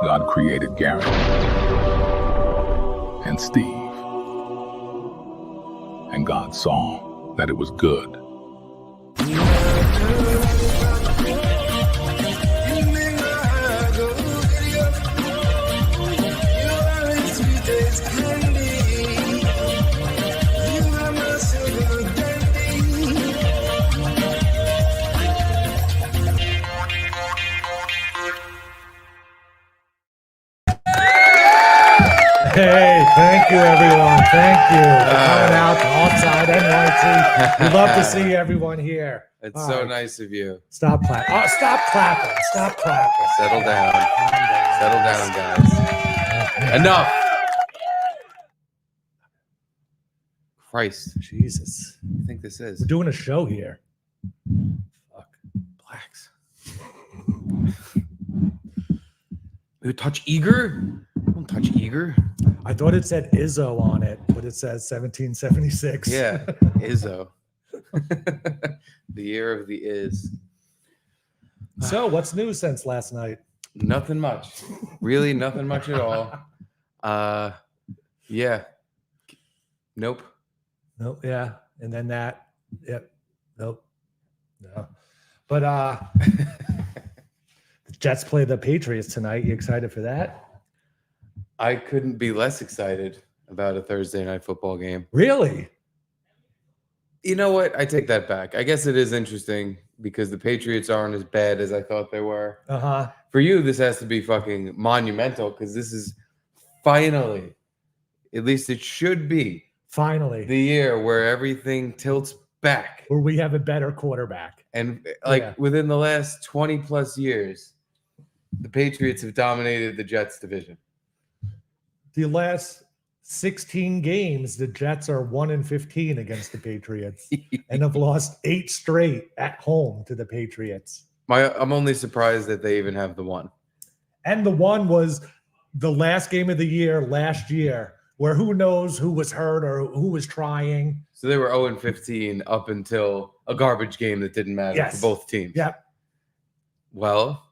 God created Garrett and Steve. And God saw that it was good. Hey, thank you, everyone. Thank you for coming out to Offside NYC. We love to see everyone here. It's All so right. nice of you. Stop clapping. Oh, stop clapping. Stop clapping. Settle down. Calm down. Settle down, guys. Enough. Christ. Jesus. What do you think this is? We're doing a show here. Fuck. Blacks. You touch Eager? Don't touch Eager. I thought it said Izzo on it, but it says 1776. Yeah. Izzo. The year of the is. So, what's new since last night? Nothing much. Really, nothing much at all. Yeah. Nope. Nope. Yeah. And then that. Yep. Nope. No. But the Jets play the Patriots tonight. You excited for that? I couldn't be less excited about a Thursday night football game. Really? You know what? I take that back. I guess it is interesting because the Patriots aren't as bad as I thought they were. Uh-huh. For you, this has to be fucking monumental because this is finally, at least it should be, Finally. the year where everything tilts back. Where we have a better quarterback. And Yeah. within the last 20 plus years, the Patriots have dominated the Jets division. The last 16 games, the Jets are 1-15 against the Patriots and have lost 8 straight at home to the Patriots. I'm only surprised that they even have the one. And the one was the last game of the year last year, where who knows who was hurt or who was trying. So they were 0-15 up until a garbage game that didn't matter Yes. for both teams. Yep. Well,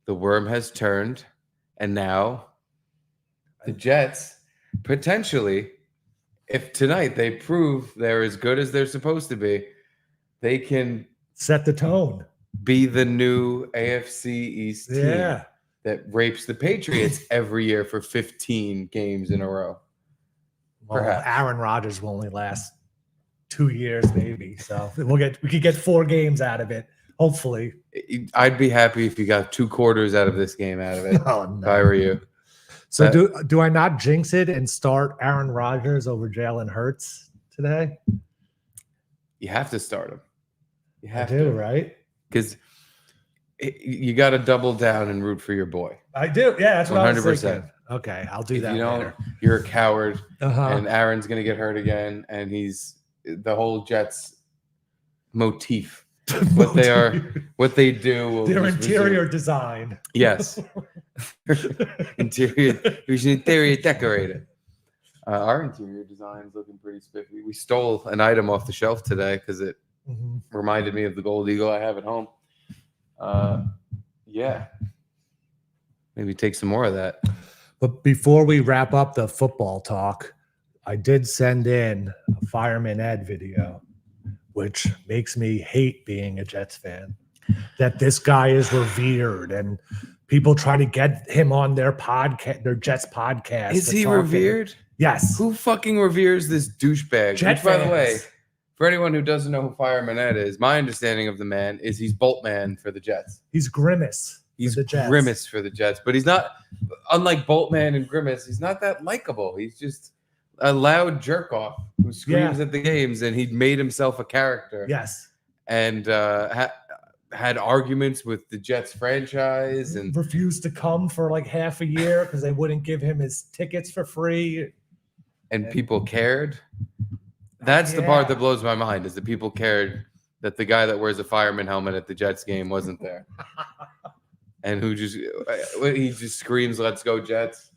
the worm has turned, and now the Jets potentially, if tonight they prove they're as good as they're supposed to be, they can Set the tone. be the new AFC East team Yeah. that rapes the Patriots every year for 15 games in a row. Well, Perhaps. Aaron Rodgers will only last 2 years, maybe. So we could get 4 games out of it, hopefully. I'd be happy if you got 2 quarters out of this game out of it. Oh, If I were you. So do I not jinx it and start Aaron Rodgers over Jalen Hurts today? You have to start him. You have I do, to, right? because you got to double down and root for your boy. I do. Yeah, that's what I was 100%. thinking. Okay, I'll do If that you don't, later. you're a coward, Uh-huh. and Aaron's gonna get hurt again, and he's the whole Jets motif. What they are, what they do. will Their just interior resume. design. Yes. Interior. He's an interior decorator. Our interior design is looking pretty spiffy. We stole an item off the shelf today because it Mhm. reminded me of the gold eagle I have at home. Yeah. Maybe take some more of that. But before we wrap up the football talk, I did send in a Fireman Ed video, which makes me hate being a Jets fan. That this guy is revered and people try to get him on their podcast, their Jets podcast. Is to he talk revered? Yes. Who fucking reveres this douchebag? Jet Which, by the fans. way, for anyone who doesn't know who Fireman Ed is, my understanding of the man is he's Boltman for the Jets. He's Grimace. He's the Jets. Grimace for the Jets, but he's not, unlike Boltman and Grimace, he's not that likable. He's just a loud jerk off who screams at the games, and he made himself a character. Yes. And had arguments with the Jets franchise, and refused to come for like half a year because they wouldn't give him his tickets for free. people cared. That's the part Yeah. that blows my mind, is that people cared that the guy that wears a fireman helmet at the Jets game wasn't there. And he just screams, "Let's go Jets."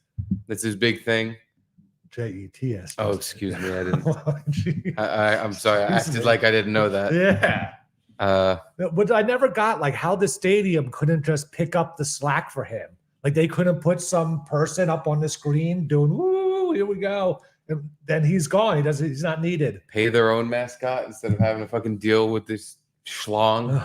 That's his big thing. Jets. Oh, excuse me. I didn't. Gee. I'm sorry. I Excuse acted me. like I didn't know that. Yeah. Uh, But I never got like how the stadium couldn't just pick up the slack for him. Like they couldn't put some person up on the screen doing, woo, here we go. And then he's gone. He's not needed. Pay their own mascot instead of having to fucking deal with this schlong.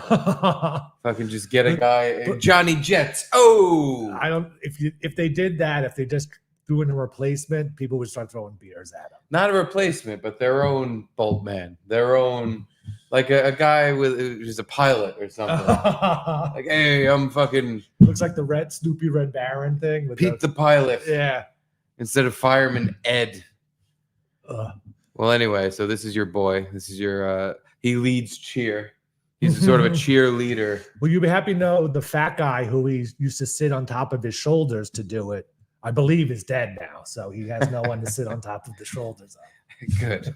Fucking just get a guy, Johnny Jets. Oh, I don't. If they did that, if they just threw in a replacement, people would start throwing beers at him. not a replacement, but their own bolt man, their own, like a guy who's a pilot or something. Like, hey, I'm fucking Looks like the Snoopy Red Baron thing. With Pete the pilot. Yeah. Instead of Fireman Ed. Ugh. Well, anyway, so this is your boy. This is your, he leads cheer. He's sort of a cheerleader. Well, you'd be happy to know the fat guy who he used to sit on top of his shoulders to do it, I believe is dead now. So he has no one to sit on top of the shoulders of. Good.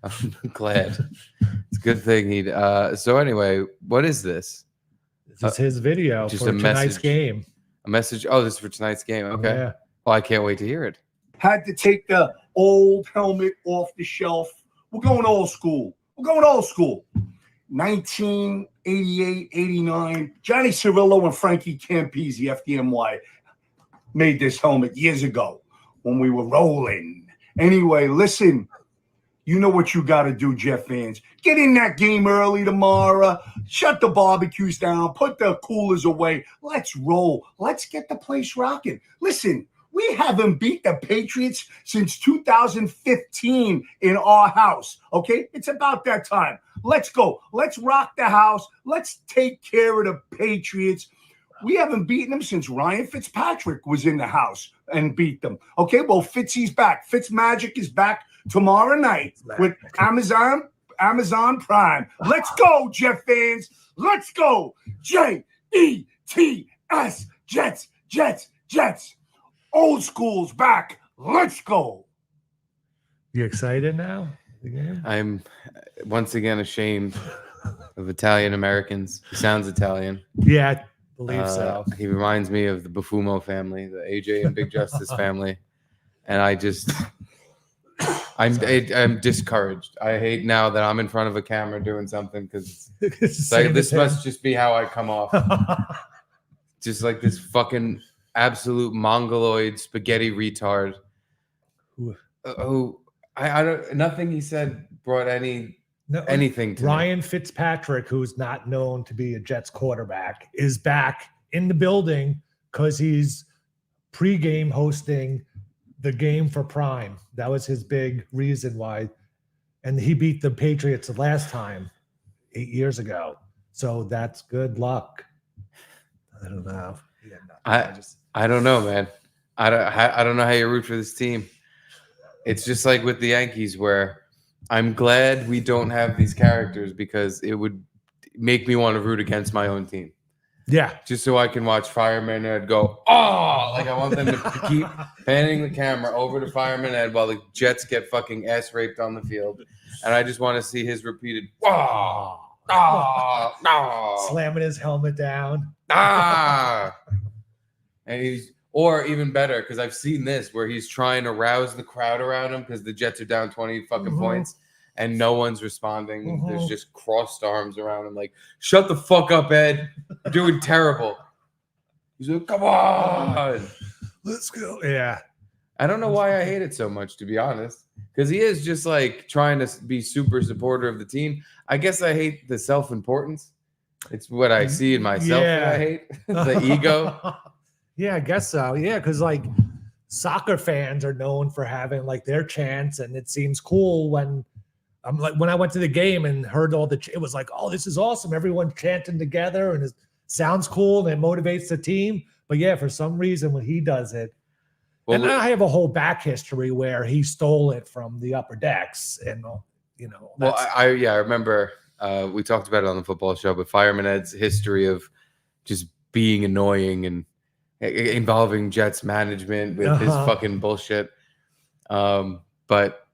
I'm glad. It's a good thing he'd. So anyway, what is this? This is his video just for a tonight's message. game. A message. Oh, this is for tonight's game. Okay. Yeah. Well, I can't wait to hear it. Had to take the old helmet off the shelf. We're going old school. 1988, 89. Johnny Cirillo and Frankie Campese, FDNY, made this helmet years ago when we were rolling. Anyway, listen, you know what you got to do, Jet fans. Get in that game early tomorrow. Shut the barbecues down. Put the coolers away. Let's roll. Let's get the place rocking. Listen, we haven't beat the Patriots since 2015 in our house, okay? It's about that time. Let's go. Let's rock the house. Let's take care of the Patriots. We haven't beaten them since Ryan Fitzpatrick was in the house and beat them. Okay, well, Fitzy's back. Fitzmagic is back tomorrow night with Amazon Prime. Let's go, Jet fans. Let's go. J-E-T-S. Jets, Jets, Jets. Old school's back. Let's go. You excited now? I'm once again ashamed of Italian Americans. He sounds Italian. Yeah, I believe so. He reminds me of the Bufumo family, the AJ and Big Justice family, and I'm discouraged. I hate now that I'm in front of a camera doing something because like, this must just be how I come off. Just like this fucking absolute mongoloid spaghetti retard. I don't. Nothing he said brought anything to Ryan Fitzpatrick, who's not known to be a Jets quarterback, is back in the building because he's pregame hosting the game for Prime. That was his big reason why. And he beat the Patriots the last time 8 years ago. So that's good luck. I don't know. I don't know, man. I don't know how you root for this team. It's just like with the Yankees, where I'm glad we don't have these characters because it would make me want to root against my own team. Yeah. Just so I can watch Fireman Ed go, oh, like I want them to keep panning the camera over to Fireman Ed while the Jets get fucking ass raped on the field. And I just want to see his repeated, oh, oh, oh. Slamming his helmet down. Ah. And he's, or even better, because I've seen this where he's trying to rouse the crowd around him because the Jets are down 20 fucking points and no one's responding. There's just crossed arms around him like, shut the fuck up, Ed. You're doing terrible. He's like, come on. Let's go. Yeah. I don't know why I hate it so much, to be honest, because he is just like trying to be super supporter of the team. I guess I hate the self-importance. It's what I see in myself that I hate, the ego. Yeah, I guess so. Yeah, because like soccer fans are known for having like their chants, and it seems cool when when I went to the game and heard all it was like, oh, this is awesome. Everyone chanting together, and it sounds cool and it motivates the team. But yeah, for some reason when he does it, well, and I have a whole back history where he stole it from the upper decks, and you know. Well, I remember we talked about it on the football show, but Fireman Ed's history of just being annoying and involving Jets management with his fucking bullshit. But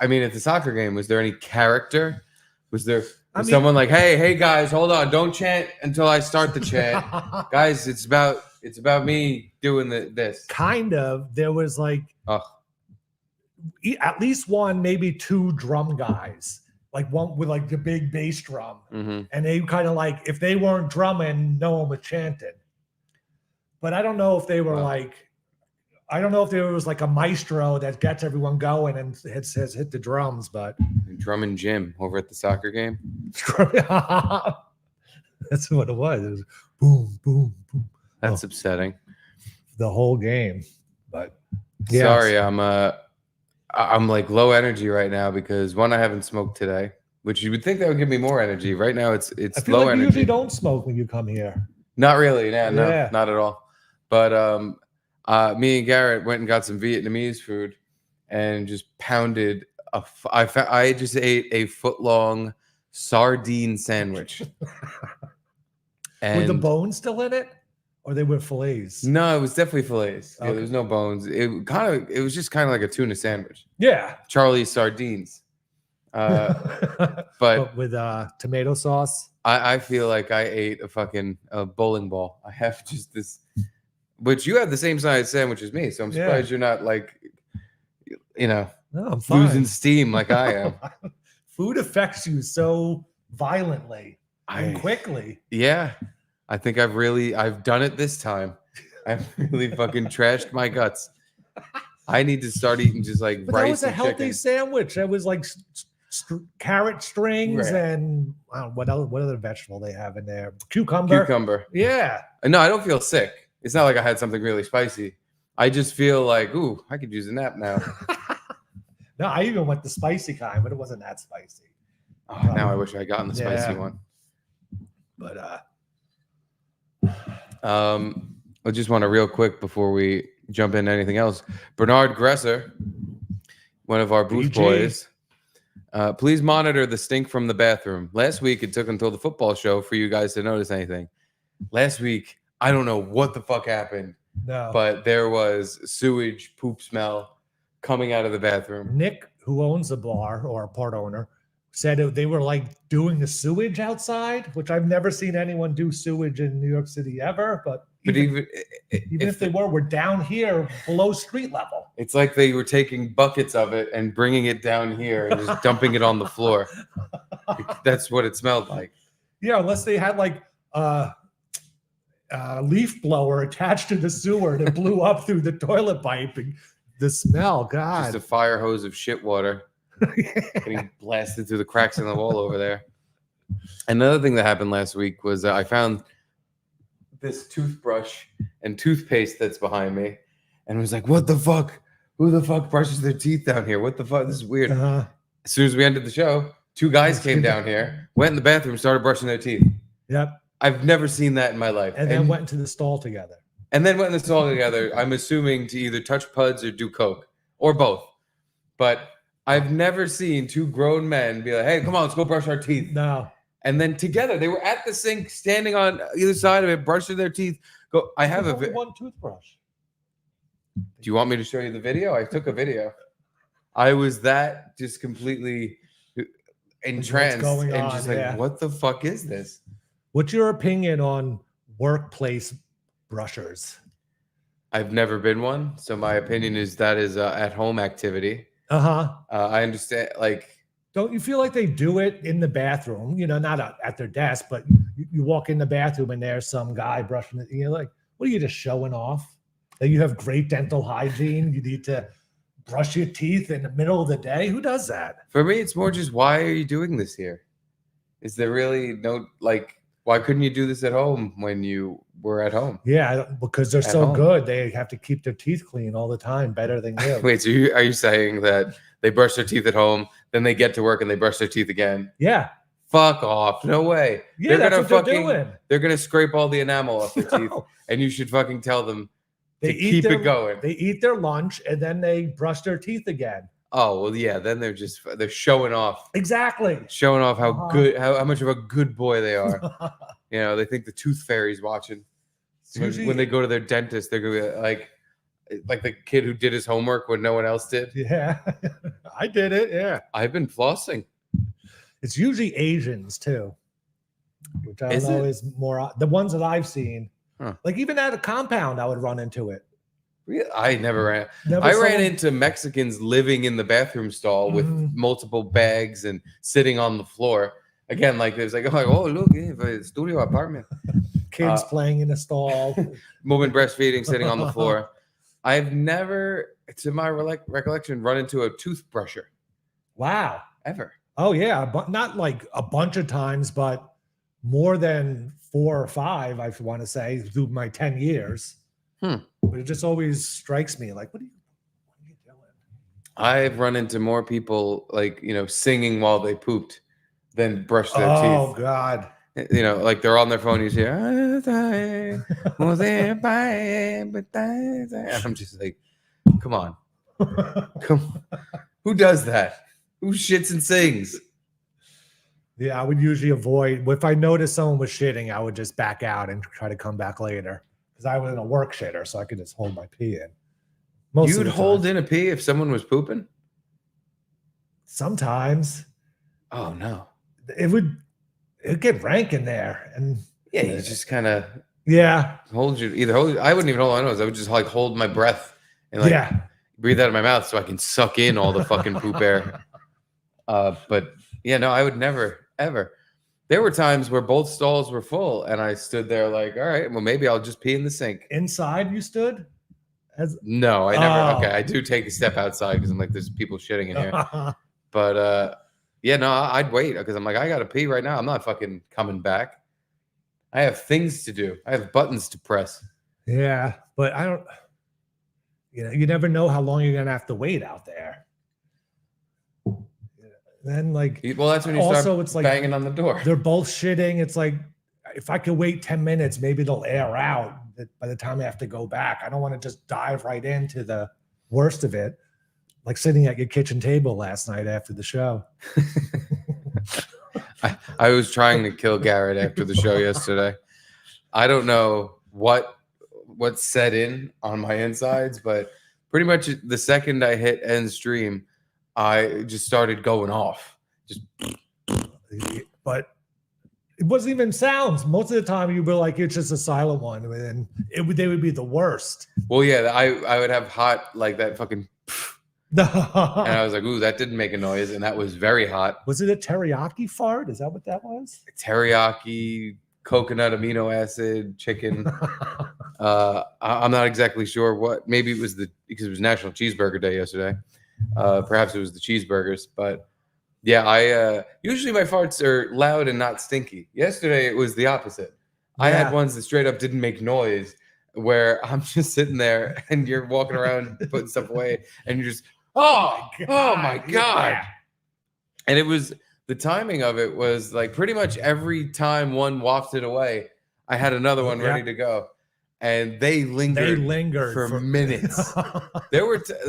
I mean, at the soccer game, was there any character? Was there someone like, hey guys, hold on, don't chant until I start the chant, guys. It's about me doing this. Kind of. There was like at least one, maybe two drum guys, like one with like the big bass drum, and they kind of like if they weren't drumming, no one was chanting. But I don't know if they were Wow. like, I don't know if there was like a maestro that gets everyone going and says hit the drums, but Drum and Jim over at the soccer game. that's what it was. It was boom, boom, boom. That's upsetting. The whole game. But yeah, Sorry, I'm like low energy right now because one, I haven't smoked today, which you would think that would give me more energy. Right now, it's I feel low like you energy. usually don't smoke when you come here. Not really, no, Yeah. not at all. But me and Garrett went and got some Vietnamese food and just pounded I just ate a foot-long sardine sandwich. And Were the bones still in it? Or they were fillets? no, it was definitely fillets. Yeah, Okay. there was no bones. It was just kind of like a tuna sandwich. Yeah. Charlie's sardines. But But with tomato sauce. I feel like I ate a fucking bowling ball. I have just this, but you have the same size sandwich as me, so I'm Yeah. surprised you're not like, No, I'm fine. losing steam like I am. Food affects you so violently and quickly. Yeah, I think I've done it this time. I've really fucking trashed my guts. I need to start eating just like But rice that was a and healthy chicken. sandwich. That was like carrot strings Right. and what other vegetable they have in there? Cucumber. Cucumber. Yeah. No, I don't feel sick. It's not like I had something really spicy. I just feel like, ooh, I could use a nap now. No, I even went the spicy kind, but it wasn't that spicy. Oh, now I wish I had gotten the spicy Yeah. one. But I just want to real quick before we jump into anything else. Bernard Gresser, one of our booth BG. boys, please monitor the stink from the bathroom. Last week, it took until the football show for you guys to notice anything. Last week, I don't know what the fuck happened, no. but there was sewage, poop smell coming out of the bathroom. Nick, who owns the bar or a part owner, said they were like doing the sewage outside, which I've never seen anyone do sewage in New York City ever. But even if they we're down here below street level. It's like they were taking buckets of it and bringing it down here and just dumping it on the floor. That's what it smelled like. Yeah, unless they had like a leaf blower attached to the sewer that blew up through the toilet pipe. And the smell, God. Just a fire hose of shit water getting blasted through the cracks in the wall over there. Another thing that happened last week was I found this toothbrush and toothpaste that's behind me and was like, what the fuck? Who the fuck brushes their teeth down here? What the fuck? This is weird. As soon as we ended the show, two guys came down here, went in the bathroom, started brushing their teeth. Yep. I've never seen that in my life. And then went into the stall together. And then went in the stall together, I'm assuming to either touch puds or do coke or both. But I've never seen two grown men be like, hey, come on, let's go brush our teeth. No. And then together, they were at the sink, standing on either side of it, brushing their teeth. Go. I have There's a only video. one toothbrush. Do you want me to show you the video? I took a video. I was that just completely entranced going and on, just like, yeah. what the fuck is this? What's your opinion on workplace brushers? I've never been one, so my opinion is that is at-home activity. I understand, like. Don't you feel like they do it in the bathroom? You know, not at their desk, but you walk in the bathroom and there's some guy brushing it. You're like, what are you just showing off? That you have great dental hygiene. You need to brush your teeth in the middle of the day. Who does that? For me, it's more just, why are you doing this here? Is there really no, like, why couldn't you do this at home when you were at home? Yeah, because they're At so home. good. They have to keep their teeth clean all the time, better than you. Wait, so are you saying that they brush their teeth at home, then they get to work and they brush their teeth again? Yeah. Fuck off. No way. Yeah, that's what they're doing. They're going to scrape all the enamel off their teeth, No. and you should fucking tell them They to eat keep their, it going. They eat their lunch and then they brush their teeth again. Oh, well, yeah, then they're showing off. Exactly. Showing off how Uh-huh. good, how much of a good boy they are. You know, they think the tooth fairy's watching. When they go to their dentist, they're going to be like the kid who did his homework when no one else did. Yeah, I did it. Yeah. I've been flossing. It's usually Asians too, which I Is don't know it? is more the ones that I've seen. Huh. Like even at a compound, I would run into it. I never ran. Never I saw ran them- into Mexicans living in the bathroom stall with Mhm. multiple bags and sitting on the floor. Again, like there's like, oh look, a studio apartment. kids playing in the stall. Woman breastfeeding, sitting on the floor. I've never, to my recollection, run into a toothbrusher. Wow. Ever. Oh, yeah. But not like a bunch of times, but more than 4 or 5, I want to say, through my 10 years. But it just always strikes me like, what are you doing? I've run into more people like, singing while they pooped than brush their teeth. Oh, God. Like they're on their phone. You hear, and I'm just like, come on. Who does that? Who shits and sings? Yeah, I would usually avoid. If I noticed someone was shitting, I would just back out and try to come back later because I was in a work shitter, so I could just hold my pee in. You'd hold in a pee if someone was pooping? Sometimes. Oh no. It'd get rank in there, and yeah, you just kind of hold your I wouldn't even hold my nose. I would just like hold my breath and like breathe out of my mouth so I can suck in all the fucking poop air. But yeah, no, I would never ever. There were times where both stalls were full, and I stood there like, all right, well maybe I'll just pee in the sink. Inside, you stood? No, I never. Okay, I do take a step outside because I'm like, there's people shitting in here. But yeah, no, I'd wait because I'm like, I gotta pee right now. I'm not fucking coming back. I have things to do. I have buttons to press. Yeah, but I don't. You never know how long you're gonna have to wait out there. Then well, that's when you start it's like banging on the door. They're both shitting. It's like if I could wait 10 minutes, maybe they'll air out. By the time I have to go back, I don't want to just dive right into the worst of it. Like sitting at your kitchen table last night after the show. I was trying to kill Garrett after the show yesterday. I don't know what set in on my insides, but pretty much the second I hit end stream, I just started going off. But it wasn't even sounds. Most of the time you were like, it's just a silent one. And they would be the worst. Well, yeah, I would have hot like that fucking and I was like, ooh, that didn't make a noise, and that was very hot. Was it a teriyaki fart? Is that what that was? Teriyaki, coconut, amino acid, chicken. I'm not exactly sure what. Maybe it was because it was National Cheeseburger Day yesterday. Perhaps it was the cheeseburgers, but yeah, usually my farts are loud and not stinky. Yesterday it was the opposite. Yeah. I had ones that straight up didn't make noise, where I'm just sitting there and you're walking around putting stuff away, and you're just. Oh my God. Yeah. And it was the timing of it was like pretty much every time one wafted away, I had another one ready to go. And they lingered for minutes. There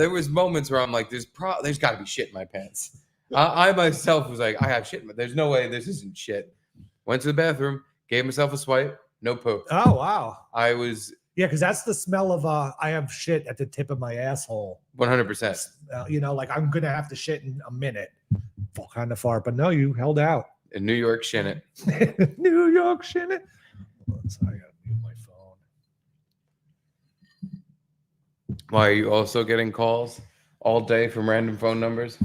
was moments where I'm like, there's got to be shit in my pants. I myself was like, I have shit. There's no way this isn't shit. Went to the bathroom, gave myself a swipe, no poop. Oh, wow. I was... Yeah, because that's the smell of I have shit at the tip of my asshole. 100%. Like I'm gonna have to shit in a minute. Kind of far, but no, you held out. In New York, shin it. New York, shin it. Sorry, I gotta mute my phone. Why are you also getting calls all day from random phone numbers?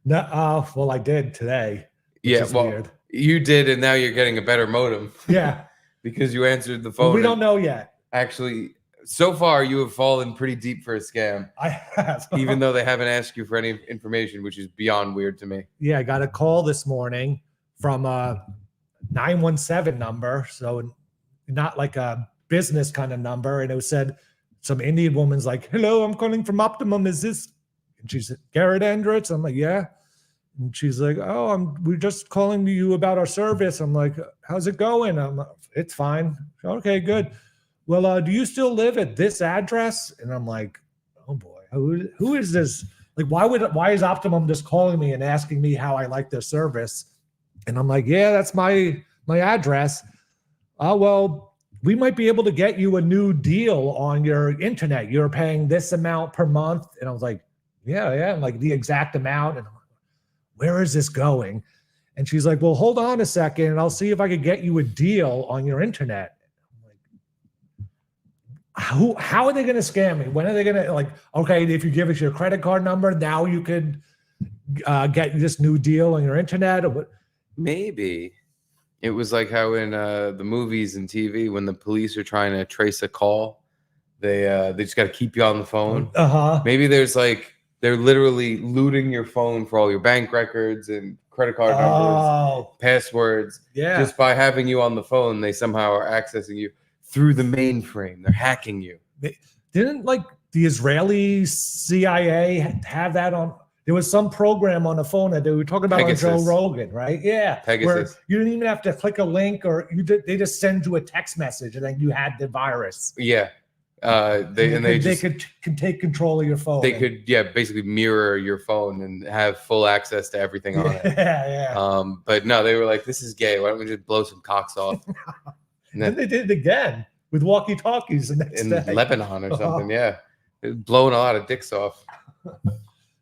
No, well, I did today. Yeah, well, weird. You did, and now you're getting a better modem. Yeah, because you answered the phone. We don't know yet. Actually, so far you have fallen pretty deep for a scam. I have. Even though they haven't asked you for any information, which is beyond weird to me. Yeah, I got a call this morning from a 917 number, so not like a business kind of number, and it said some Indian woman's like, "Hello, I'm calling from Optimum. Is this?" And she said, "Garrett Andritz." I'm like, "Yeah." And she's like, "Oh, we're just calling you about our service." I'm like, "How's it going?" I'm like, "It's fine." Okay, good. Well, do you still live at this address? And I'm like, oh boy, who is this? Like, why is Optimum just calling me and asking me how I like their service? And I'm like, yeah, that's my address. Well, we might be able to get you a new deal on your internet. You're paying this amount per month. And I was like, yeah, I'm like the exact amount. And I'm like, where is this going? And she's like, well, hold on a second, and I'll see if I could get you a deal on your internet. How are they going to scam me? When are they going to, like, okay, if you give us your credit card number, now you could get this new deal on your internet? Or what? Maybe It was like how in the movies and TV, when the police are trying to trace a call, they just got to keep you on the phone. Maybe there's like they're literally looting your phone for all your bank records and credit card numbers, passwords. Yeah. Just by having you on the phone, they somehow are accessing you through the mainframe. They're hacking you. Didn't like the Israeli CIA have that on? There was some program on the phone that they were talking about Pegasus. on Joe Rogan, right? Yeah. Pegasus. Where you didn't even have to click a link or they just send you a text message and then you had the virus. Yeah. They could take control of your phone. They could basically mirror your phone and have full access to everything on it. Yeah. But no, they were like, this is gay. Why don't we just blow some cocks off? And then they did it again with walkie-talkies the next in day. Lebanon or something. Yeah. Blowing a lot of dicks off.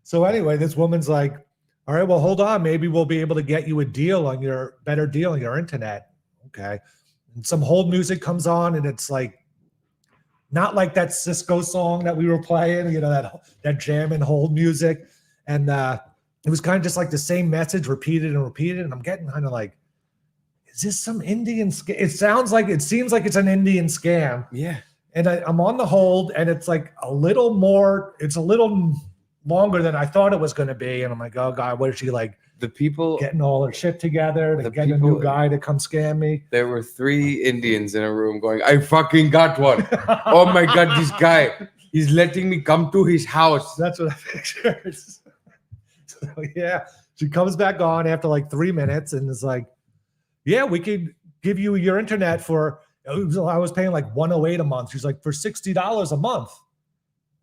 So anyway, this woman's like, all right, well, hold on. Maybe we'll be able to get you a better deal on your internet. Okay. And some hold music comes on and it's like, not like that Cisco song that we were playing, that jam and hold music. And it was kind of just like the same message repeated and repeated. And I'm getting kind of like, is this some Indian scam? It seems like it's an Indian scam. Yeah. And I'm on the hold and it's like a little longer than I thought it was going to be. And I'm like, oh God, what is she like? The people getting all her shit together to get a new guy to come scam me. There were 3 Indians in a room going, I fucking got one. Oh my God, this guy, he's letting me come to his house. That's what I pictured. So yeah, she comes back on after like 3 minutes and is like, yeah, we could give you your internet for, I was paying like $108 a month. She's like, for $60 a month.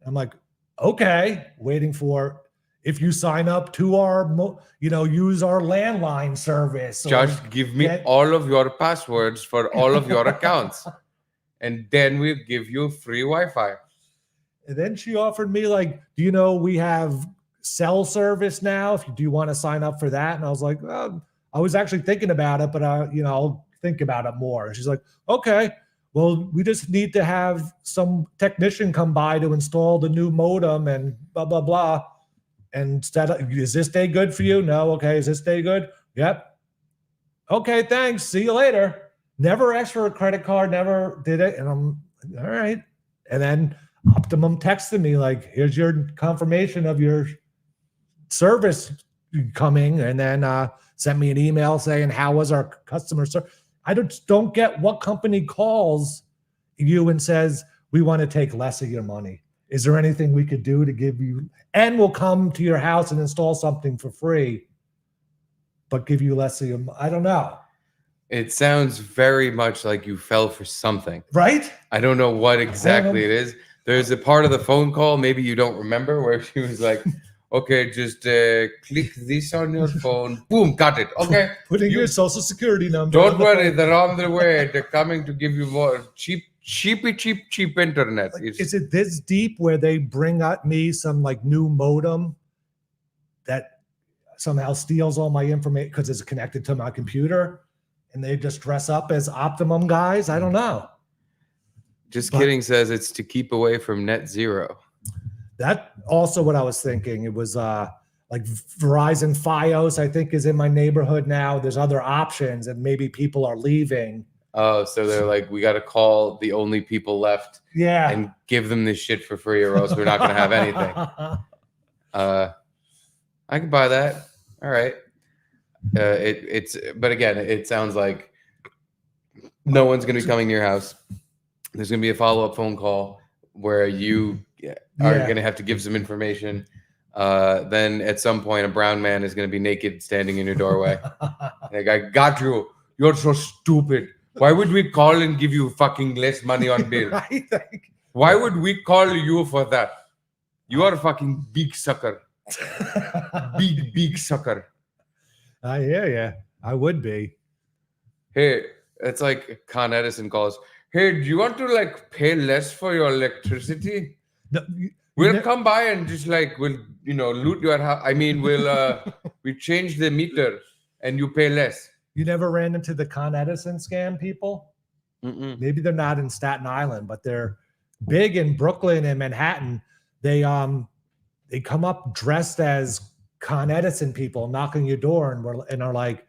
I'm like, okay, waiting for, if you sign up to our, use our landline service. Just give me all of your passwords for all of your accounts. And then we'll give you free Wi-Fi. And then she offered me like, do you know we have cell service now? Do you want to sign up for that? And I was like, I was actually thinking about it, but I'll think about it more. And she's like, okay. Well, we just need to have some technician come by to install the new modem and blah, blah, blah. And is this day good for you? No. Okay. Is this day good? Yep. Okay. Thanks. See you later. Never asked for a credit card. Never did it. And I'm all right. And then Optimum texted me like, here's your confirmation of your service coming. And then sent me an email saying, how was our customer service? I don't get what company calls you and says, we want to take less of your money. Is there anything we could do to give you, and we'll come to your house and install something for free, but give you less of your, I don't know. It sounds very much like you fell for something. Right? I don't know what exactly it is. There's a part of the phone call, maybe you don't remember, where she was like, okay, just click this on your phone. Boom, got it. Okay. Put in your social security number. Don't worry, they're on their way. They're coming to give you more cheap internet. Is it this deep where they bring up me some like new modem that somehow steals all my information because it's connected to my computer and they just dress up as Optimum guys? I don't know. Just kidding says it's to keep away from net zero. That also what I was thinking. It was like Verizon Fios, I think, is in my neighborhood now. There's other options and maybe people are leaving. Oh, so they're like, we got to call the only people left and give them this shit for free or else we're not going to have anything. I can buy that. All right. But again, it sounds like no one's going to be coming to your house. There's going to be a follow-up phone call where you are going to have to give some information. Then at some point, a brown man is going to be naked standing in your doorway. Like, I got you. You're so stupid. Why would we call and give you fucking less money on bill? Why would we call you for that? You are a fucking big sucker. Big sucker. I hear you. I would be. Hey, it's like Con Edison calls. Hey, do you want to like pay less for your electricity? No, we'll come by and just like we'll loot your house. I mean, we change the meter and you pay less. You never ran into the Con Edison scam people? Mm-mm. Maybe they're not in Staten Island, but they're big in Brooklyn and Manhattan. They come up dressed as Con Edison people knocking your door and are like,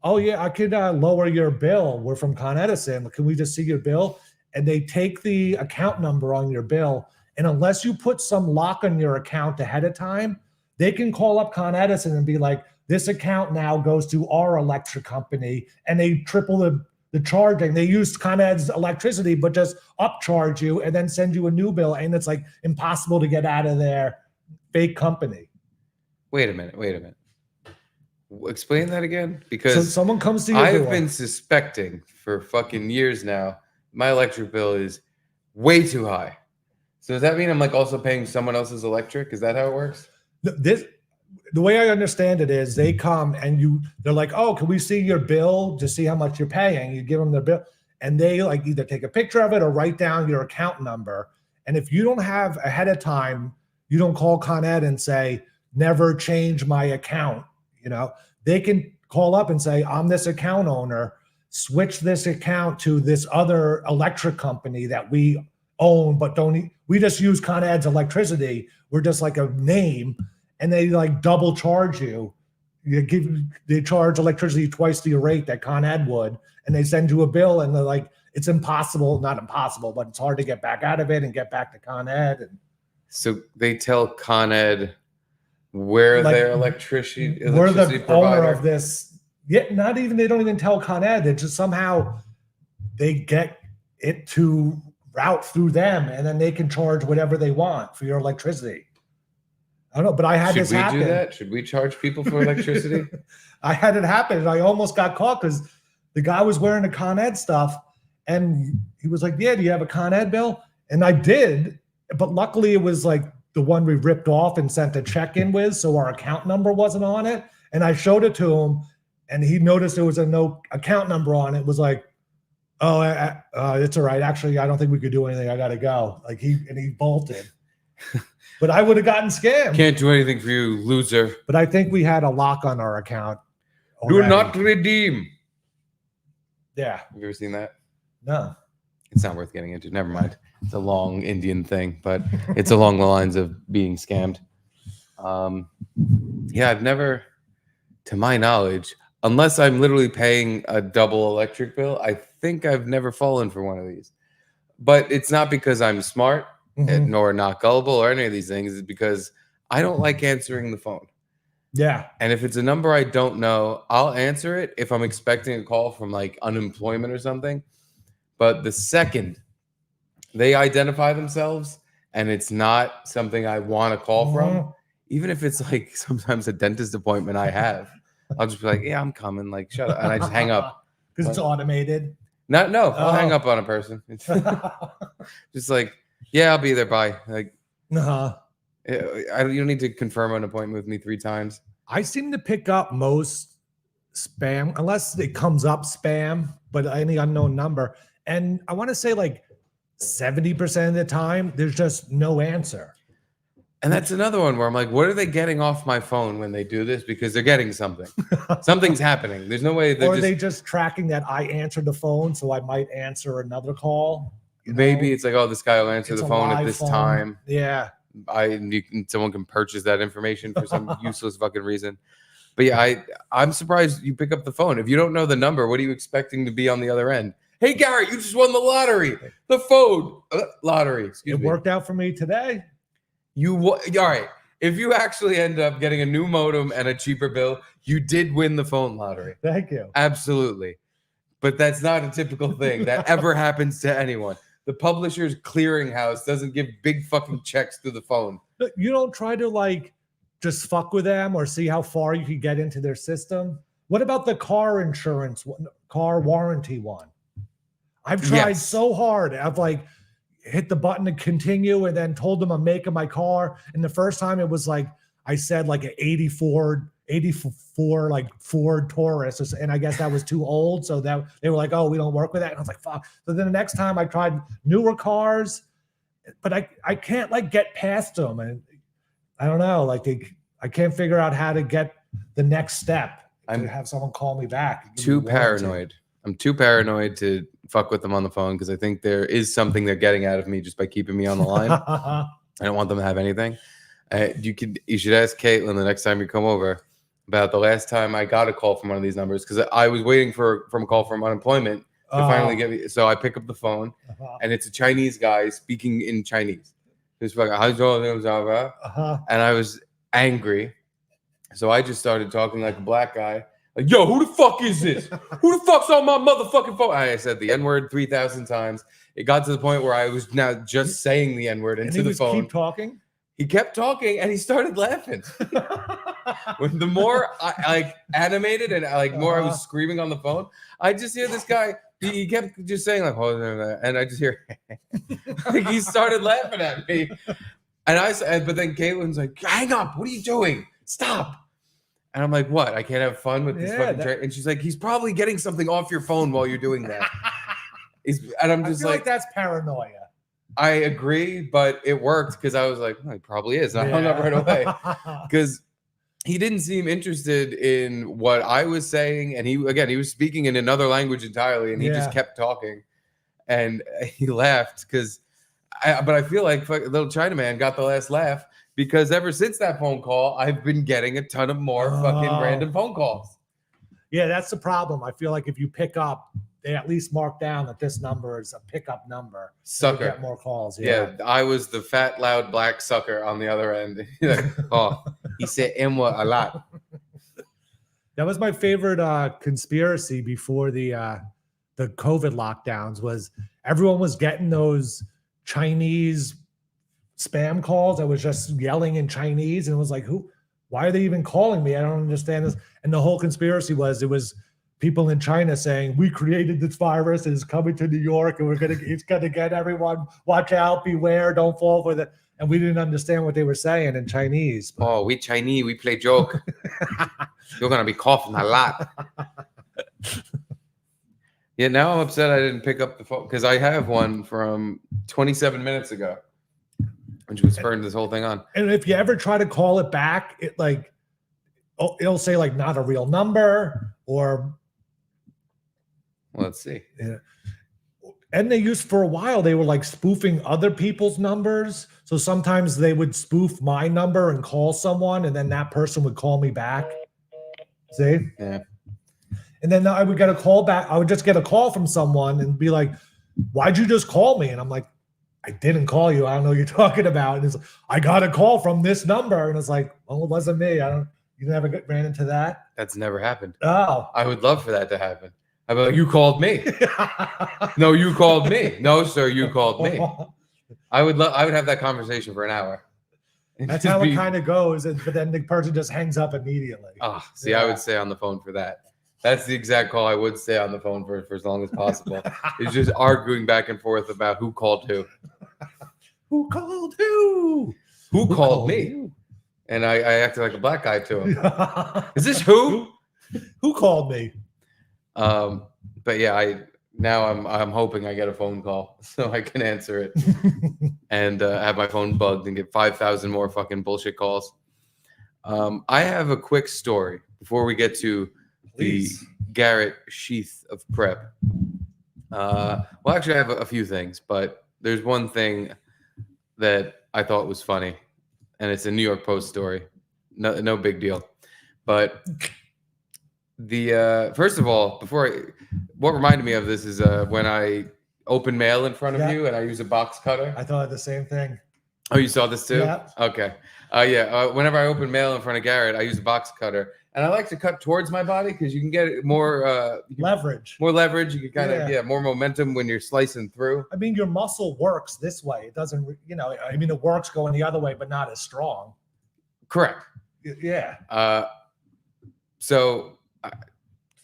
oh yeah, I could lower your bill. We're from Con Edison. Can we just see your bill? And they take the account number on your bill. And unless you put some lock on your account ahead of time, they can call up Con Edison and be like, this account now goes to our electric company, and they triple the charging. They use Con Ed's electricity, but just upcharge you and then send you a new bill. And it's like impossible to get out of their fake company. Wait a minute. Explain that again, So because someone comes to your I've door. been suspecting for fucking years now my electric bill is way too high. So does that mean I'm like also paying someone else's electric? Is that how it works? The way I understand it is they come and they're like, oh, can we see your bill to see how much you're paying? You give them their bill, and they like either take a picture of it or write down your account number. And if you don't have ahead of time, you don't call Con Ed and say, never change my account. They can call up and say, I'm this account owner, switch this account to this other electric company that we own, but we just use Con Ed's electricity. We're just like a name. And they like double charge you. They charge electricity twice the rate that Con Ed would, and they send you a bill, and they're like, it's impossible, not impossible, but it's hard to get back out of it and get back to Con Ed. And So they tell Con Ed where Like, their electricity we're the provider. owner of this. Yeah, they don't even tell Con Ed. They just somehow they get it to route through them, and then they can charge whatever they want for your electricity. I don't know, but I had Should this we happen. do that? Should we charge people for electricity? I had it happen, and I almost got caught because the guy was wearing the Con Ed stuff, and he was like, yeah, do you have a Con Ed bill? And I did, but luckily it was like the one we ripped off and sent a check in with, so our account number wasn't on it. And I showed it to him, and he noticed there was no account number on it. It was like, oh, it's all right. Actually, I don't think we could do anything. I got to go. He bolted. But I would have gotten scammed. Can't do anything for you, loser. But I think we had a lock on our account. Do already. not redeem. Yeah. Have you ever seen that? No. It's not worth getting into. Never mind. It's a long Indian thing, but it's along the lines of being scammed. Yeah, I've never, to my knowledge, unless I'm literally paying a double electric bill, I think I've never fallen for one of these. But it's not because I'm smart, nor not gullible or any of these things. It's because I don't like answering the phone. Yeah. And if it's a number I don't know, I'll answer it if I'm expecting a call from like unemployment or something. But the second they identify themselves and it's not something I want to call from, even if it's like sometimes a dentist appointment I have, I'll just be like, yeah, I'm coming. Like, shut up. And I just hang up. Because it's automated. I'll hang up on a person. It's just like, yeah, I'll be there. Bye. Like, you don't need to confirm an appointment with me 3 times. I seem to pick up most spam, unless it comes up spam, but any unknown number. And I want to say like 70% of the time, there's just no answer. And that's another one where I'm like, what are they getting off my phone when they do this? Because they're getting something. Something's happening. There's no way Or are they just tracking that I answered the phone, so I might answer another call? Maybe it's like, oh, this guy will answer the phone at this time. Yeah. Someone can purchase that information for some useless fucking reason. But yeah, I'm surprised you pick up the phone. If you don't know the number, what are you expecting to be on the other end? Hey, Garrett, you just won the lottery. The phone lottery. Excuse me. It worked out for me today. All right. If you actually end up getting a new modem and a cheaper bill, you did win the phone lottery. Thank you. Absolutely. But that's not a typical thing that ever happens to anyone. The publisher's clearinghouse doesn't give big fucking checks through the phone. You don't try to like just fuck with them or see how far you can get into their system. What about the car insurance, car warranty one? I've tried so hard. I've like hit the button to continue and then told them I'm making my car. And the first time it was like, I said like an 84 like Ford Taurus. And I guess that was too old. So that they were like, oh, we don't work with that. And I was like, fuck. So then the next time I tried newer cars, but I can't like get past them. And I don't know, like I can't figure out how to get the next step to have someone call me back. Too paranoid. I'm too paranoid to fuck with them on the phone because I think there is something they're getting out of me just by keeping me on the line. I don't want them to have anything. You should ask Caitlin the next time you come over. about the last time I got a call from one of these numbers because I was waiting from a call from unemployment to finally get me. So I pick up the phone and it's a Chinese guy speaking in Chinese. He's like, and I was angry. So I just started talking like a black guy. Like, yo, who the fuck is this? Who the fuck's on my motherfucking phone? I said the N-word 3,000 times. It got to the point where I was now just saying the N-word into the phone. Keep talking? He kept talking and he started laughing. When the more I like animated and like more I was screaming on the phone, I just hear this guy. He kept just saying like, and I just hear like he started laughing at me. And I said, but then Caitlin's like, hang up, what are you doing? Stop. And I'm like, what? I can't have fun with this fucking train. And she's like, he's probably getting something off your phone while you're doing that. And I'm just I feel like that's paranoia. I agree, but it worked because I was like, oh, he probably is. And I hung up right away because he didn't seem interested in what I was saying. And he was speaking in another language entirely. And he just kept talking. And he laughed but I feel like little Chinaman got the last laugh because ever since that phone call, I've been getting a ton of more fucking random phone calls. Yeah, that's the problem. I feel like if you pick up, they at least mark down that this number is a pickup number. Sucker. Get more calls. Yeah, I was the fat, loud, black sucker on the other end. Oh, he said "N-word" a lot. That was my favorite conspiracy before the COVID lockdowns. Was everyone was getting those Chinese spam calls? I was just yelling in Chinese, and it was like, why are they even calling me? I don't understand this. And the whole conspiracy was it was people in China saying, we created this virus, it's coming to New York, and it's gonna get everyone, watch out, beware, don't fall for it. And we didn't understand what they were saying in Chinese. Oh, we Chinese, we play joke. You're gonna be coughing a lot. Yeah, now I'm upset I didn't pick up the phone because I have one from 27 minutes ago, which was spurring this whole thing on. And if you ever try to call it back, it'll say like not a real number or. Well, let's see. Yeah. And they used for a while, they were like spoofing other people's numbers. So sometimes they would spoof my number and call someone, and then that person would call me back. See? Yeah. And then I would get a call back. I would just get a call from someone and be like, why'd you just call me? And I'm like, I didn't call you. I don't know what you're talking about. And it's like, I got a call from this number. And it's like, oh, it wasn't me. You never ran into that? That's never happened. Oh. I would love for that to happen. I'd be like, you called me. No, you called me. No, sir, you called me. I would have that conversation for an hour. That's how it kind of goes. But then the person just hangs up immediately. Oh, see, I would stay on the phone for that. That's the exact call I would stay on the phone for as long as possible. It's just arguing back and forth about who called who. Who called who? Who called me? You? And I acted like a black guy to him. Is this who? Who called me? But yeah, I'm hoping I get a phone call so I can answer it and have my phone bugged and get 5,000 more fucking bullshit calls. I have a quick story before we get to the Garrett sheath of prep. Well, actually, I have a few things, but there's one thing that I thought was funny, and it's a New York Post story. No big deal. But the first of all, what reminded me of this is when I open mail in front of you and I use a box cutter. I thought the same thing. Oh, you saw this too? Yeah. Okay. Whenever I open mail in front of Garrett, I use a box cutter. And I like to cut towards my body because you can get more leverage. More leverage. You can kind of get more momentum when you're slicing through. I mean, your muscle works this way. It doesn't, it works going the other way, but not as strong. Correct. Yeah. So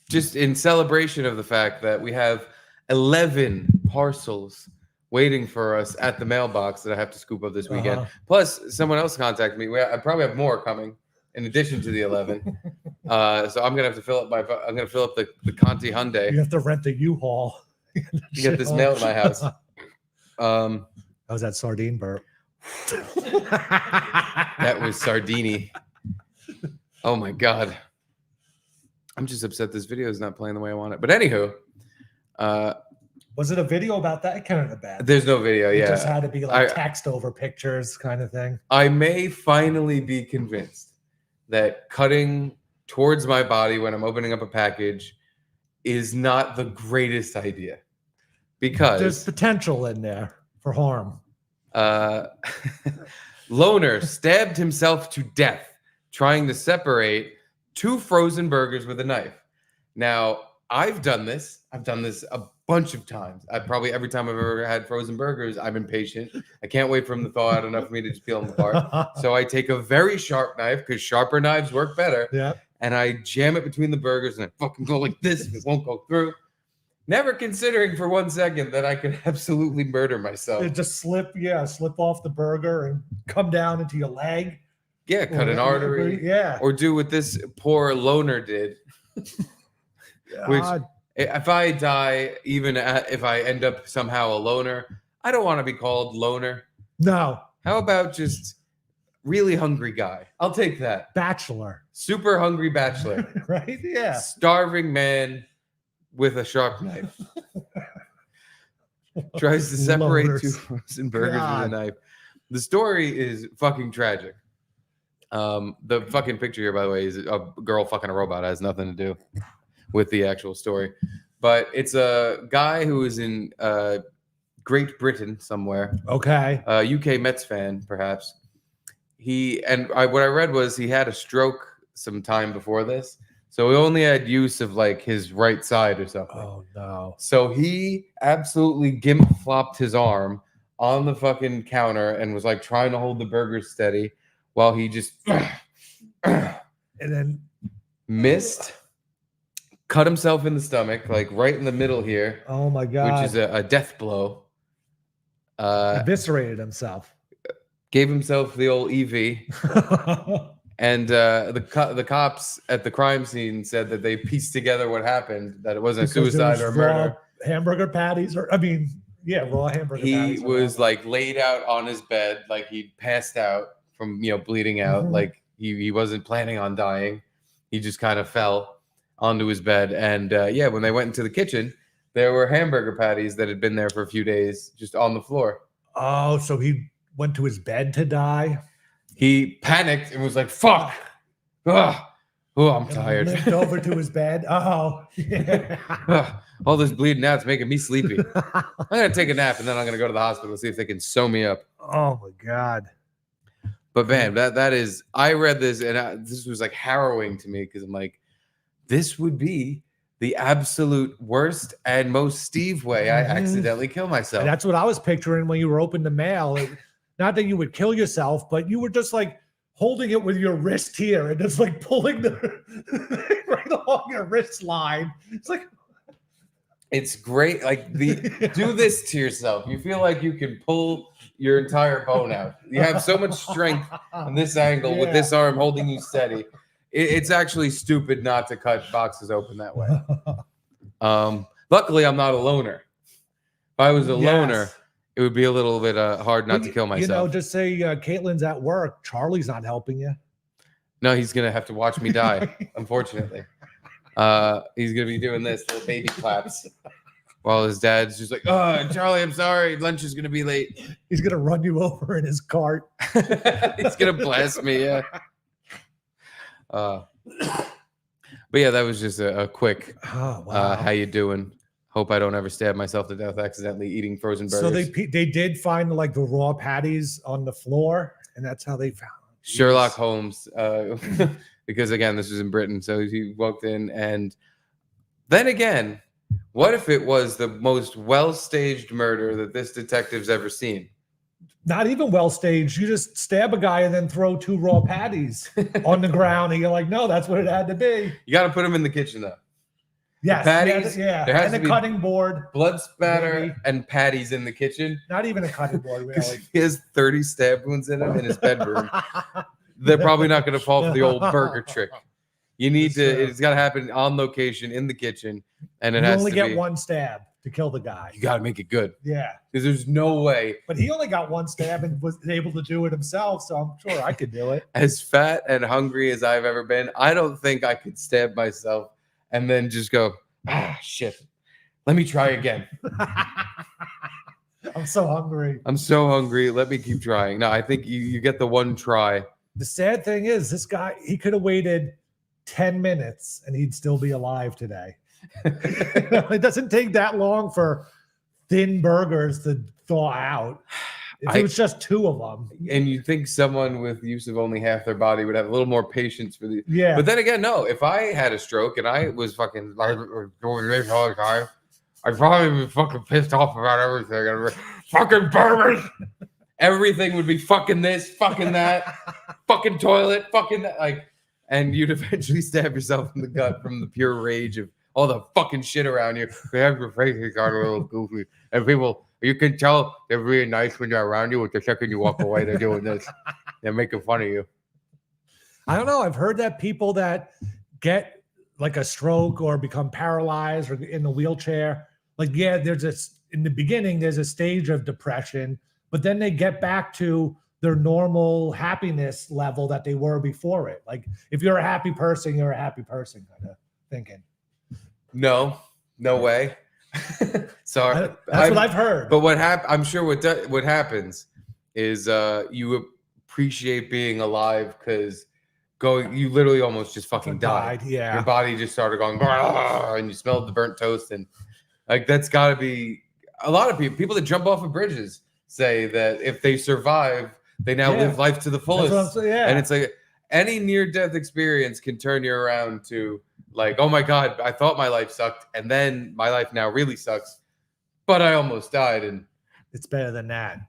just in celebration of the fact that we have 11 parcels waiting for us at the mailbox that I have to scoop up this weekend. Plus, someone else contacted me. I probably have more coming. In addition to the 11, so I'm gonna have to fill up the Conti Hyundai. You have to rent the U-Haul. to get this mail at my house. That was that sardine burp. That was Sardini. Oh my god, I'm just upset this video is not playing the way I want it. But anywho, was it a video about that? It kind of bad. There's no video. It just had to be like text over pictures kind of thing. I may finally be convinced that cutting towards my body when I'm opening up a package is not the greatest idea. Because There's potential in there for harm. Loner stabbed himself to death trying to separate 2 frozen burgers with a knife. Now, I've done this a bunch of times. Probably every time I've ever had frozen burgers, I'm impatient. I can't wait for them to thaw out enough for me to just peel them apart. So I take a very sharp knife because sharper knives work better. Yeah. And I jam it between the burgers and I fucking go like this if it won't go through. Never considering for 1 second that I could absolutely murder myself. It just slip off the burger and come down into your leg. Yeah, cut an artery. Yeah. Or do what this poor loner did. Which, if I die, even if I end up somehow a loner, I don't want to be called loner. No. How about just really hungry guy? I'll take that. Bachelor. Super hungry bachelor. Right? Yeah. Starving man with a sharp knife. Tries to separate Loners. 2 frozen burgers God. with a knife. The story is fucking tragic. The fucking picture here, by the way, is a girl fucking a robot. It has nothing to do with the actual story. But it's a guy who is in Great Britain somewhere. Okay. UK Mets fan, perhaps. What I read was he had a stroke some time before this. So he only had use of like his right side or something. Oh no. So he absolutely gimp flopped his arm on the fucking counter and was like trying to hold the burger steady while he just And then missed, cut himself in the stomach, like right in the middle here, oh my God. which is a death blow. Eviscerated himself. Gave himself the old EV. And the cops at the crime scene said that they pieced together what happened, that it wasn't a suicide or a murder. Hamburger patties, raw hamburger patties. He was like laid out on his bed, like he passed out from bleeding out, Mhm. like he wasn't planning on dying. He just kind of fell onto his bed, and when they went into the kitchen, there were hamburger patties that had been there for a few days, just on the floor. Oh, so he went to his bed to die. He panicked and was like, "Fuck! Ugh. Oh, I'm And tired." Limped over to his bed. Oh, yeah. Ugh. All this bleeding out's making me sleepy. I'm gonna take a nap and then I'm gonna go to the hospital and see if they can sew me up. Oh my God. But man, that is. I read this and this was like harrowing to me because I'm like, this would be the absolute worst and most Steve way I Mhm. accidentally kill myself. And that's what I was picturing when you were opening the mail. Not that you would kill yourself, but you were just like holding it with your wrist here and just like pulling the right along your wrist line. It's like It's great. Like do this to yourself. You feel like you can pull your entire bone out. You have so much strength on this angle with this arm holding you steady. It's actually stupid not to cut boxes open that way. Luckily, I'm not a loner. If I was a loner, it would be a little bit hard not to kill myself. Just say Caitlin's at work. Charlie's not helping you. No, he's gonna have to watch me die. Unfortunately, he's gonna be doing this little baby claps while his dad's just like, "Oh, Charlie, I'm sorry, lunch is gonna be late." He's gonna run you over in his cart. He's gonna blast me. Yeah. But yeah, that was just a quick. Oh, wow. How you doing? Hope I don't ever stab myself to death accidentally eating frozen burgers. So they did find like the raw patties on the floor, and that's how they found them. Sherlock Holmes, because again, this was in Britain, so he walked in, and then again, what if it was the most well-staged murder that this detective's ever seen? Not even well staged. You just stab a guy and then throw 2 raw patties on the ground, and you're like, no, that's what it had to be. You got to put him in the kitchen, though. Yes, patties, yeah, there has and to a be cutting board. Blood spatter Maybe. and patties in the kitchen. Not even a cutting board, Because really. he has 30 stab wounds in him in his bedroom. They're probably not going to fall for the old burger trick. You need it's got to happen on location in the kitchen, and it You has only to get be, one stab to kill the guy. You got to make it good, Yeah, because there's no way. but he only got one stab and was able to do it himself, so I'm sure I could do it. As fat and hungry as I've ever been, I don't think I could stab myself and then just go, shit, let me try again. I'm so hungry. I'm so hungry. Let me keep trying. No, I think you get the one try. The sad thing is, this guy, he could have waited 10 minutes and he'd still be alive today. It doesn't take that long for thin burgers to thaw out. If it was just 2 of them. And you think someone with use of only half their body would have a little more patience for the. Yeah. But then again, no. If I had a stroke and I was fucking doing this all the time, I'd probably be fucking pissed off about everything. Fucking burgers. Everything would be fucking this, fucking that, fucking toilet, fucking that. Like, and you'd eventually stab yourself in the gut from the pure rage of all the fucking shit around you. They have your faces got a little goofy, and people. You can tell they're really nice when they're around you. But the second you walk away, they're doing this. They're making fun of you. I don't know. I've heard that people that get like a stroke or become paralyzed or in the wheelchair, like, yeah, in the beginning, there's a stage of depression, but then they get back to their normal happiness level that they were before it. Like, if you're a happy person, you're a happy person, kind of thinking. No way. Sorry, that's what I've heard. But I'm sure what happens is you appreciate being alive because you literally almost just fucking died. Yeah, your body just started going, and you smelled the burnt toast, and like that's got to be a lot of people that jump off of bridges say that if they survive, they now live life to the fullest. And it's like any near-death experience can turn you around to. Like, oh my God, I thought my life sucked, and then my life now really sucks, but I almost died, and it's better than that.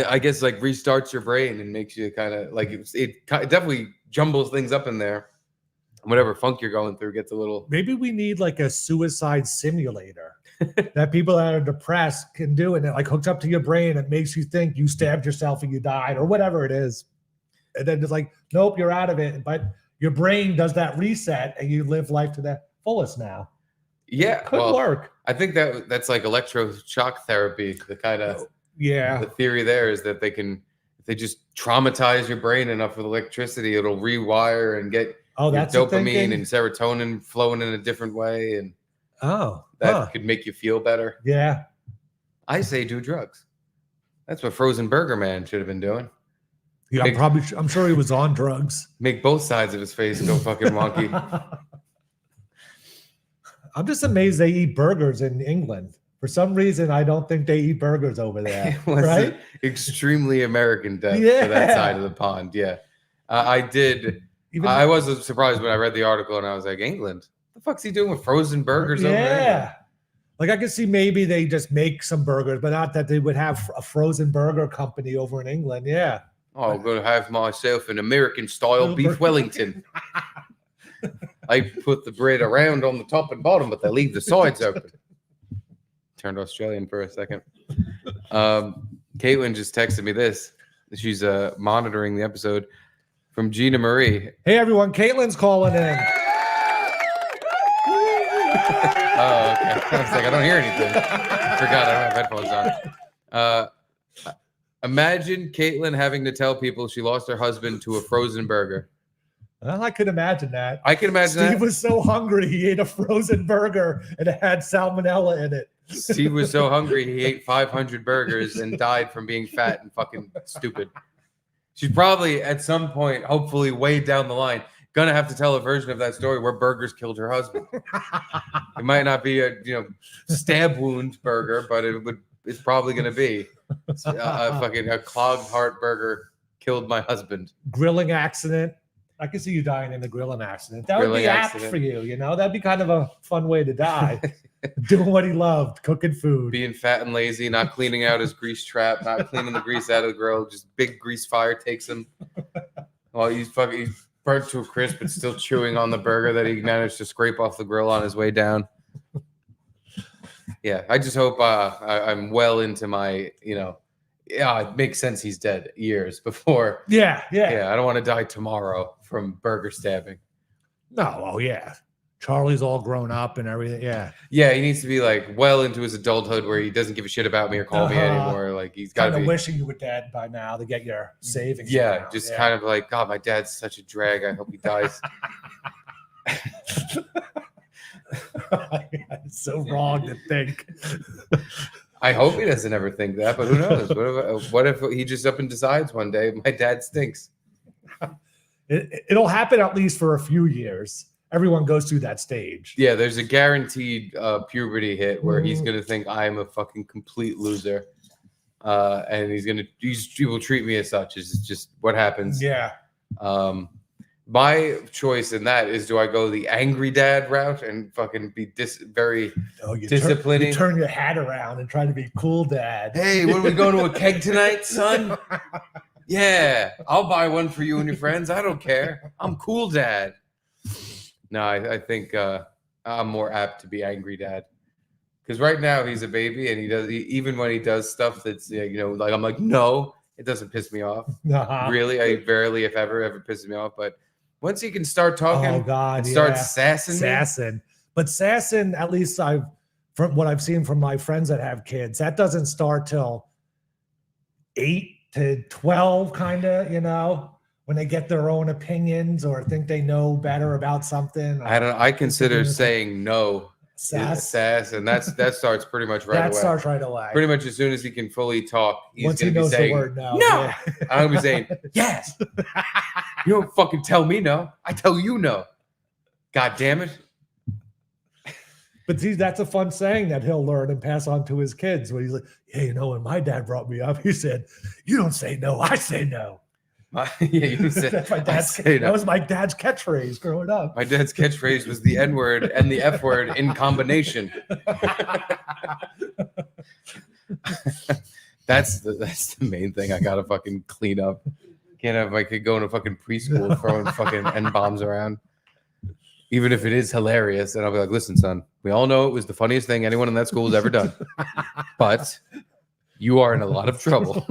I guess like restarts your brain and makes you kind of like it definitely jumbles things up in there. Whatever funk you're going through gets a little. Maybe we need like a suicide simulator that people that are depressed can do, and it like hooks up to your brain. It makes you think you stabbed yourself and you died, or whatever it is, and then it's like, nope, you're out of it, but. Your brain does that reset and you live life to the fullest now. Yeah. Could work. I think that's like electroshock therapy. The kind of the theory there is that if they just traumatize your brain enough with electricity, it'll rewire and get that's dopamine and serotonin flowing in a different way. And that could make you feel better. Yeah. I say do drugs. That's what Frozen Burger Man should have been doing. Yeah, I'm sure he was on drugs. Make both sides of his face go fucking wonky. I'm just amazed they eat burgers in England. For some reason, I don't think they eat burgers over there. Right? Extremely American death for that side of the pond. Yeah. I did. I was surprised when I read the article and I was like, England? What the fuck's he doing with frozen burgers over there? Yeah. Like I could see maybe they just make some burgers, but not that they would have a frozen burger company over in England. Yeah. Oh, I'm going to have myself an American-style beef Wellington. I put the bread around on the top and bottom, but they leave the sides open. Turned Australian for a second. Caitlin just texted me this. She's monitoring the episode from Gina Marie. Hey, everyone. Caitlin's calling in. Oh, okay. I was like, I don't hear anything. Forgot I don't have headphones on. Imagine Caitlin having to tell people she lost her husband to a frozen burger. Well, I could imagine that. I can imagine Steve was so hungry, he ate a frozen burger and it had salmonella in it. Steve was so hungry, he ate 500 burgers and died from being fat and fucking stupid. She's probably at some point, hopefully way down the line, gonna have to tell a version of that story where burgers killed her husband. It might not be a stab wound burger, but it's probably gonna be a clogged heart burger killed my husband. Grilling accident. I can see you dying in a grilling accident. That would be apt for you, That'd be kind of a fun way to die. Doing what he loved, cooking food. Being fat and lazy, not cleaning out his grease trap, not cleaning the grease out of the grill, just big grease fire takes him. Well, he's burnt to a crisp but still chewing on the burger that he managed to scrape off the grill on his way down. Yeah, I just hope I'm well into my, it makes sense he's dead years before. Yeah. I don't want to die tomorrow from burger stabbing. No, oh yeah. Charlie's all grown up and everything. Yeah. Yeah, he needs to be like well into his adulthood where he doesn't give a shit about me or call me anymore. Like he's got to be wishing you were dead by now to get your savings. Yeah, kind of like, God, my dad's such a drag. I hope he dies. It's so wrong to think. I hope he doesn't ever think that, but who knows? What if he just up and decides one day, my dad stinks? It'll happen at least for a few years. everyone goes through that stage. Yeah, there's a guaranteed puberty hit where he's gonna think I'm a fucking complete loser, and he will treat me as such. Is just what happens. Yeah. My choice in that is: do I go the angry dad route and fucking be very disciplining? You turn your hat around and try to be cool dad. Hey, what are we going to a keg tonight, son? Yeah, I'll buy one for you and your friends. I don't care. I'm cool dad. No, I think I'm more apt to be angry dad. Because right now he's a baby and even when he does stuff that's, like I'm like, no, it doesn't piss me off. Really, I barely, if ever pisses me off. But once he can start talking, start sassing. But sassing, at least from what I've seen from my friends that have kids, that doesn't start till 8 to 12, kind of, when they get their own opinions or think they know better about something. I consider saying no sass, and that starts pretty much right away. That starts right away. Pretty much as soon as he can fully talk, once he knows the word no. No, I'm gonna be saying yes. You don't fucking tell me no. I tell you no. God damn it. But see, that's a fun saying that he'll learn and pass on to his kids. When he's like, "Yeah, when my dad brought me up, he said, you don't say no, I say no." You said, that's my dad's. That was my dad's catchphrase growing up. My dad's catchphrase was the N word and the F word in combination. That's the main thing I gotta fucking clean up. Can't have my kid going to fucking preschool throwing fucking N bombs around. Even if it is hilarious, and I'll be like, listen, son, we all know it was the funniest thing anyone in that school has ever done. But you are in a lot of trouble.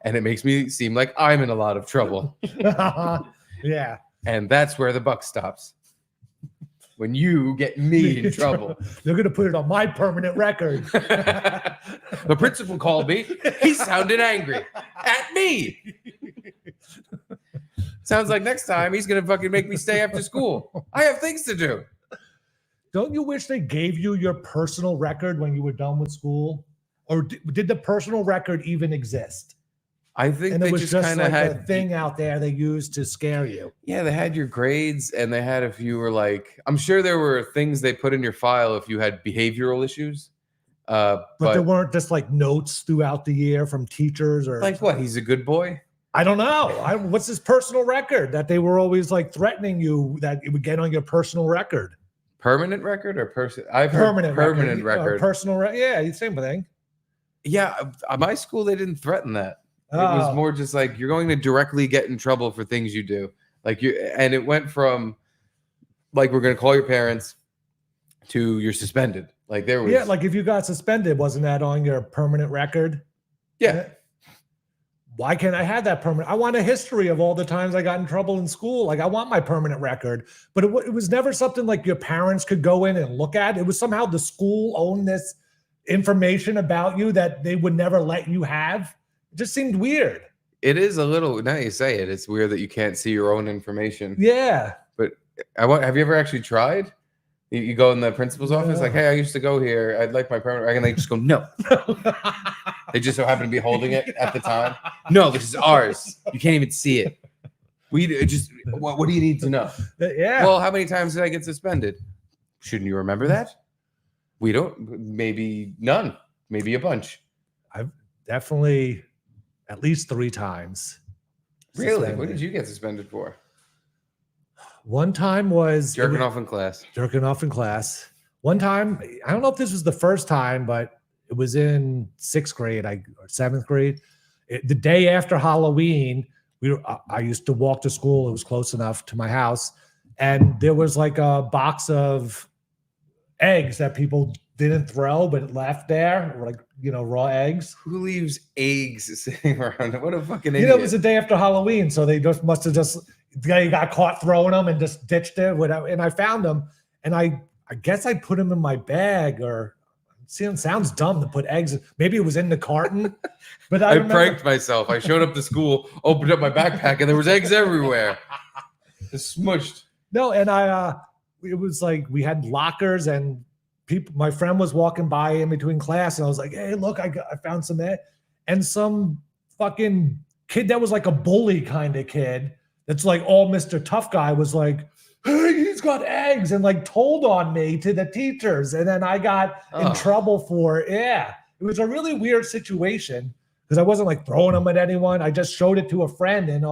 And it makes me seem like I'm in a lot of trouble. Yeah. And that's where the buck stops. When you get me in trouble. They're going to put it on my permanent record. The principal called me. He sounded angry at me. Sounds like next time he's going to fucking make me stay after school. I have things to do. Don't you wish they gave you your personal record when you were done with school? Or did the personal record even exist? I think and they it was just kind of like had a thing out there they used to scare you. Yeah, they had your grades, and they had if you were like, I'm sure there were things they put in your file if you had behavioral issues. But there weren't just like notes throughout the year from teachers or like what? He's a good boy. I don't know. What's his personal record that they were always like threatening you that it would get on your personal record? Permanent record or person? I've heard permanent record. Personal record. Yeah, same thing. Yeah, at my school they didn't threaten that. It was more just like you're going to directly get in trouble for things you do. Like and it went from like we're going to call your parents to you're suspended. Like there was like if you got suspended, wasn't that on your permanent record? Yeah. Why can't I have that permanent? I want a history of all the times I got in trouble in school. Like I want my permanent record, but it was never something like your parents could go in and look at. It was somehow the school owned this information about you that they would never let you have. It just seemed weird. It is a little, now you say it, it's weird that you can't see your own information. Yeah. But have you ever actually tried? You go in the principal's office, like, hey, I used to go here. I'd like my permanent record. And they just go, no. They just so happen to be holding it at the time. No, this is ours. You can't even see it. What do you need to know? Yeah. Well, how many times did I get suspended? Shouldn't you remember that? We don't. Maybe none. Maybe a bunch. I've definitely at least 3 times. Really? Suspended. What did you get suspended for? One time was jerking off in class. Jerking off in class. One time, I don't know if this was the first time, but it was in 6th grade or 7th grade. The day after Halloween, I used to walk to school. It was close enough to my house, and there was like a box of eggs that people didn't throw but left there, like raw eggs. Who leaves eggs sitting around? What a fucking idiot! It was the day after Halloween, so they just must have they got caught throwing them and just ditched it. And I found them, and I guess I put them in my bag. Or it sounds dumb to put eggs. Maybe it was in the carton. But I pranked myself. I showed up to school, opened up my backpack, and there was eggs everywhere. Just smushed. No, and it was like we had lockers and people. My friend was walking by in between class, and I was like, "Hey, look, I found some eggs." And some fucking kid that was like a bully kind of kid. That's like all Mr. Tough Guy was like, hey, he's got eggs, and like told on me to the teachers. And then I got in trouble for it. Yeah. It was a really weird situation because I wasn't like throwing them at anyone. I just showed it to a friend, and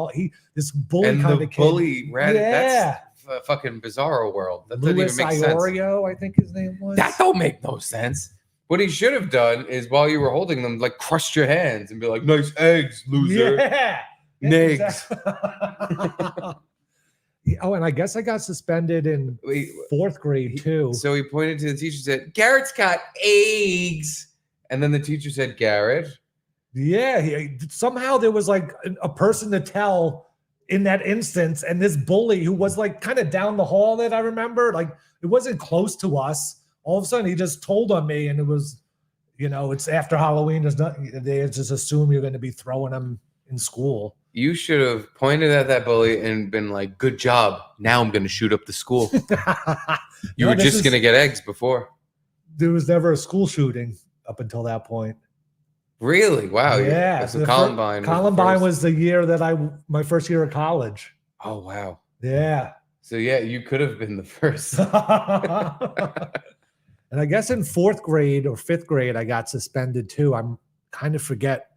this bully kind of kid. Bully ran. Yeah. That's a fucking bizarro world. That doesn't even make Iorio, sense. I think his name was. That don't make no sense. What he should have done is while you were holding them, like crushed your hands and be like, nice eggs, loser. Yeah. Eggs. Oh, and I guess I got suspended in 4th grade too. So he pointed to the teacher and said, Garrett's got eggs. And then the teacher said, Garrett. Yeah. Somehow there was like a person to tell in that instance. And this bully who was like kind of down the hall that I remember, like it wasn't close to us. All of a sudden he just told on me, and it was, it's after Halloween. They just assume you're going to be throwing them in school. You should have pointed at that bully and been like, good job. Now I'm going to shoot up the school. You were just going to get eggs before. There was never a school shooting up until that point. Really? Wow. Yeah. So Columbine. Columbine was the year that my first year of college. Oh, wow. Yeah. So, yeah, you could have been the first. And I guess in 4th grade or 5th grade, I got suspended too. I'm kind of forget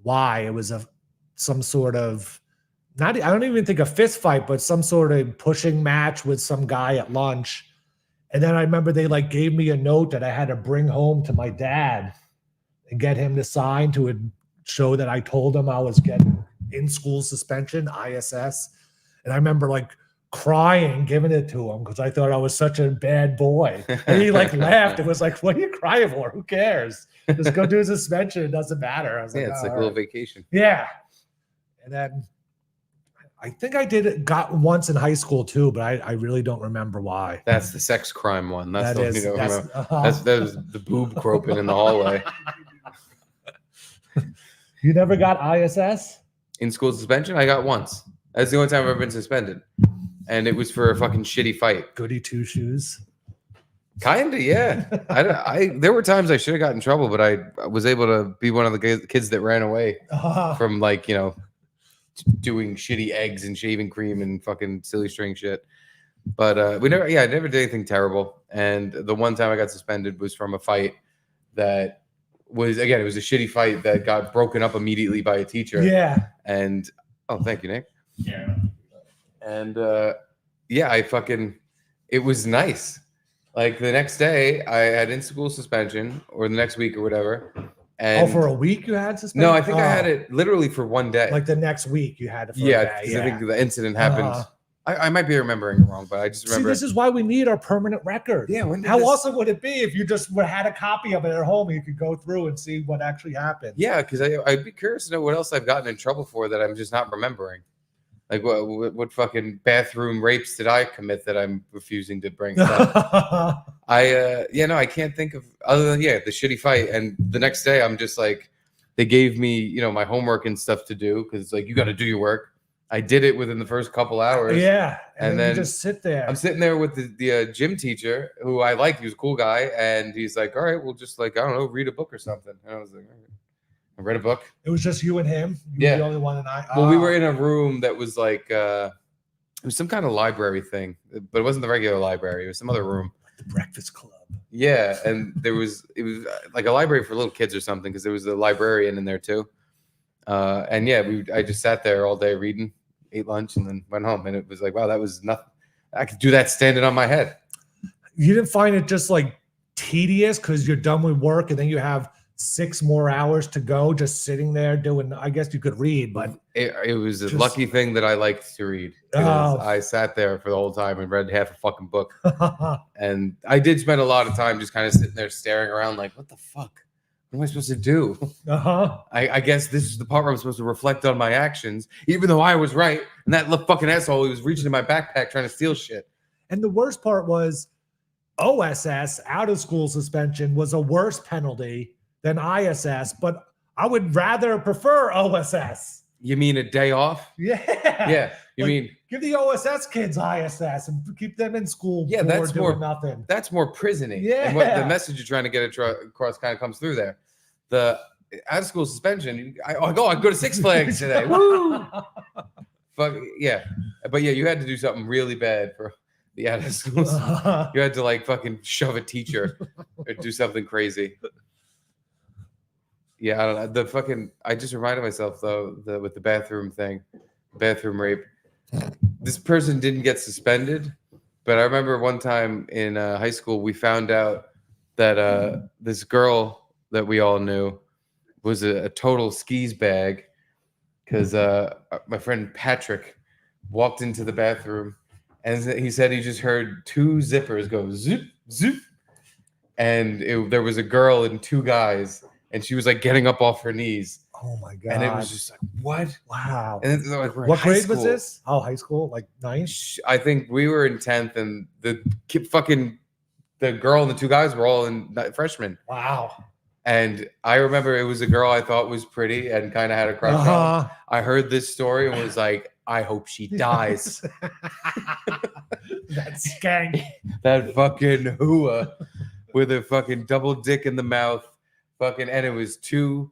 why. It was some sort of, I don't even think a fist fight, but some sort of pushing match with some guy at lunch. And then I remember they like gave me a note that I had to bring home to my dad and get him to sign to show that I told him I was getting in-school suspension, ISS. And I remember like crying, giving it to him because I thought I was such a bad boy. And he like laughed. It was like, what are you crying for? Who cares? Just go do a suspension. It doesn't matter. I was like, it's like a little vacation. Yeah. And then I think I got once in high school too, but I really don't remember why. That's the sex crime one. That's that the is, one you don't that's, remember. That was the boob groping in the hallway. You never got ISS? In school suspension? I got once. That's the only time I've ever been suspended. And it was for a fucking shitty fight. Goody two shoes. Kinda, yeah. There were times I should have gotten in trouble, but I was able to be one of the kids that ran away from like, doing shitty eggs and shaving cream and fucking silly string shit. But I never did anything terrible. And the one time I got suspended was from a fight that was, again, it was a shitty fight that got broken up immediately by a teacher. Yeah. And thank you, Nick. Yeah. And it was nice. Like the next day I had in-school suspension, or the next week or whatever. And for a week you had suspension? No, I think I had it literally for one day. Like the next week you had it for a day. Because I think the incident happened. I might be remembering it wrong, but I just remember. See, this is why we need our permanent record. Yeah. How awesome would it be if you just had a copy of it at home and you could go through and see what actually happened? Yeah, because I'd be curious to know what else I've gotten in trouble for that I'm just not remembering. Like what fucking bathroom rapes did I commit that I'm refusing to bring up? I can't think of other than the shitty fight. And the next day I'm just like, they gave me, my homework and stuff to do because like you got to do your work. I did it within the first couple hours. Yeah. And then you just sit there. I'm sitting there with the gym teacher who I liked. He was a cool guy. And he's like, all right, we'll just like, I don't know, read a book or something. And I was like, all right. I read a book. It was just you and him? You were the only one and I? Well, we were in a room that was like, it was some kind of library thing, but it wasn't the regular library. It was some other room. The Breakfast Club. Yeah. And it was like a library for little kids or something because there was a librarian in there too. I just sat there all day reading, ate lunch, and then went home. And it was like, wow, that was nothing. I could do that standing on my head. You didn't find it just like tedious because you're done with work and then you have 6 more hours to go just sitting there doing, I guess you could read, but it was a lucky thing that I liked to read. I sat there for the whole time and read half a fucking book. And I did spend a lot of time just kind of sitting there staring around like, what the fuck? What am I supposed to do? I guess this is the part where I'm supposed to reflect on my actions, even though I was right. And that fucking asshole, he was reaching in my backpack trying to steal shit. And the worst part was OSS, out of school suspension, was a worse penalty than ISS, but I would rather prefer OSS. You mean a day off? Yeah. Yeah. You mean give the OSS kids ISS and keep them in school. Yeah, that's doing more nothing. That's more prisoning. Yeah. And what the message you're trying to get across kind of comes through there. The out of school suspension, I go to Six Flags today. Woo! fuck yeah. But yeah, you had to do something really bad for the out of school. You had to like fucking shove a teacher or do something crazy. Yeah, I don't know. The fucking I just reminded myself though with the bathroom thing, bathroom rape. This person didn't get suspended, but I remember one time in high school we found out that this girl that we all knew was a total skis bag because my friend Patrick walked into the bathroom and he said he just heard 2 zippers go zoop zoop, and there was a girl and 2 guys, and she was like getting up off her knees. Oh my god! And it was just like, what? Wow. And then, like, What grade was this? Oh, high school, like 9th. I think we were in 10th, and the girl and the 2 guys were all in freshmen. Wow. And I remember it was a girl I thought was pretty and kind of had a crush on. I heard this story and was like, I hope she dies. That skank. That fucking hooah with a fucking double dick in the mouth. Fucking, and it was 2.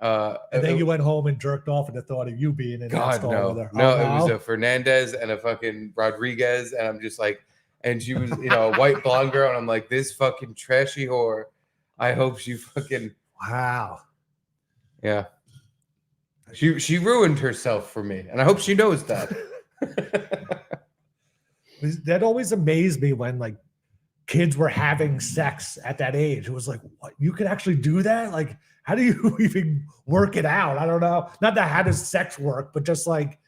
And then you went home and jerked off at the thought of you being in that stall no, with her. no, it was a Fernandez and a fucking Rodriguez, and I'm just like, and she was, a white blonde girl, and I'm like, this fucking trashy whore. I hope she fucking wow. Yeah. She ruined herself for me, and I hope she knows that. That always amazed me when like kids were having sex at that age. It was like, what? You could actually do that? Like, how do you even work it out? I don't know. Not that how does sex work, but just like,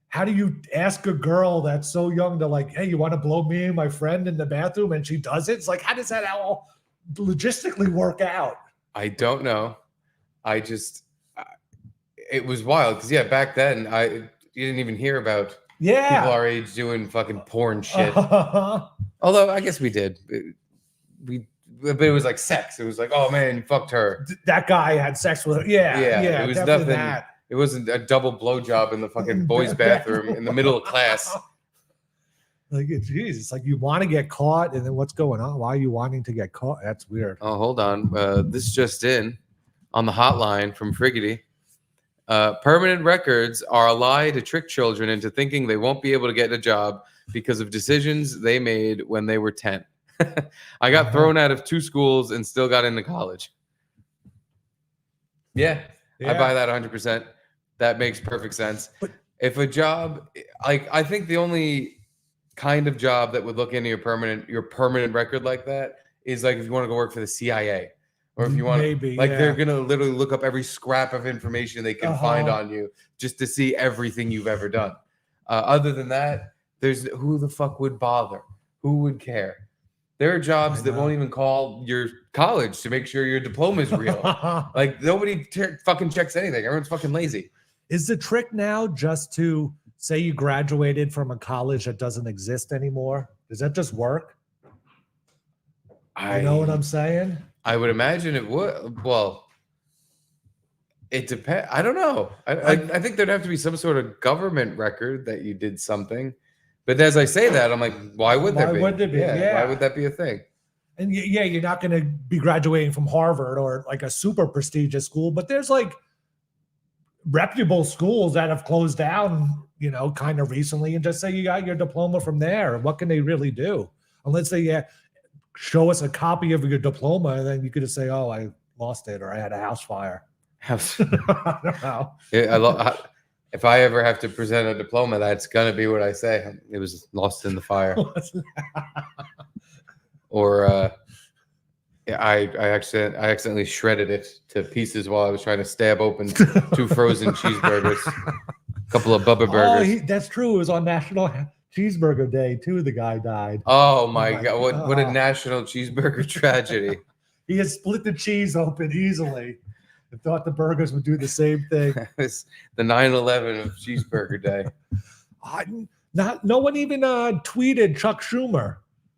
how do you ask a girl that's so young to like, hey, you want to blow me and my friend in the bathroom? And she does it. It's like, how does that all logistically work out? I don't know. I just, it was wild. Cause yeah, back then you didn't even hear about people our age doing fucking porn shit. Although I guess we did. But it was like sex. It was like, oh man, you fucked her. That guy had sex with her. Yeah. It was nothing. That. It wasn't a double blowjob in the fucking boys' bathroom in the middle of class. Like, geez, it's like you want to get caught, and then what's going on? Why are you wanting to get caught? That's weird. Oh, hold on. This just in on the hotline from Friggity. Permanent records are a lie to trick children into thinking they won't be able to get a job because of decisions they made when they were 10. I got thrown out of 2 schools and still got into college. Yeah, I buy that 100%. That makes perfect sense. But if a job, like, I think the only kind of job that would look into your permanent record like that is like if you want to go work for the CIA, or if you want to, like, they're gonna literally look up every scrap of information they can find on you just to see everything you've ever done. Other than that, who the fuck would bother? Who would care? There are jobs that won't even call your college to make sure your diploma is real. Like, nobody fucking checks anything. Everyone's fucking lazy. Is the trick now just to say you graduated from a college that doesn't exist anymore? Does that just work? You know what I'm saying? I would imagine it would. Well, it depends. I don't know. I think there'd have to be some sort of government record that you did something. But as I say that, I'm like, why would there be? Why would there be? Yeah. Why would that be a thing? And you're not going to be graduating from Harvard or like a super prestigious school, but there's like reputable schools that have closed down, kind of recently, and just say you got your diploma from there. What can they really do? Unless they show us a copy of your diploma, and then you could just say, oh, I lost it, or I had a house fire. I don't know. If I ever have to present a diploma, that's gonna be what I say. It was lost in the fire. Or I accidentally shredded it to pieces while I was trying to stab open 2 frozen cheeseburgers, a couple of Bubba burgers. That's true. It was on National Cheeseburger Day too. The guy died. Oh my God! What a national cheeseburger tragedy. He had split the cheese open easily. I thought the burgers would do the same thing. It's the 9/11 of Cheeseburger Day. No one even tweeted Chuck Schumer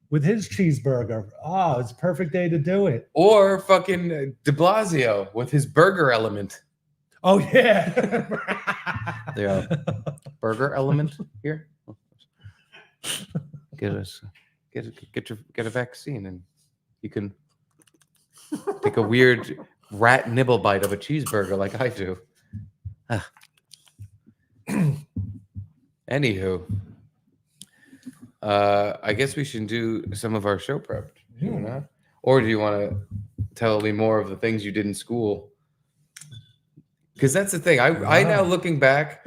with his cheeseburger. Oh, it's a perfect day to do it. Or fucking de Blasio with his burger element. Oh yeah. The burger element here. Get a vaccine, and you can take a weird rat nibble bite of a cheeseburger like I do. Anywho, I guess we should do some of our show prep. Do you not? Or do you want to tell me more of the things you did in school? Because that's the thing. I now looking back,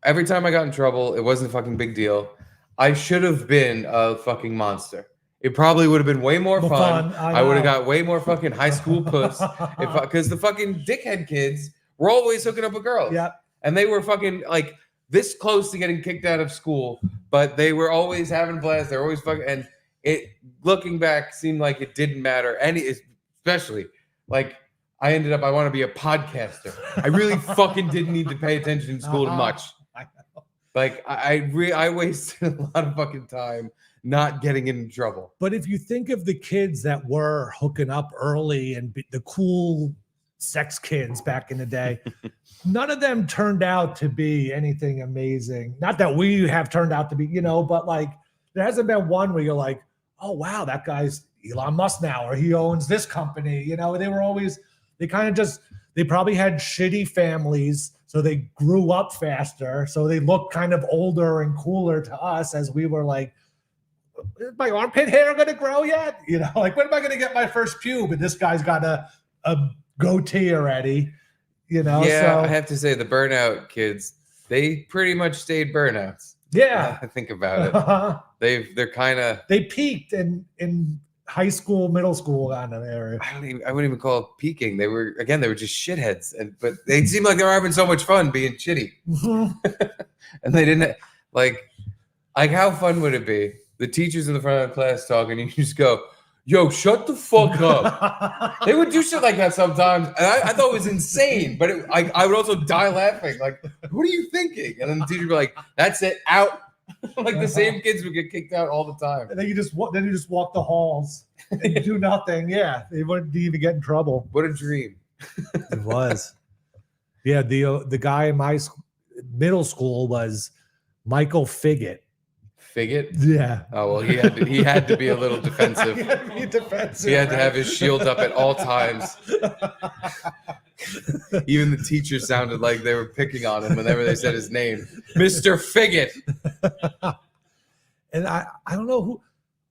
every time I got in trouble, it wasn't a fucking big deal. I should have been a fucking monster. It probably would have been way more fun. I would have got way more fucking high school puss. Because the fucking dickhead kids were always hooking up with girls. Yeah. And they were fucking like this close to getting kicked out of school, but they were always having blasts. They were always fucking, and it, looking back, seemed like it didn't matter. Especially like I ended up, I want to be a podcaster. I really fucking didn't need to pay attention in school much. Like I wasted a lot of fucking time not getting in trouble. But if you think of the kids that were hooking up early and the cool sex kids back in the day, none of them turned out to be anything amazing. Not that we have turned out to be, but like there hasn't been one where you're like, oh wow, that guy's Elon Musk now, or he owns this company. They were always, they probably had shitty families, so they grew up faster, so they looked kind of older and cooler to us as we were like, is my armpit hair gonna grow yet? Like when am I gonna get my first pube? And this guy's got a goatee already. Yeah, I have to say the burnout kids, they pretty much stayed burnouts. Yeah, I think about it. They're kind of, they peaked in high school, middle school kind of area. I wouldn't even call it peaking. They were just shitheads, but they seemed like they were having so much fun being shitty. And they didn't like how fun would it be? The teachers in the front of the class talking, and you just go, yo, shut the fuck up. They would do shit like that sometimes. And I thought it was insane, but I would also die laughing. Like, what are you thinking? And then the teacher would be like, that's it, out. Like the same kids would get kicked out all the time. And then you just walk the halls and do nothing. Yeah, they wouldn't even get in trouble. What a dream. It was. Yeah, the guy in my middle school was Michael Figgett. Figgett? Yeah. Oh well, he had to be a little defensive. He had to be defensive. He had to have his shield up at all times. Even the teacher sounded like they were picking on him whenever they said his name, Mr. Figgett. And I don't know who.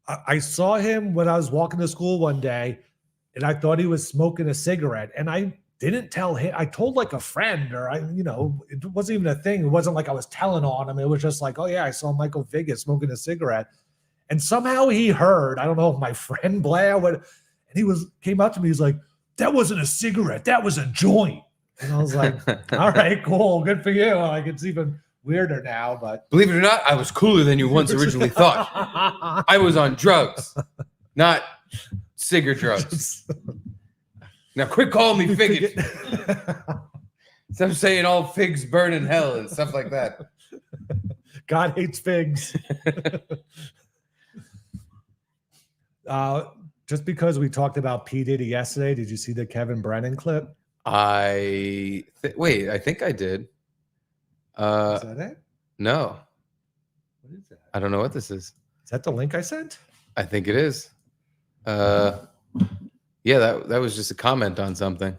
I saw him when I was walking to school one day, and I thought he was smoking a cigarette, and I didn't tell him. I told like a friend, or it wasn't even a thing. It wasn't like I was telling on him. It was just like, oh yeah, I saw Michael Figgett smoking a cigarette, and somehow he heard. I don't know if my friend Blair would, and he came up to me. He's like, that wasn't a cigarette, that was a joint. And I was like, all right, cool, good for you. Like it's even weirder now, but believe it or not, I was cooler than you once originally thought. I was on drugs, not cigarette drugs. Now quit calling me Figgett. Stop saying all figs burn in hell and stuff like that. God hates figs. Just because we talked about P. Diddy yesterday, did you see the Kevin Brennan clip? Wait, I think I did. Is that it? No. What is that? I don't know what this is. Is that the link I sent? I think it is. Yeah, that was just a comment on something.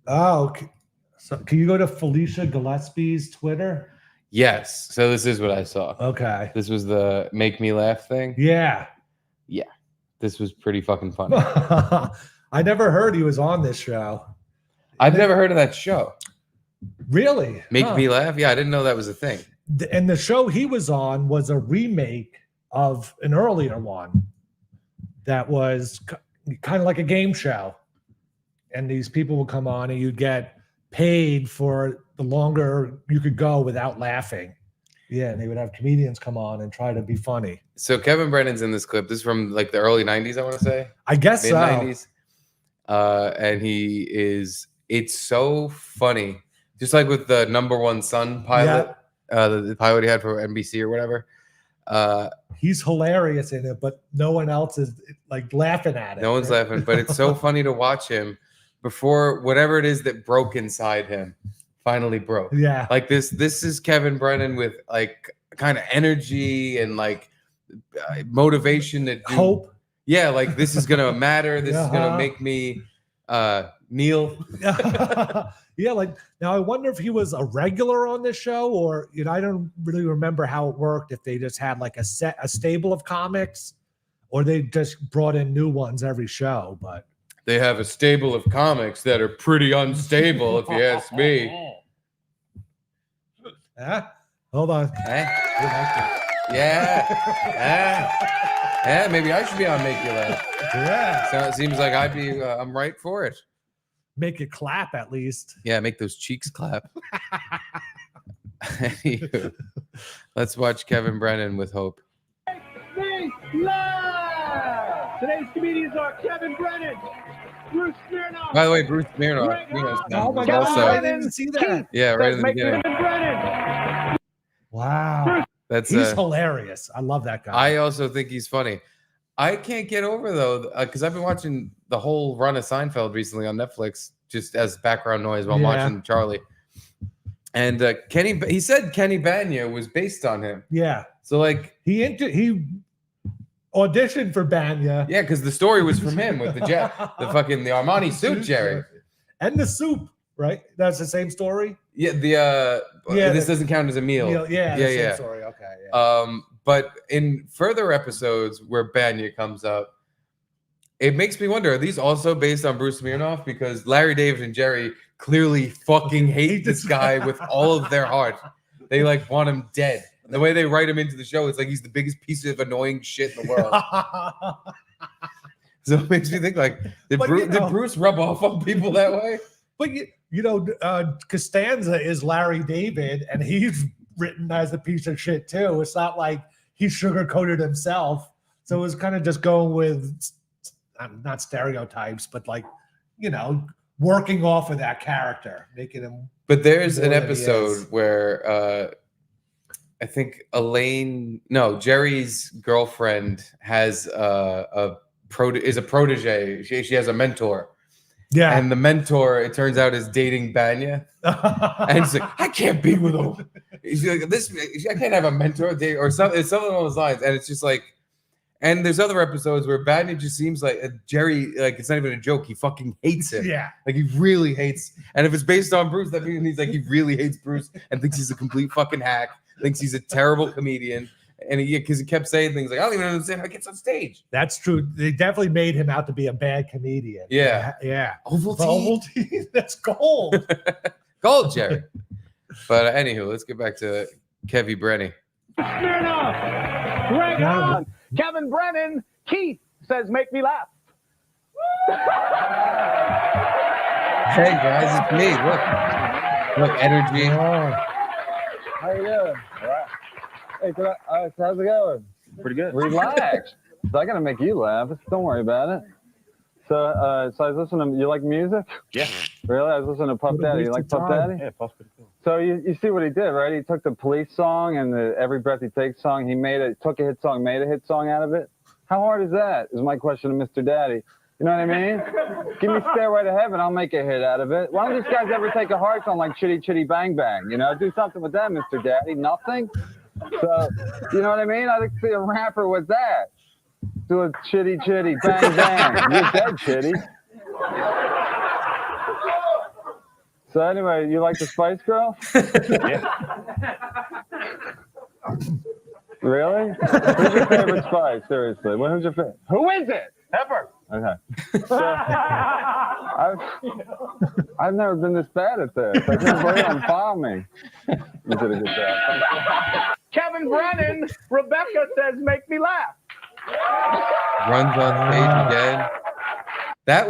Oh, okay. So can you go to Felicia Gillespie's Twitter? Yes. So this is what I saw. Okay. This was the make me laugh thing. Yeah. Yeah. This was pretty fucking funny. I never heard he was on this show. I've never heard of that show. Really? Make me laugh? Yeah, I didn't know that was a thing. And the show he was on was a remake of an earlier one that was kind of like a game show. And these people would come on and you'd get paid for the longer you could go without laughing. Yeah, and they would have comedians come on and try to be funny. So Kevin Brennan's in this clip. This is from like the early 90s, I want to say. I guess mid-90s. And it's so funny. Just like with the Number One Son pilot, the pilot he had for NBC or whatever. He's hilarious in it, but no one else is like laughing at it. No one's laughing, but it's so funny to watch him before whatever it is that broke inside him finally broke. Yeah. Like this is Kevin Brennan with like kind of energy and like motivation to do, hope. Yeah, like this is gonna matter. This is gonna make me Neil. Yeah, like now I wonder if he was a regular on this show, or I don't really remember how it worked. If they just had like a stable of comics, or they just brought in new ones every show. But They have a stable of comics that are pretty unstable, if you ask me. Hold on. Yeah, maybe I should be on Make You Laugh. Yeah, So it seems like I'm right for it. make it clap at least. Yeah, make those cheeks clap. Anywho, let's watch Kevin Brennan with Hope. Make Live! Today's comedians are Kevin Brennan, Bruce Smirnoff. By the way, Bruce Smirnoff. Oh my God, Also, I didn't see that. yeah, right in the Make beginning. Kevin Brennan. Wow, That's he's hilarious. I love that guy. I also think he's funny. I can't get over though, because I've been watching the whole run of Seinfeld recently on Netflix, just as background noise while watching Charlie. And he said Kenny Bania was based on him. Yeah, So like he auditioned for Banya. yeah, because the story was from him with the Armani suit, Jerry. And the soup, right? That's the same story. Yeah, this doesn't count as a meal. Same story. Okay. Yeah. But in further episodes where Banya comes up, it makes me wonder, are these also based on Bruce Smirnoff? Because Larry David and Jerry clearly fucking hate this guy with all of their heart. They like want him dead. The way they write him into the show, it's like he's the biggest piece of annoying shit in the world. So it makes me think like, did Bruce rub off on people that way? But Costanza is Larry David, and he's written as a piece of shit too. It's not like he sugarcoated himself. So it was kind of just going with not stereotypes, but like, working off of that character, making him. But there's an more than he episode is. where I think Jerry's girlfriend has a protege. She has a mentor. Yeah. And the mentor, it turns out, is dating Banya. And he's like, I can't be with him. He's like, I can't have a mentor date or something. It's something along those lines. And it's just like, and there's other episodes where Banya just seems like Jerry, like it's not even a joke. He fucking hates him. Yeah. Like he really hates. And if it's based on Bruce, that means he's like, he really hates Bruce and thinks he's a complete fucking hack, thinks he's a terrible comedian. And because he kept saying things like, I don't even understand how he gets on stage. That's true. They definitely made him out to be a bad comedian. Yeah. Yeah. Ovaltine. Ovaltine. That's gold. Gold, Jerry. But anywho, let's get back to Kevin Brennan. Smirnoff. Greg on. Kevin Brennan. Keith says, make me laugh. Hey guys, it's me. Look, energy. How you doing? All right. Hey, how's it going? Pretty good. Relax. So I gotta make you laugh. Don't worry about it. So I was listening to, you like music? Yeah. Really? I was listening to Puff Daddy. You like Puff Daddy? Yeah, Puff's pretty cool. So you see what he did, right? He took the Police song and the Every Breath He Takes song. He took a hit song, made a hit song out of it. How hard is that? Is my question to Mr. Daddy. You know what I mean? Give me Stairway to Heaven. I'll make a hit out of it. Why don't these guys ever take a hard song like Chitty Chitty Bang Bang? Do something with that, Mr. Daddy. Nothing? So, you know what I mean? I think see a rapper with that. Do a Chitty Chitty Bang Bang. You're dead, Chitty. So anyway, you like the Spice Girls? Yeah. Really? Who's your favorite Spice? Seriously. Who's your favorite? Who is it? Pepper. Okay. So, I've never been this bad at this. I can't believe I'm following me. You did a good job. Kevin Brennan. Rebecca says, make me laugh. Runs on stage again. That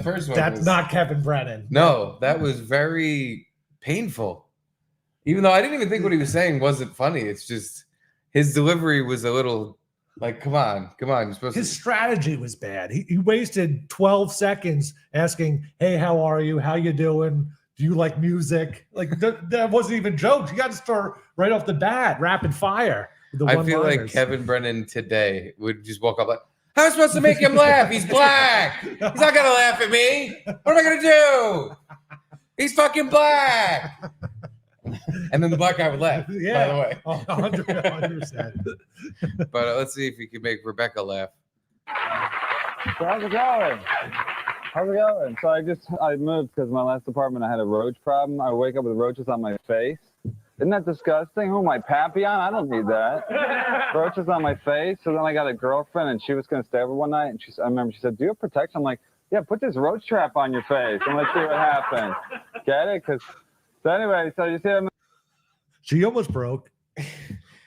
first one. That's not Kevin Brennan. No, that was very painful. Even though I didn't even think what he was saying wasn't funny. It's just his delivery was a little like, come on. You're supposed His strategy was bad. He wasted 12 seconds asking, hey, how are you? How you doing? Do you like music? Like that wasn't even jokes. You got to start right off the bat, rapid fire. I feel like Kevin Brennan today would just walk up like, how am I supposed to make him laugh? He's black. He's not going to laugh at me. What am I going to do? He's fucking black. And then the black guy would laugh, yeah, by the way. 100%. But let's see if we can make Rebecca laugh. So how's it going? How's it going? So I moved because my last apartment I had a roach problem. I wake up with roaches on my face. Isn't that disgusting? Who am I, Papillon? I don't need that. Roaches on my face. So then I got a girlfriend and she was going to stay over one night. And I remember she said, do you have protection? I'm like, yeah, put this roach trap on your face and let's see what happens. Get it? So anyway, so you see him. She almost broke.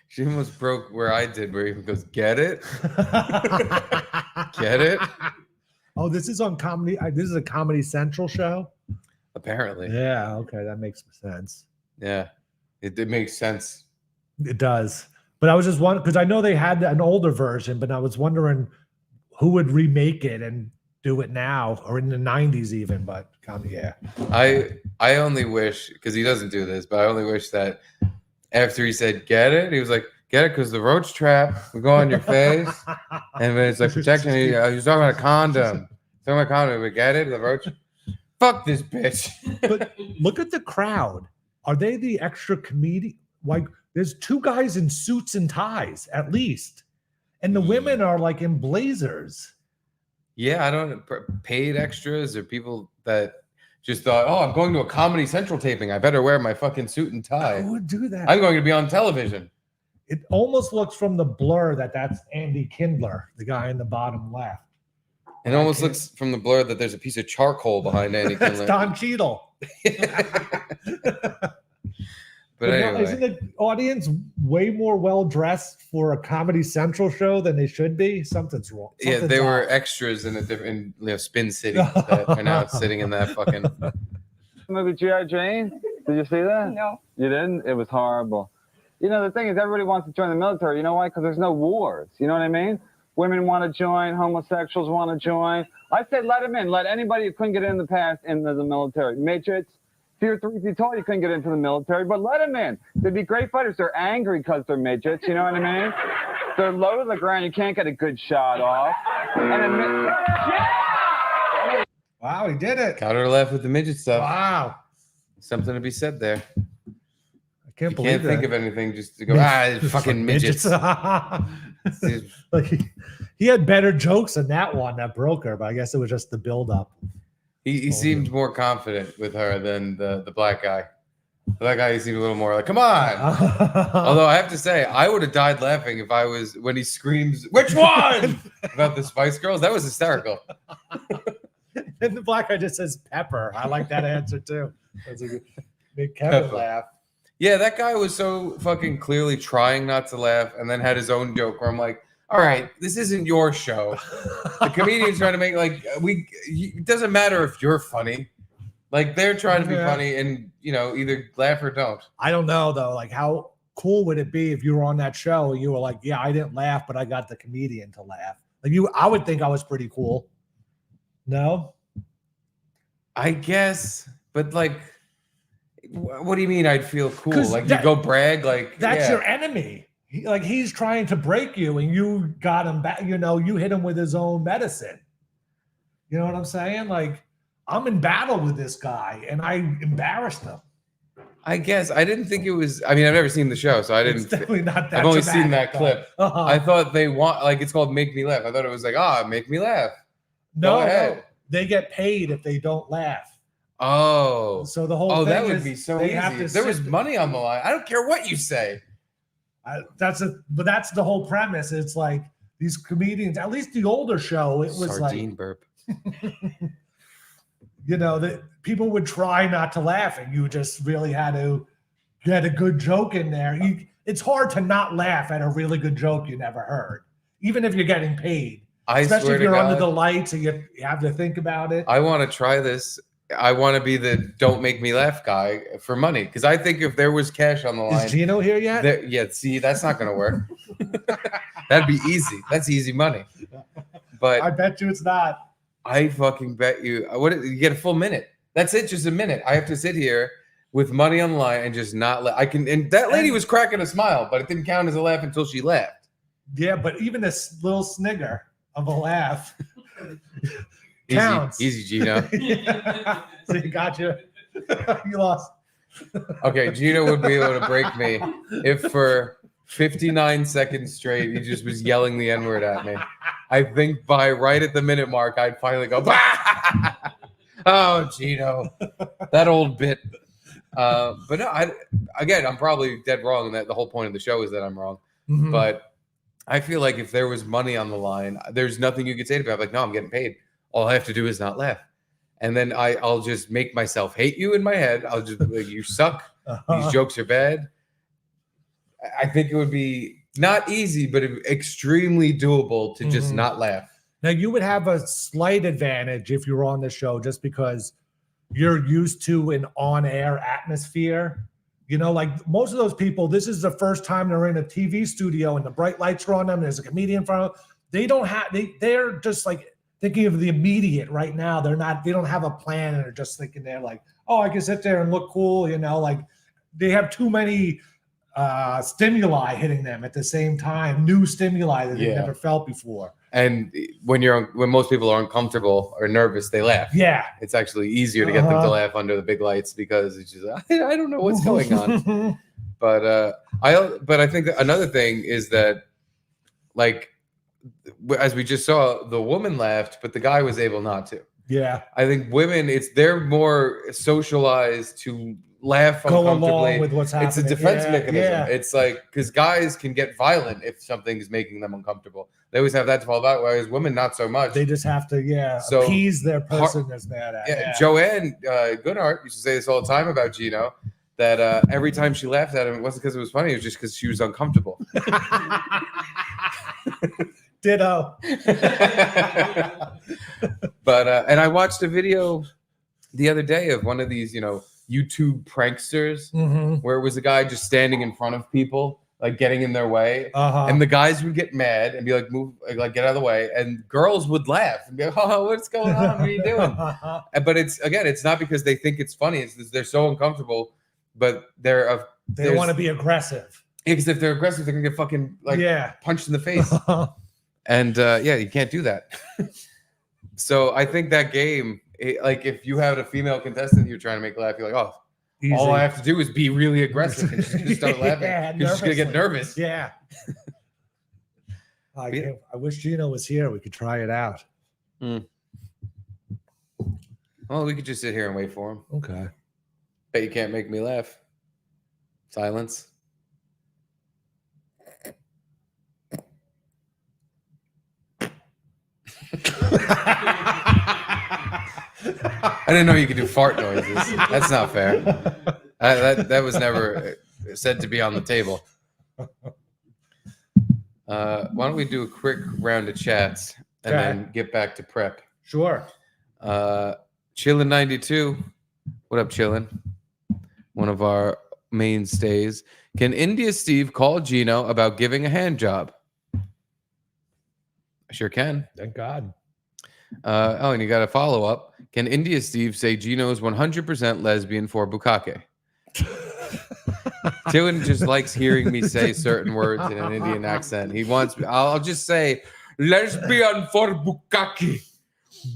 She almost broke where I did, where he goes, get it? Get it? Oh, this is on comedy. This is a Comedy Central show? Apparently. Yeah, okay. That makes sense. Yeah. It makes sense. It does. But I was just wondering, because I know they had an older version, but I was wondering who would remake it and do it now or in the 90s even, but yeah. I only wish, because he doesn't do this, but I only wish that after he said, get it, he was like, get it, because the roach trap will go on your face. And then it's like protection. He was talking about a condom. Talking about a condom. We get it? The roach. Fuck this bitch. But look at the crowd. Are they the extra comedian? Like, there's two guys in suits and ties, at least. And the women are like in blazers. Yeah, I don't paid extras or people that just thought, oh, I'm going to a Comedy Central taping. I better wear my fucking suit and tie. Who would do that? I'm going to be on television. It almost looks from the blur that's Andy Kindler, the guy in the bottom left. It almost looks from the blur that there's a piece of charcoal behind Andy That's Kindler. Don Cheadle. But anyway. Isn't the audience way more well dressed for a Comedy Central show than they should be? Something's wrong. Yeah, they were extras in a different Spin City that are now sitting in that fucking. Movie G.I. Jane? Did you see that? No. You didn't? It was horrible. You know, the thing is, everybody wants to join the military. You know why? Because there's no wars. You know what I mean? Women want to join. Homosexuals want to join. I said let them in. Let anybody who couldn't get in the past into the military. Midgets. If you're 3 feet tall, you couldn't get into the military, but let them in. They'd be great fighters. They're angry because they're midgets. You know what I mean? They're low to the ground. You can't get a good shot off. And Wow, he did it. Counter left with the midget stuff. Wow. Something to be said there. I can't You believe can't think that. of anything just to go, fucking midgets. Like he had better jokes than that one that broke her, but I guess it was just the build-up. He seemed more confident with her than the black guy. The black guy, he seemed a little more like, come on. Although I have to say, I would have died laughing if I was, when he screams, which one? About the Spice Girls. That was hysterical. And the black guy just says pepper. I like that answer too. That's a good, make Kevin Pepper. laugh. Yeah, that guy was so fucking clearly trying not to laugh and then had his own joke where I'm like, all right, this isn't your show. The comedian's trying to make it doesn't matter if you're funny. Like they're trying to be funny and, either laugh or don't. I don't know though. Like how cool would it be if you were on that show and you were like, yeah, I didn't laugh, but I got the comedian to laugh. Like I would think I was pretty cool. No? I guess, but like, what do you mean I'd feel cool? 'Cause Like you go brag like that's your enemy. He's trying to break you and you got him back. You hit him with his own medicine. You know what I'm saying? Like I'm in battle with this guy and I embarrassed him. I guess I didn't think it was. I mean, I've never seen the show, so I didn't. It's definitely not that. I've only seen that dramatic, clip. though. I thought they want it's called "Make Me Laugh." I thought it was like, make me laugh. No, Go ahead. they get paid if they don't laugh. Oh, So the whole thing that would is be so they have easy. to There was sit- money on the line. I don't care what you say. But that's the whole premise. It's like these comedians, at least the older show, it was Sardine burp. that people would try not to laugh, and you just really had to get a good joke in there. It's hard to not laugh at a really good joke you never heard, even if you're getting paid. Especially swear if to you're God, under the lights and you have to think about it. I want to try this. I want to be the "Don't make me laugh" guy for money because I think if there was cash on the line, Is Gino here yet? see, that's not going to work. That'd be easy. That's easy money. But I bet you it's not. I fucking bet you. You get a full minute. That's it, just a minute. I have to sit here with money on the line and just not laugh. And that lady was cracking a smile, but it didn't count as a laugh until she laughed. Yeah, but even this little snigger of a laugh counts. Easy, Gino. So you got you. You lost. Okay, Gino would be able to break me if for 59 seconds straight he just was yelling the N-word at me. I think by right at the minute mark, I'd finally go, bah! Oh, Gino, that old bit. But no, I'm probably dead wrong, and that the whole point of the show is that I'm wrong. Mhm. But I feel like if there was money on the line, there's nothing you could say to me. I'm like, no, I'm getting paid. All I have to do is not laugh. And then I'll just make myself hate you in my head. I'll just be like, you suck. These jokes are bad. I think it would be not easy, but extremely doable to just not laugh. Now, you would have a slight advantage if you were on the show just because you're used to an on-air atmosphere. You know, like most of those people, this is the first time they're in a TV studio and the bright lights are on them. There's a comedian in front of them. They don't have, they're just like thinking of the immediate right now. They don't have a plan and they're just thinking they're like, oh, I can sit there and look cool. You know, like they have too many stimuli hitting them at the same time, new stimuli that they've never felt before. And when most people are uncomfortable or nervous, they laugh. Yeah. It's actually easier to get them to laugh under the big lights because it's just, I don't know what's going on. But I think that another thing is that, like, as we just saw, the woman laughed, but the guy was able not to. Yeah. I think women, they're more socialized to laugh Go uncomfortably. along with what's happening. It's a defense mechanism. Yeah. It's like, because guys can get violent if something is making them uncomfortable. They always have that to fall back, whereas women not so much. They just have to, So, appease their person that's mad at. Yeah, Joanne Goodhart used to say this all the time about Gino, that every time she laughed at him, it wasn't because it was funny, it was just because she was uncomfortable. Ditto. But and I watched a video the other day of one of these, YouTube pranksters, where it was a guy just standing in front of people, like getting in their way, and the guys would get mad and be like, "Move, like get out of the way," and girls would laugh and be like, "Oh, what's going on? What are you doing?" But it's not because they think it's funny; it's they're so uncomfortable, but they want to be aggressive. Yeah, because if they're aggressive, they're gonna get fucking punched in the face. And you can't do that. So I think that game, like if you have a female contestant you're trying to make laugh, you're like, oh, easy. All I have to do is be really aggressive and she's gonna start laughing. You're just gonna get nervous. Yeah. I wish Gino was here. We could try it out. Well, we could just sit here and wait for him. Okay. Bet you can't make me laugh. Silence. I didn't know you could do fart noises. That's not fair. That was never said to be on the table. Why don't we do a quick round of chats and then get back to prep? Sure. Chillin92. What up, Chillin? One of our mainstays. Can India Steve call Gino about giving a hand job? I sure can. Thank God. And you got a follow up. Can India Steve say Gino is 100% lesbian for bukkake? Chillin just likes hearing me say certain words in an Indian accent. He wants. I'll just say lesbian for bukkake,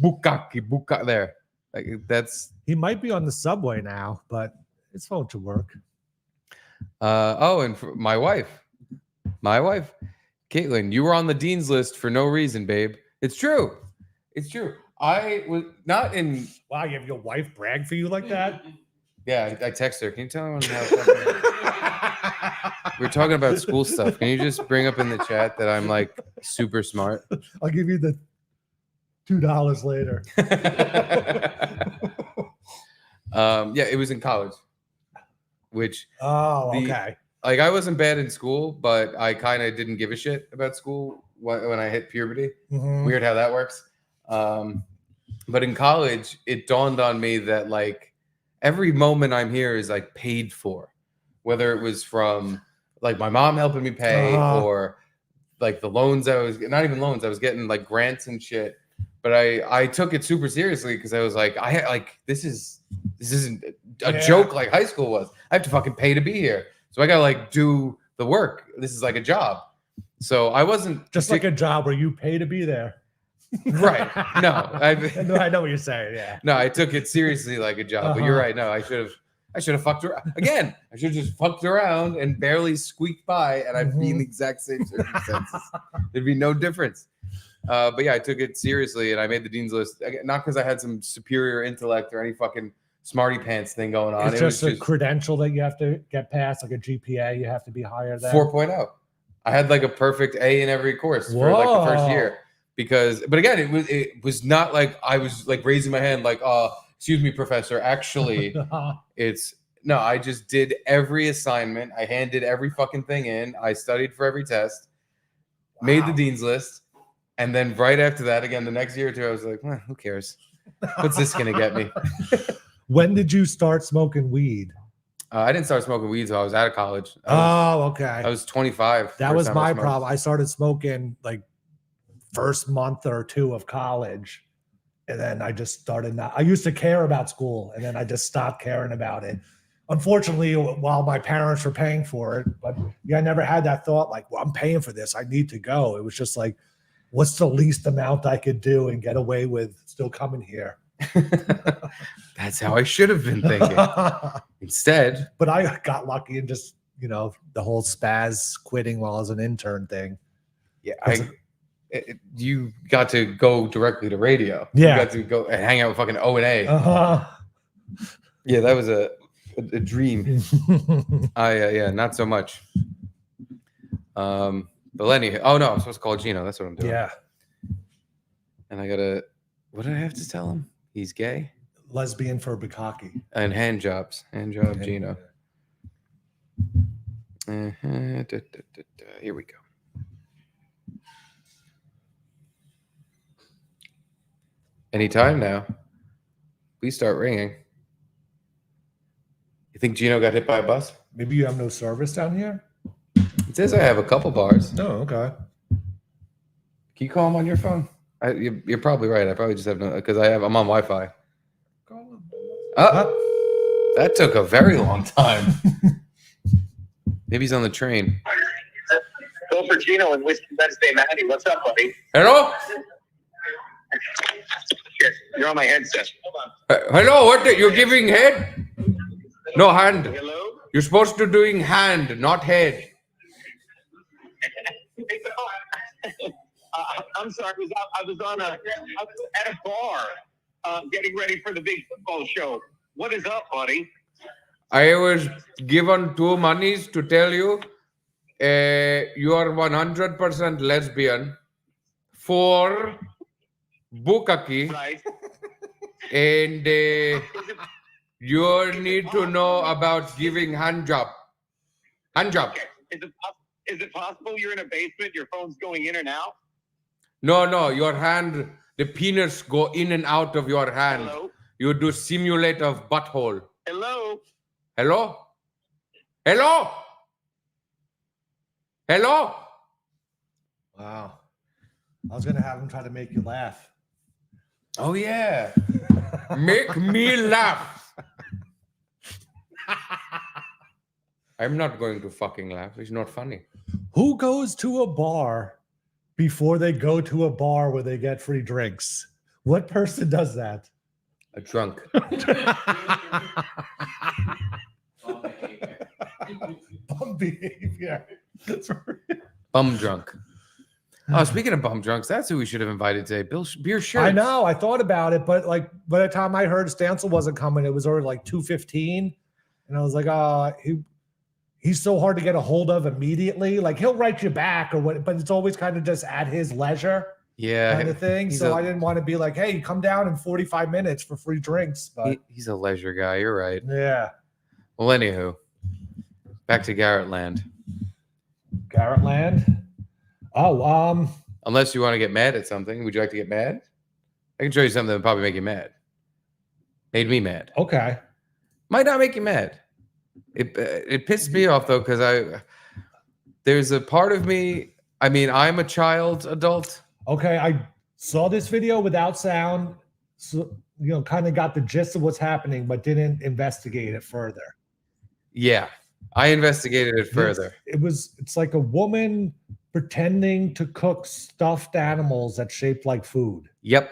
bukkake. There, like that's. He might be on the subway now, but his phone should work. And for my wife, Caitlin, you were on the dean's list for no reason, babe. It's true. It's true. I was not in. Wow, you have your wife brag for you like that? Yeah, I text her. Can you tell her we're talking about school stuff? Can you just bring up in the chat that I'm like super smart? I'll give you the $2 later. It was in college. Which okay. Like I wasn't bad in school, but I kind of didn't give a shit about school when I hit puberty. Weird how that works. But in college, it dawned on me that like every moment I'm here is like paid for, whether it was from like my mom helping me pay or like the loans I was getting like grants and shit. But I took it super seriously because I was like, this isn't a joke like high school was. I have to fucking pay to be here. So I gotta like do the work. This is like a job. So I wasn't just like a job where you pay to be there. Right. No, I know what you're saying. Yeah. No, I took it seriously like a job, but you're right. No, I should have fucked around again. I should have just fucked around and barely squeaked by, and I'd be in the exact same circumstances. There'd be no difference. But yeah, I took it seriously and I made the dean's list. Not because I had some superior intellect or any fucking smarty pants thing going on. It's just a credential that you have to get past, like a GPA. You have to be higher than 4.0. I had like a perfect A in every course for like the first year but again, it was not like I was like raising my hand like, excuse me, professor. Actually, I just did every assignment. I handed every fucking thing in. I studied for every test, made the dean's list. And then right after that, again, the next year or two, I was like, well, who cares? What's this going to get me? When did you start smoking weed? I didn't start smoking weed until I was out of college. Okay. I was 25. That was my problem. I started smoking like first month or two of college. And then I just started I used to care about school, and then I just stopped caring about it. Unfortunately, while my parents were paying for it, but yeah, I never had that thought like, well, I'm paying for this. I need to go. It was just like, what's the least amount I could do and get away with still coming here? That's how I should have been thinking. Instead. But I got lucky and just, the whole spaz quitting while I was an intern thing. Yeah, you got to go directly to radio. Yeah. You got to go and hang out with fucking O&A. Yeah, that was a dream. Not so much. But Lenny, I'm supposed to call Gino. That's what I'm doing. Yeah. And I gotta, what did I have to tell him? He's gay. Lesbian for bukkake. And hand job Gino. Here we go. Anytime now. Please start ringing. You think Gino got hit by a bus? Maybe you have no service down here? It says I have a couple bars. Oh, okay. Can you call him on your phone? You're probably right. I probably just have no, because I'm on Wi-Fi. That took a very long time. Maybe he's on the train. Go for Gino and Whiskey Wednesday, Matty. What's up, buddy? Hello? Yes, you're on my headset. Hold on. Hello, what? You're giving head? No, hand. Hello? You're supposed to doing hand, not head. I'm sorry. I was at a bar getting ready for the big football show. What is up, buddy? I was given 2 monies to tell you you are 100% lesbian for bukkake. Right. And you need to know about giving hand job. Hand job. Okay. Is it possible you're in a basement, your phone's going in and out? No, your hand, the penis go in and out of your hand. Hello? You do simulate of butthole. Hello? Hello? Hello? Hello? Wow. I was going to have him try to make you laugh. Oh, yeah. Make me laugh. I'm not going to fucking laugh. It's not funny. Who goes to a bar before they go to a bar where they get free drinks? What person does that? A drunk. Bum behavior. Bum drunk. Oh, speaking of bum drunks, that's who we should have invited today. Beer Shirts. I know. I thought about it, but like by the time I heard Stancil wasn't coming, it was already like 2:15, and I was like, he's so hard to get a hold of immediately. Like he'll write you back or what, but it's always kind of just at his leisure. Yeah, kind of thing. So I didn't want to be like, hey, come down in 45 minutes for free drinks. But he's a leisure guy. You're right. Yeah. Well, anywho, back to Garrett Land. Garrett Land. Oh, unless you want to get mad at something, would you like to get mad? I can show you something that would probably make you mad. Made me mad. Okay. Might not make you mad. It pissed me off though because there's a part of me. I mean, I'm a child adult. Okay, I saw this video without sound, so kind of got the gist of what's happening, but didn't investigate it further. Yeah, I investigated it further. It's like a woman pretending to cook stuffed animals that shaped like food. Yep,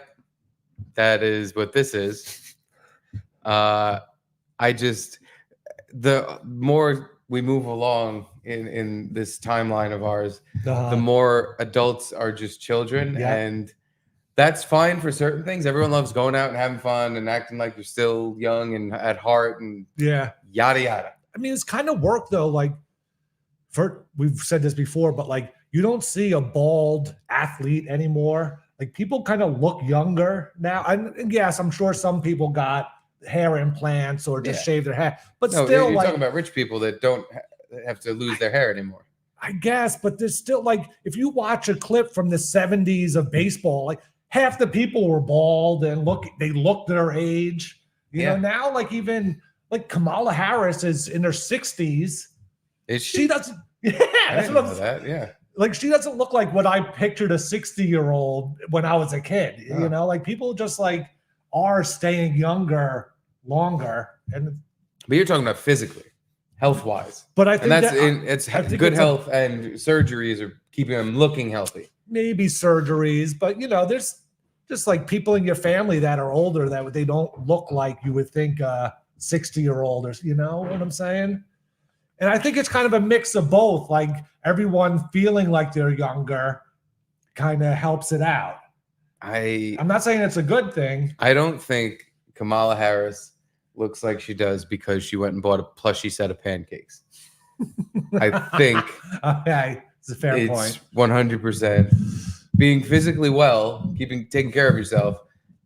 that is what this is. The more we move along in this timeline of ours, Uh-huh. the more adults are just children. Yeah. And that's fine for certain things. Everyone loves going out and having fun and acting like you're still young and at heart and Yeah. yada yada. I mean, it's kind of work though. Like, we've said this before, but like, you don't see a bald athlete anymore. Like, people kind of look younger now. And yes, I'm sure some people got hair implants or just shave their hair, but No, still, you're like, talking about rich people that don't have to lose their hair anymore. I guess, but there's still, like, if you watch a clip from the 70s of baseball, like half the people were bald and they looked their age. You know, now, like, even like Kamala Harris is in her 60s. Is She doesn't. Yeah, I that's didn't what know I'm that. Yeah. like. She doesn't look like what I pictured a 60-year-old when I was a kid. You know, like, people just like are staying younger longer. And But you're talking about physically, health wise. but I think It's I think good it's health and surgeries are keeping them looking healthy. maybe surgeries, but you know, there's just like people in your family that are older that they don't look like you would think a 60-year-old, or you know what I'm saying? And I think it's kind of a mix of both. Like, everyone feeling like they're younger kind of helps it out. I'm not saying it's a good thing. I don't think Kamala Harris looks like she does because she went and bought a plushy set of pancakes. I think Okay, it's a fair point. 100% being physically well, taking care of yourself,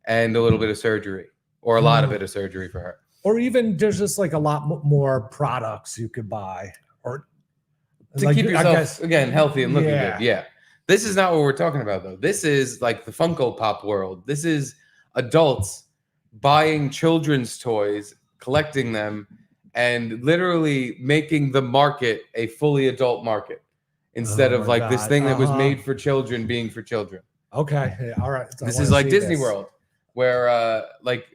and a little bit of surgery, or a lot of it of surgery for her. Or even there's just like a lot more products you could buy, or To like, keep I yourself guess- again healthy and looking Yeah. good. Yeah. This is not what we're talking about though. This is like the Funko Pop world. This is adults buying children's toys, collecting them, and literally making the market a fully adult market instead Oh of my like this God. thing that was Uh-huh. made for children being for children. Okay, yeah, all right. I This wanna is like see Disney this. World, where like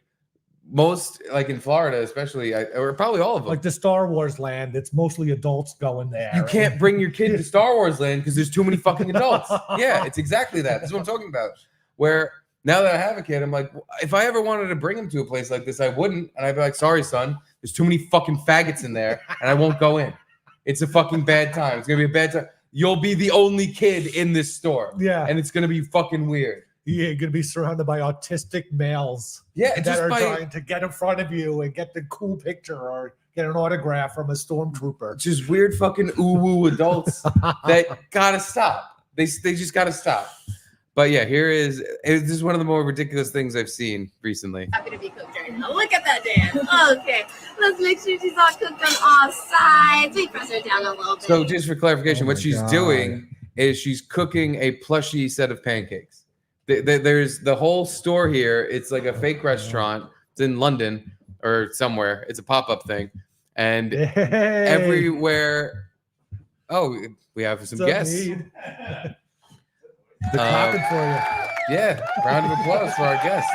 most, like in Florida especially, or probably all of them, Like the Star Wars land, it's mostly adults going there. you can't bring your kid to Star Wars land because there's too many fucking adults. Yeah, it's exactly that. That's what I'm talking about. Where now that I have a kid, I'm like, if I ever wanted to bring him to a place like this, I wouldn't. And I'd be like, sorry, son, there's too many fucking faggots in there, and I won't go in. It's a fucking bad time. It's gonna be a bad time. You'll be the only kid in this store. Yeah. And it's gonna be fucking weird. Yeah, you're gonna be surrounded by autistic males. Yeah, that just are by trying to get in front of you and get the cool picture or get an autograph from a stormtrooper. just weird fucking ooh-woo adults that gotta stop. They just gotta stop. But yeah, this is one of the more ridiculous things I've seen recently. Happy to be cooked right now. Look at that dance. Okay, let's make sure she's all cooked on all sides. We press her down a little bit. So just for clarification, Oh what my she's God. doing is she's cooking a plushy set of pancakes. There's the whole store here. It's like a fake restaurant. It's in London or somewhere. It's a pop-up thing. And Hey, everywhere. Oh, we have some what's up, guests. Mead? They're clapping for you. Yeah, round of applause for our guests.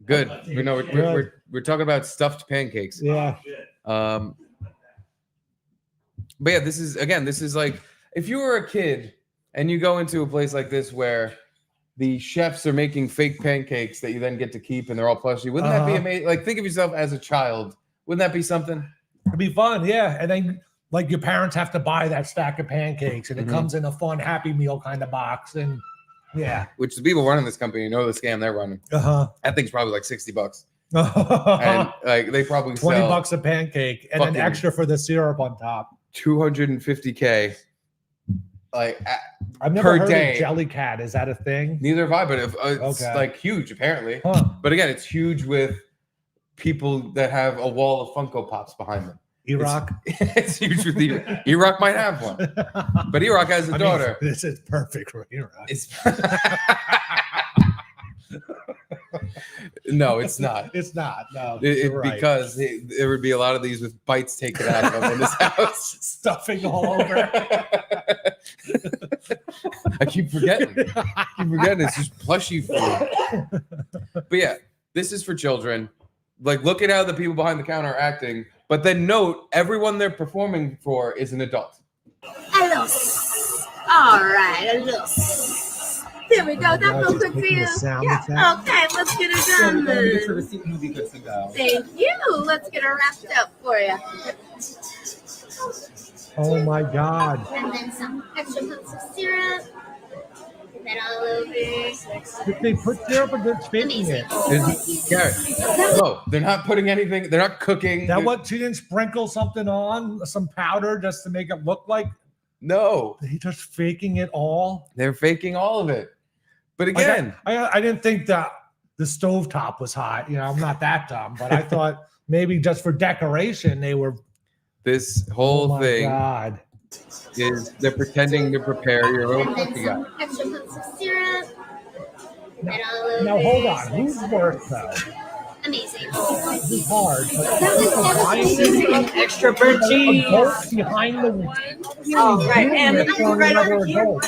Good. We know we're talking about stuffed pancakes. Yeah. But yeah, this is like if you were a kid and you go into a place like this where the chefs are making fake pancakes that you then get to keep and they're all plushy. Wouldn't that be amazing? Like, think of yourself as a child. Wouldn't that be something? It'd be fun, yeah. And then like your parents have to buy that stack of pancakes and it comes in a fun Happy Meal kind of box. And yeah. Which the people running this company know the scam they're running. Uh-huh. That thing's probably like $60. and And like they probably $20 sell a pancake and an fucking- extra for the syrup on top. $250K. Like I've never per heard day. of Jellycat. Is that a thing? Neither have I, but it's Okay. like huge apparently. Huh. But again, it's huge with people that have a wall of Funko Pops behind them. Iraq. It's huge with Iraq might have one, but Iraq has a I mean, daughter. this is perfect for Iraq. It's no, it's not. It's not. No. you're right. Because there would be a lot of these with bites taken out of them in this house. Stuffing all over. I keep forgetting. It's just plushy food. But yeah, this is for children. Like, look at how the people behind the counter are acting. But then note, everyone they're performing for is an adult. A little. All right, a little. There we go. That God, feels just good for making you. a sound Yeah. with that. Okay. Let's get it done then. Thank you. Let's get it wrapped up for you. Oh my God. And then some extra pumps of syrup. And then all over. If they put syrup or they're faking it. Garrett, no, they're not putting anything. They're not cooking. That what she didn't sprinkle something on, some powder just to make it look like No, they just faking it all. they're faking all of it. But again, I didn't think that the stovetop was hot. You know, I'm not that dumb, but I thought maybe just for decoration they were. this whole Oh my thing God. is they're pretending to prepare your own And then cookie some guy. extra pumps of syrup. And all over. Now hold on, who's worse though? Amazing. This is hard. But That was Extra burnt cheese. adults behind the Oh, right. And doing it for right another over here. adult.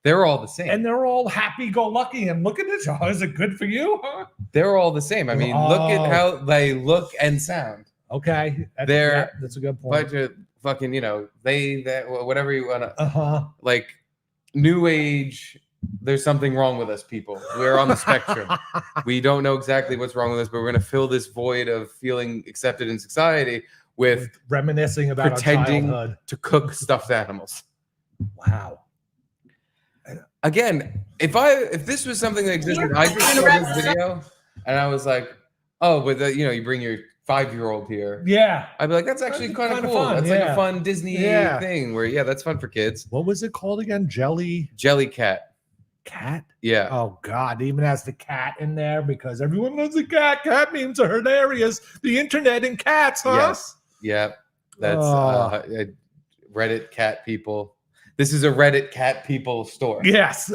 They're all the same. And they're all happy-go-lucky. And look at this. Oh, is it good for you? Huh? They're all the same. I mean, look Oh. at how they look and sound. Okay, They're that's a good point. Bunch of fucking, you know, whatever you want to, like, new age. There's something wrong with us, people. We're on the spectrum. We don't know exactly what's wrong with us, but we're going to fill this void of feeling accepted in society with Reminiscing about pretending our childhood. to cook stuffed animals. Wow. Again, if this was something that existed, I just saw this video and I was like, oh, but you bring your 5-year-old here. Yeah. I'd be like, that's actually kind of cool. fun, That's like yeah. a fun Disney thing where, that's fun for kids. What was it called again? Jellycat. Cat? Yeah. Oh God, it even has the cat in there because everyone loves a cat. Cat memes are hilarious. The internet and cats, huh? Yes. Yeah. That's Reddit cat people. This is a Reddit cat people store. Yes.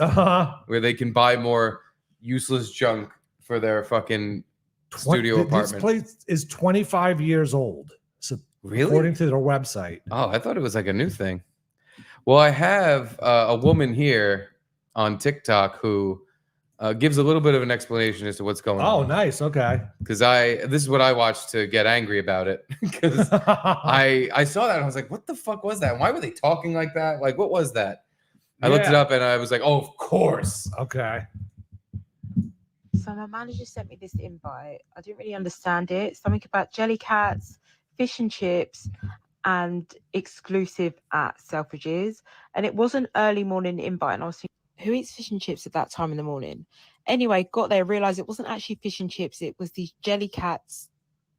Where they can buy more useless junk for their fucking studio apartment. This place is 25 years old. So Really? according to their website. Oh, I thought it was like a new thing. Well, I have a woman here on TikTok who gives a little bit of an explanation as to what's going on. Oh, nice. Okay. Because this is what I watched to get angry about it. Because I saw that and I was like, what the fuck was that? Why were they talking like that? Like, what was that? I looked it up and I was like, oh, of course. Okay. So my manager sent me this invite. I didn't really understand it. Something about Jellycats, fish and chips, and exclusive at Selfridges. And it was an early morning invite. And I was thinking, who eats fish and chips at that time in the morning? Anyway, got there, realized it wasn't actually fish and chips. It was these Jellycats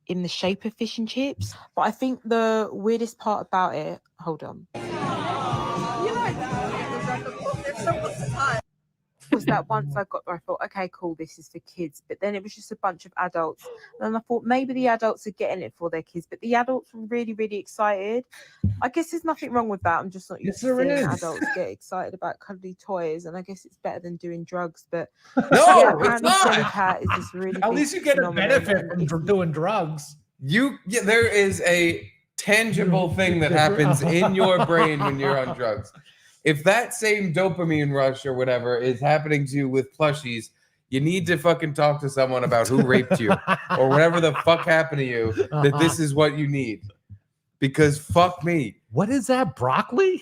in the shape of fish and chips. But I think the weirdest part about it, hold on. Was that once I got there, I thought, okay, cool, this is for kids. But then it was just a bunch of adults. And I thought maybe the adults are getting it for their kids, but the adults were really, really excited. I guess there's nothing wrong with that. I'm just not used to seeing adults get excited about cuddly toys. And I guess it's better than doing drugs. But No, it's apparently not. Jellycat is this really At big least you get a phenomenon. benefit from doing drugs. There is a tangible thing that happens in your brain when you're on drugs. If that same dopamine rush or whatever is happening to you with plushies, you need to fucking talk to someone about who raped you or whatever the fuck happened to you, that this is what you need. Because fuck me. What is that? Broccoli?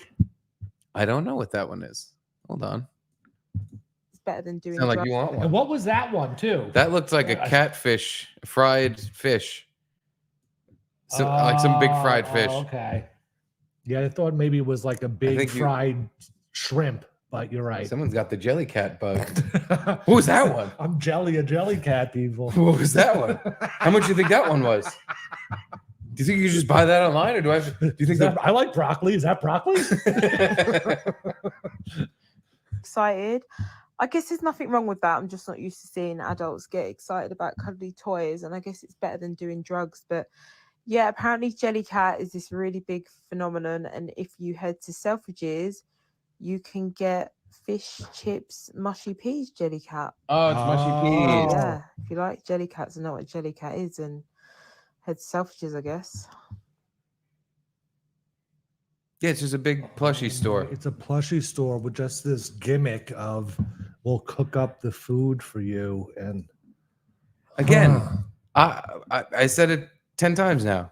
I don't know what that one is. Hold on. It's better than doing Sound like drugs. you want And one. what was that one too? That looked like a catfish, fried fish. So, like some big fried fish. Okay. Yeah, I thought maybe it was like a big think you- fried shrimp, but you're right. Someone's got the Jellycat bug. What was that one? I'm a Jellycat, people. What was that one? How much do you think that one was? Do you think you just buy that online, or do you think I like broccoli. Is that broccoli? Excited. I guess there's nothing wrong with that. I'm just not used to seeing adults get excited about cuddly toys. And I guess it's better than doing drugs. But yeah, apparently Jellycat is this really big phenomenon. And if you head to Selfridges, you can get fish, chips, mushy peas Jellycat. Oh, it's mushy peas. Yeah, if you like Jellycats and know what Jellycat is, and head to Selfridges, I guess. Yeah, it's just a big plushie store. It's a plushie store with just this gimmick of we'll cook up the food for you. And Again, I said it 10 times now.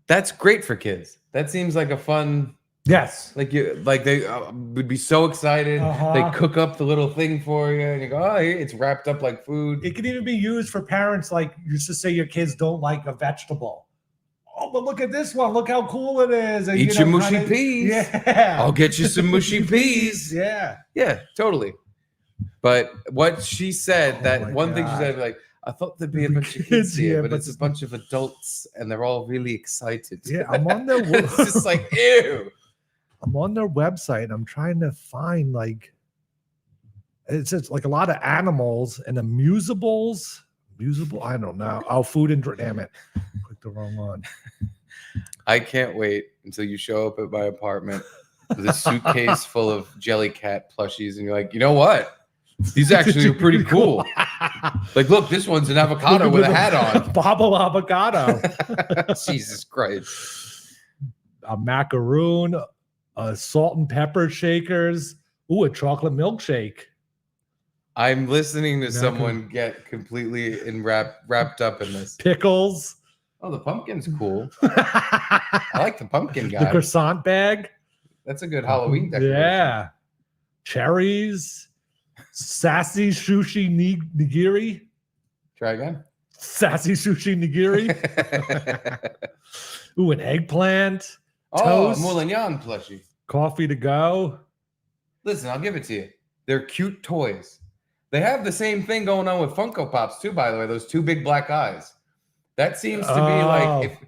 That's great for kids. That seems like a fun Yes. Like they would be so excited. They cook up the little thing for you, and you go, "Oh, it's wrapped up like food." It can even be used for parents, like used to say your kids don't like a vegetable. Oh, but look at this one! Look how cool it is! And, Eat your mushy peas. Yeah, I'll get you some mushy peas. Yeah, yeah, totally. But what she said, that one thing she said, like, I thought there'd be a bunch of kids here, but it's a bunch of adults, and they're all really excited. Yeah, I'm on their. It's just like, ew. I'm on their website. I'm trying to find it's just like a lot of animals and amusables. I don't know. Oh, food and damn it. Clicked the wrong one. I can't wait until you show up at my apartment with a suitcase full of Jellycat plushies, and you're like, you know what? These actually are pretty cool. Like, look, this one's an avocado with a hat on. Bobble avocado. Jesus Christ. A macaroon, salt and pepper shakers. Ooh, a chocolate milkshake. I'm listening to someone get completely wrapped up in this. Pickles. Oh, the pumpkin's cool. I like the pumpkin guy. The croissant bag. That's a good Halloween decoration. Yeah. Cherries. Sassy sushi nigiri. Try again. Sassy sushi nigiri. Ooh, an eggplant. Oh, Toast. Moulignon plushie. Coffee to go. Listen, I'll give it to you. They're cute toys. They have the same thing going on with Funko Pops too, by the way. Those two big black eyes. That seems to be like if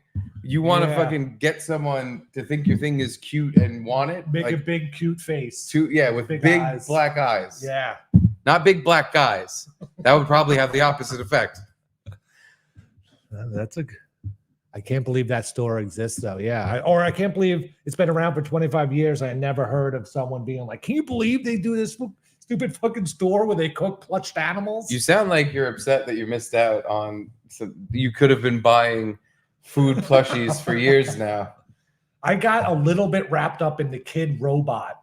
you want to fucking get someone to think your thing is cute and want it. Make like, a big cute face. with big eyes. black eyes. Yeah. Not big black guys. That would probably have the opposite effect. I can't believe that store exists, though. Yeah. I can't believe it's been around for 25 years. I never heard of someone being like, can you believe they do this stupid fucking store where they cook plush animals? You sound like you're upset that you missed out on. So you could have been buying food plushies for years now. I got a little bit wrapped up in the kid robot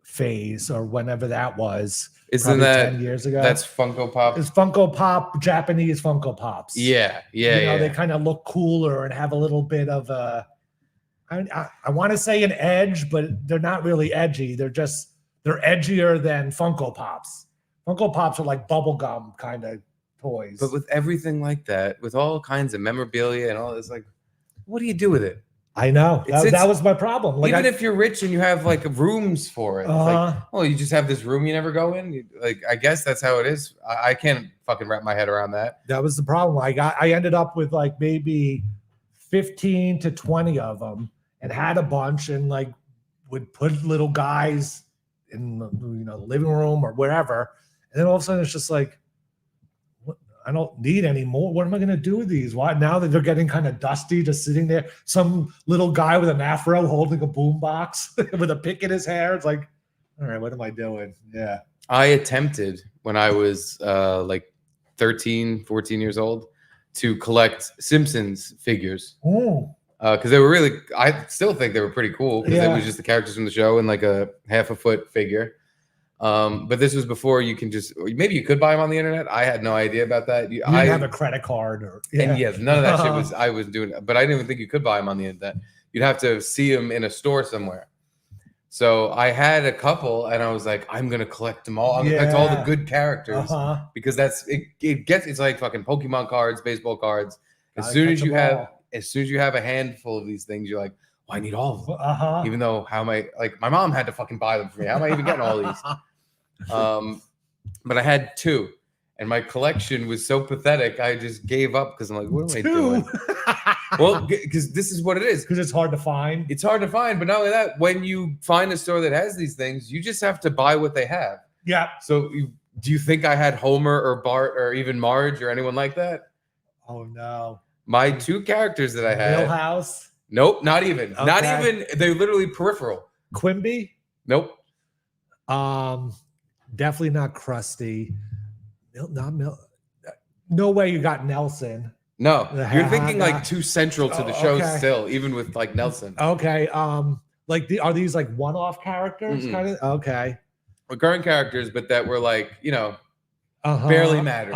phase or whenever that was. Isn't that 10 years ago? That's Funko Pop. It's Funko Pop, Japanese Funko Pops. Yeah. They kind of look cooler and have a little bit of a. I want to say an edge, but they're not really edgy. They're edgier than Funko Pops. Funko Pops are like bubblegum kind of toys. But with everything like that, with all kinds of memorabilia and all this, like, what do you do with it? I know. That was my problem. Like, even if you're rich and you have like rooms for it, it's like, well, you just have this room you never go in. I guess that's how it is. I can't fucking wrap my head around that. That was the problem. I ended up with like maybe 15 to 20 of them and had a bunch and like would put little guys in the living room or wherever. And then all of a sudden it's just like, I don't need any more. What am I going to do with these? Why now that they're getting kind of dusty, just sitting there? Some little guy with an afro holding a boombox with a pick in his hair. It's like, all right, what am I doing? Yeah. I attempted when I was like 13, 14 years old to collect Simpsons figures. Oh. Because they were really, I still think they were pretty cool because it was just the characters from the show and like a half a foot figure. But this was before you can maybe you could buy them on the internet. I had no idea about that. You didn't have a credit card and yes, none of that shit I was doing, but I didn't even think you could buy them on the internet. You'd have to see them in a store somewhere. So I had a couple and I was like, I'm going to collect them all. I'm going to collect all the good characters because it's like fucking Pokemon cards, baseball cards. As soon as you have a handful of these things, you're like, well, I need all of them. Even though my mom had to fucking buy them for me. How am I even getting all these? But I had two, and my collection was so pathetic. I just gave up because I'm like, what am I doing? Well, because this is what it is. Because it's hard to find. It's hard to find, but not only that, when you find a store that has these things, you just have to buy what they have. Yeah. So do you think I had Homer or Bart or even Marge or anyone like that? Oh no. My two characters that I had. Millhouse. Nope, not even. Okay. Not even. They're literally peripheral. Quimby. Nope. Definitely not Krusty. No way you got Nelson. No, you're thinking like too central to the show still, even with like Nelson. Okay. Are these like one-off characters kind of? Okay. Recurring characters, but that were like, barely mattered.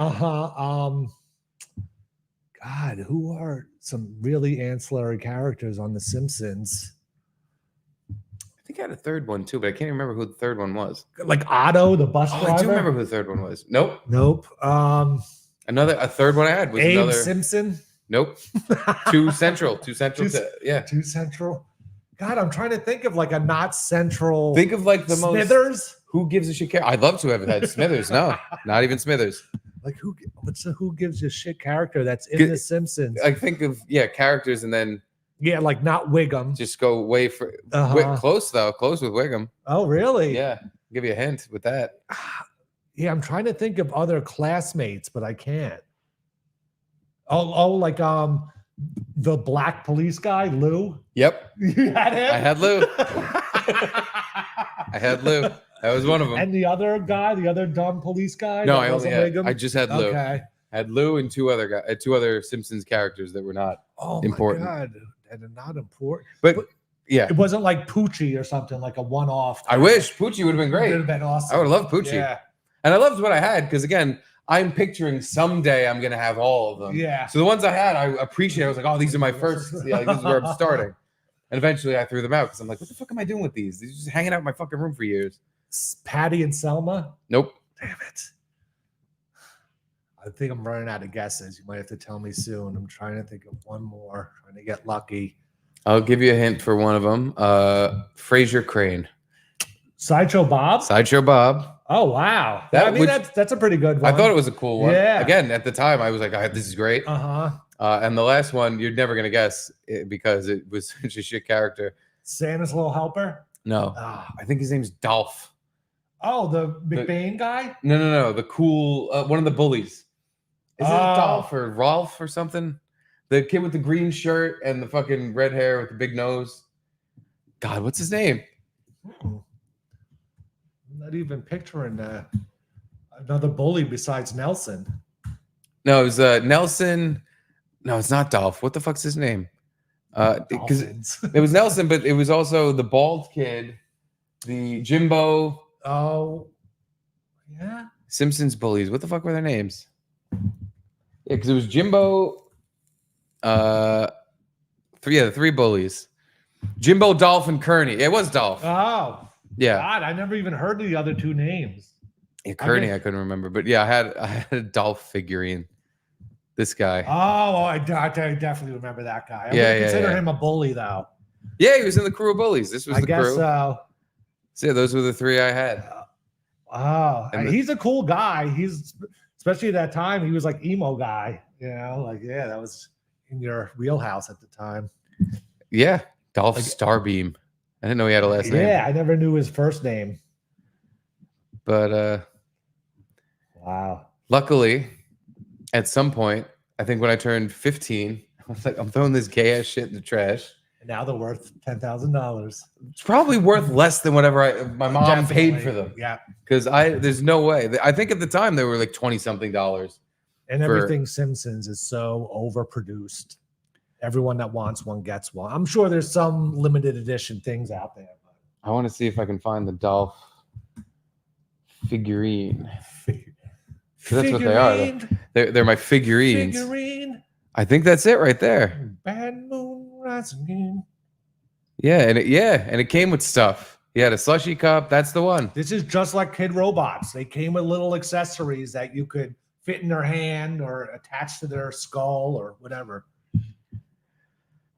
God, who are some really ancillary characters on The Simpsons? think I had a third one too, but I can't remember who the third one was. Like Otto, the bus driver. I do remember who the third one was. Nope. A third one I had was Abe another. Simpson. Nope. Two Central. Two Central. God, I'm trying to think of like a not Central. Think of like the Smithers? most. Who gives a shit? I'd love to have had Smithers. No, not even Smithers. Like who gives a shit character that's in The Simpsons? I think of characters and then like not Wiggum. just go way for close though. Close with Wiggum. Oh, really? Yeah, I'll give you a hint with that. Yeah, I'm trying to think of other classmates, but I can't. Like the black police guy, Lou. Yep. You had him? I had Lou. I had Lou. That was one of them. And the other guy, the other dumb police guy. No, I just had Lou. Okay. I had Lou and two other Simpsons characters that were not important. My God, and not important. But yeah, it wasn't like Poochie or something, like a one-off. I wish Poochie would have been great. It would have been awesome. I would have loved Poochie. Yeah. And I loved what I had because again, I'm picturing someday I'm gonna have all of them. Yeah. So the ones I had, I appreciate. I was like, oh, these are my first. Yeah, like, this is where I'm starting. And eventually, I threw them out because I'm like, what the fuck am I doing with these? These are just hanging out in my fucking room for years. Patty and Selma. Nope. Damn it. I think I'm running out of guesses. You might have to tell me soon. I'm trying to think of one more. Trying to get lucky. I'll give you a hint for one of them. Fraser Crane. Sideshow Bob. Sideshow Bob. Oh wow! That's a pretty good one. I thought it was a cool one. Yeah. Again, at the time, I was like, this is great. And the last one, you're never gonna guess it because it was such a shit character. Santa's Little Helper. No, I think his name's Dolph. Oh, the McBain guy. No. The cool one of the bullies. Is it Dolph or Rolf or something? The kid with the green shirt and the fucking red hair with the big nose. God, what's his name? I'm not even picturing another bully besides Nelson. No, it was Nelson. No, it's not Dolph. What the fuck's his name? Because it was Nelson, but it was also the bald kid, the Jimbo. Oh, yeah. Simpsons bullies. What the fuck were their names? Yeah, because it was Jimbo. The three bullies. Jimbo, Dolph, and Kearney. It was Dolph. Oh. Yeah. God, I never even heard the other two names. Yeah, Kearney, I couldn't remember. But yeah, I had a Dolph figurine. This guy. Oh, I definitely remember that guy. I would consider him a bully, though. Yeah, he was in the crew of bullies. This was the crew. So yeah, those were the three I had. He's a cool guy. He's especially at that time, he was like emo guy. You know, like that was in your wheelhouse at the time. Yeah, Dolph Starbeam. I didn't know he had a last name. Yeah, I never knew his first name. But wow. Luckily, at some point, I think when I turned 15, I was like, I'm throwing this gay ass shit in the trash. And now they're worth $10,000. It's probably worth less than whatever my mom paid for them. Yeah. Because there's no way. I think at the time they were like $20-something. And everything Simpsons is so overproduced. Everyone that wants one gets one. I'm sure there's some limited edition things out there. But I want to see if I can find the Dolph figurine. That's what they are. They're my figurines. Figurine. I think that's it right there. Bad moon rising. Yeah, and it came with stuff. He had a slushy cup. That's the one. This is just like Kid Robots. They came with little accessories that you could fit in their hand or attach to their skull or whatever.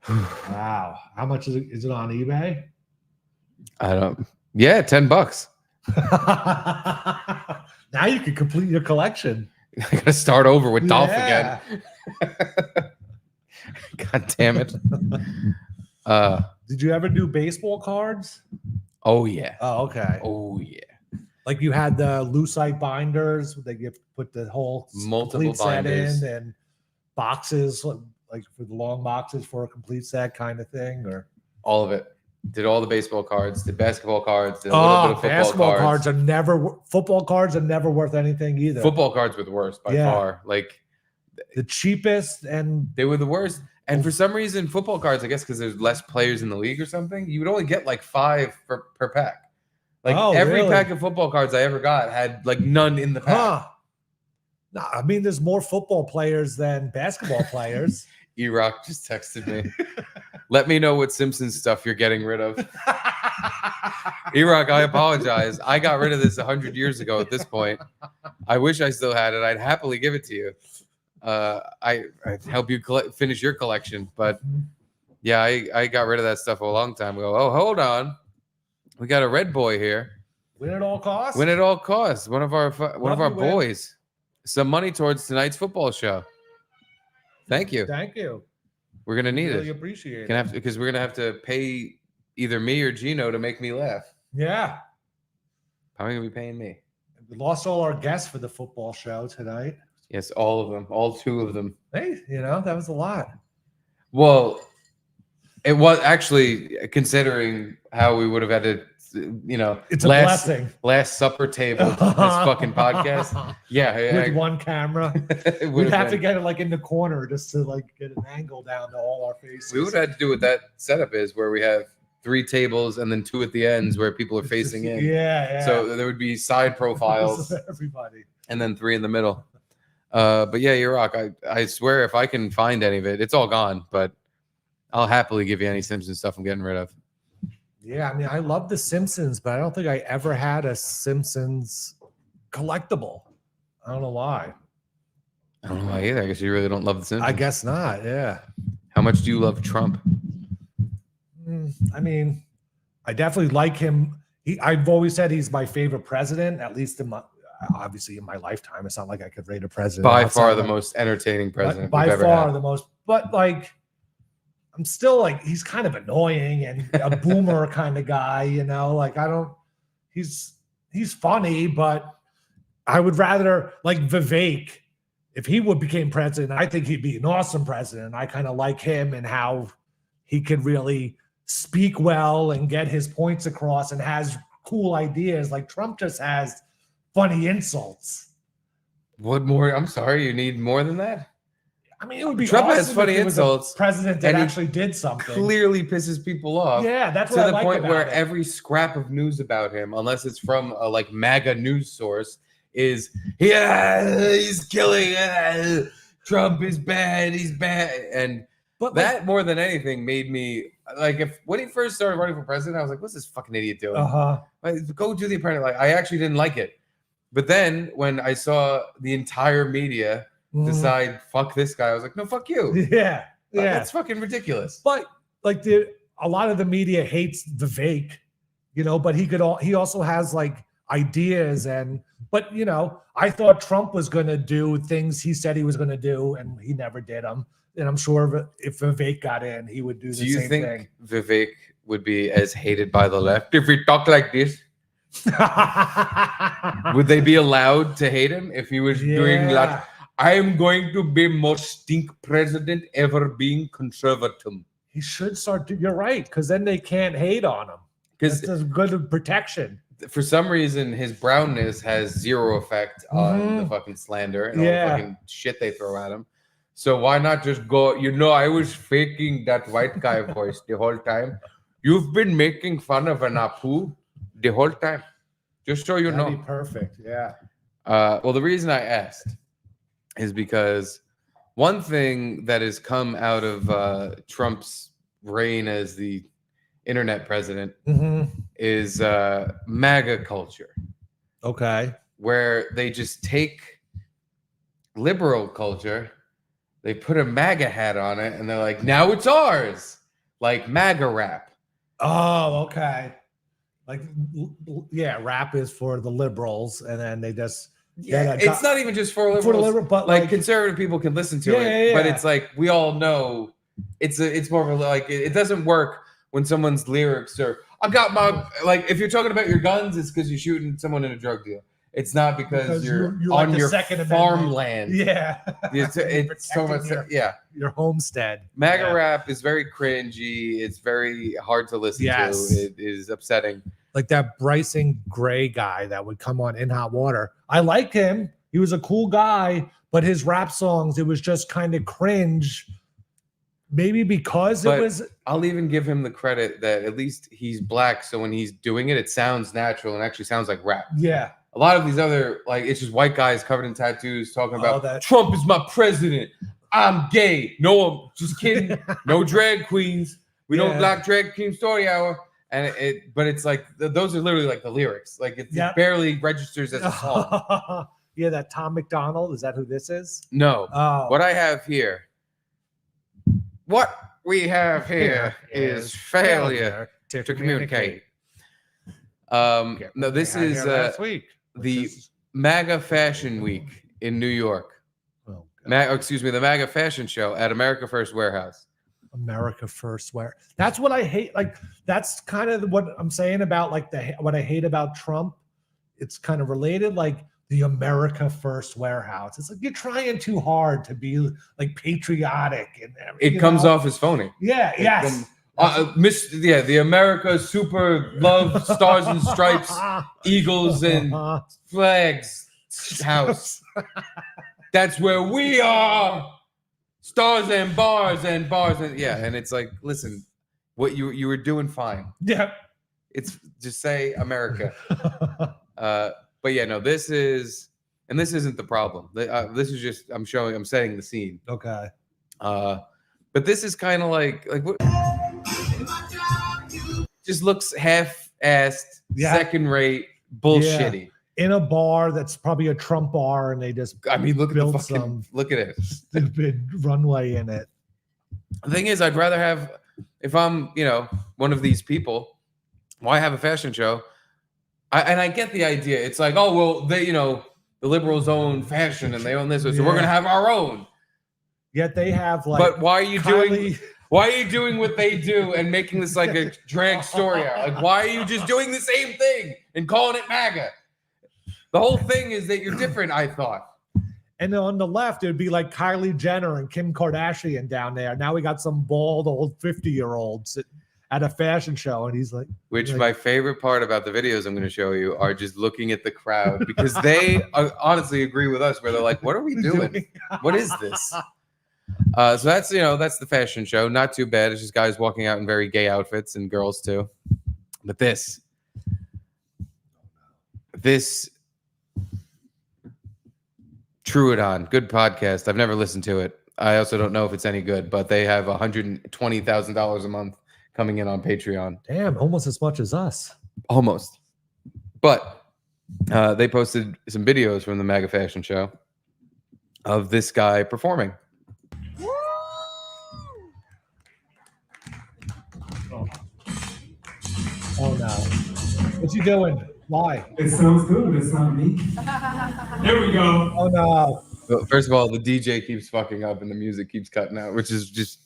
Wow. How much is it? Is it on eBay? I don't. Yeah, $10. Now you can complete your collection. I gotta start over with Dolph again. God damn it. Did you ever do baseball cards? Oh yeah. Oh, okay. Oh yeah. Like you had the lucite binders that you put the whole multiple binders set in and boxes, like for the long boxes for a complete set kind of thing, or all of it. Did all the baseball cards, did basketball cards, did a little bit of football basketball cards. Football cards are never worth anything either. Football cards were the worst by far. Like the cheapest, and they were the worst. And for some reason, football cards, I guess because there's less players in the league or something, you would only get like 5 per pack. Like every pack of football cards I ever got had like none in the pack. No, I mean there's more football players than basketball players. E-Rock just texted me. Let me know what Simpsons stuff you're getting rid of. E-Rock, I apologize. I got rid of this 100 years ago at this point. I wish I still had it. I'd happily give it to you. I'd help you finish your collection. But yeah, I got rid of that stuff a long time ago. Oh, hold on. We got a red boy here. Win at all costs? Win at all costs. One of our Win. boys. Some money towards tonight's football show. Thank you. Thank you. We're gonna need Really it. appreciate it. Because we're gonna have to pay either me or Gino to make me laugh. Yeah. Probably gonna be paying me. We lost all our guests for the football show tonight. Yes, all of them, all 2 of them. Hey, that was a lot. Well, it was actually, considering how we would have had to, It's a blessing. Last supper table this fucking podcast. Yeah, With one camera. We'd have to get it like in the corner just to like get an angle down to all our faces. We would have to do what that setup is, where we have 3 tables and then 2 at the ends where people are facing in. Yeah. So there would be side profiles, everybody, and then 3 in the middle. But yeah, you're rock. I swear, if I can find any of it, it's all gone. But I'll happily give you any Simpsons stuff I'm getting rid of. Yeah, I mean, I love the Simpsons, but I don't think I ever had a Simpsons collectible. I don't know why. I don't know why either. I guess you really don't love the Simpsons. I guess not. Yeah. How much do you love Trump? I mean, I definitely like him. I've always said he's my favorite president, at least obviously in my lifetime. It's not like I could rate a president. By far the most entertaining president. By far the most. But like, I'm still like, he's kind of annoying and a boomer kind of guy, like he's funny, but I would rather like Vivek. If he became president, I think he'd be an awesome president. I kind of like him and how he could really speak well and get his points across and has cool ideas. Like Trump just has funny insults. What more? I'm sorry, you need more than that? I mean, it would be Trump awesome has funny if it was a insults. president that actually did something. Clearly pisses people off. Yeah, that's to what I the like point about where it. every scrap of news about him, unless it's from a like MAGA news source, is he's killing. Trump is bad. He's bad. And but that more than anything made me like, when he first started running for president, I was like, what's this fucking idiot doing? Like, go do the apprentice. Like, I actually didn't like it. But then when I saw the entire media decide, fuck this guy, I was like, no, fuck you. Yeah. That's fucking ridiculous. But like a lot of the media hates Vivek, but he also has like ideas but I thought Trump was going to do things he said he was going to do and he never did them. And I'm sure if Vivek got in, he would do the same thing. Do you think Vivek would be as hated by the left if he talked like this? Would they be allowed to hate him if he was doing that? I am going to be most stink president ever being conservative. He should start. You're right, because then they can't hate on him. Because it's good protection. For some reason, his brownness has zero effect on the fucking slander and all the fucking shit they throw at him. So why not just go? I was faking that white guy voice the whole time. You've been making fun of an Apu the whole time. Just so you know. That'd be perfect. Yeah. Well, the reason I asked is because one thing that has come out of Trump's reign as the internet president is MAGA culture. Okay. Where they just take liberal culture, they put a MAGA hat on it, and they're like, now it's ours. Like MAGA rap. Oh, okay. Like, rap is for the liberals, and then they just... it's not even just for liberals. But like conservative people can listen to it. But it's like, we all know it's more of a, like, it doesn't work when someone's lyrics are, I got my, like, if you're talking about your guns, it's because you're shooting someone in a drug deal. It's not because you're on like your Amendment. farmland. Yeah. It's so much. Your homestead. MAGA rap is very cringy. It's very hard to listen to. It is upsetting. Like that Bryson Gray guy that would come on In Hot Water. I liked him. He was a cool guy, but his rap songs, it was just kind of cringe. Maybe because it was... I'll even give him the credit that at least he's black, so when he's doing it, it sounds natural and actually sounds like rap. Yeah. A lot of these other, like, it's just white guys covered in tattoos talking about Trump is my president. I'm gay. No, I'm just kidding. No drag queens. We don't black drag queen story hour. And but it's like those are literally like the lyrics. Like it barely registers as a song. Yeah, that Tom McDonald. Is that who this is? No. Oh. What I have here. What we have here is failure to communicate. No, this is last week. the Maga Fashion Week in New York. Oh, the Maga Fashion Show at America First Warehouse. America First Wear. That's what I hate. Like that's kind of what I'm saying about like what I hate about Trump. It's kind of related. Like the America First Warehouse. It's like you're trying too hard to be like patriotic and everything. It comes off as phony. Yeah. Yes. The America Super Love Stars and Stripes, Eagles and Flags House. That's where we are. Stars and bars and and it's like, listen, what you were doing fine. Yeah. It's just say America. But yeah, no, this isn't the problem. This is just I'm setting the scene. Okay. But this is kind of like what just looks half-assed, second-rate, bullshitty. Yeah. In a bar that's probably a Trump bar, and they just look at it, stupid runway in it. The thing is, I'd rather have, if I'm one of these people, why have a fashion show? I get the idea. It's like, oh well, they the liberals own fashion and they own this, so we're gonna have our own. Yet they have like. But why are you doing? Why are you doing what they do and making this like a drag story out? Like, why are you just doing the same thing and calling it MAGA? The whole thing is that you're different, I thought. And on the left, it would be like Kylie Jenner and Kim Kardashian down there. Now we got some bald old 50-year-old at a fashion show, and he's like. My favorite part about the videos I'm going to show you are just looking at the crowd because they honestly agree with us where they're like, what are we doing? What is this? So that's the fashion show. Not too bad. It's just guys walking out in very gay outfits and girls too. But this True It On, good podcast. I've never listened to it. I also don't know if it's any good, but they have $120,000 a month coming in on Patreon. Damn, almost as much as us. Almost. But they posted some videos from the MAGA Fashion Show of this guy performing. Oh no. What's he doing? Why? It sounds good, but it's not me. There we go. Oh no. Well, first of all, the DJ keeps fucking up and the music keeps cutting out, which is just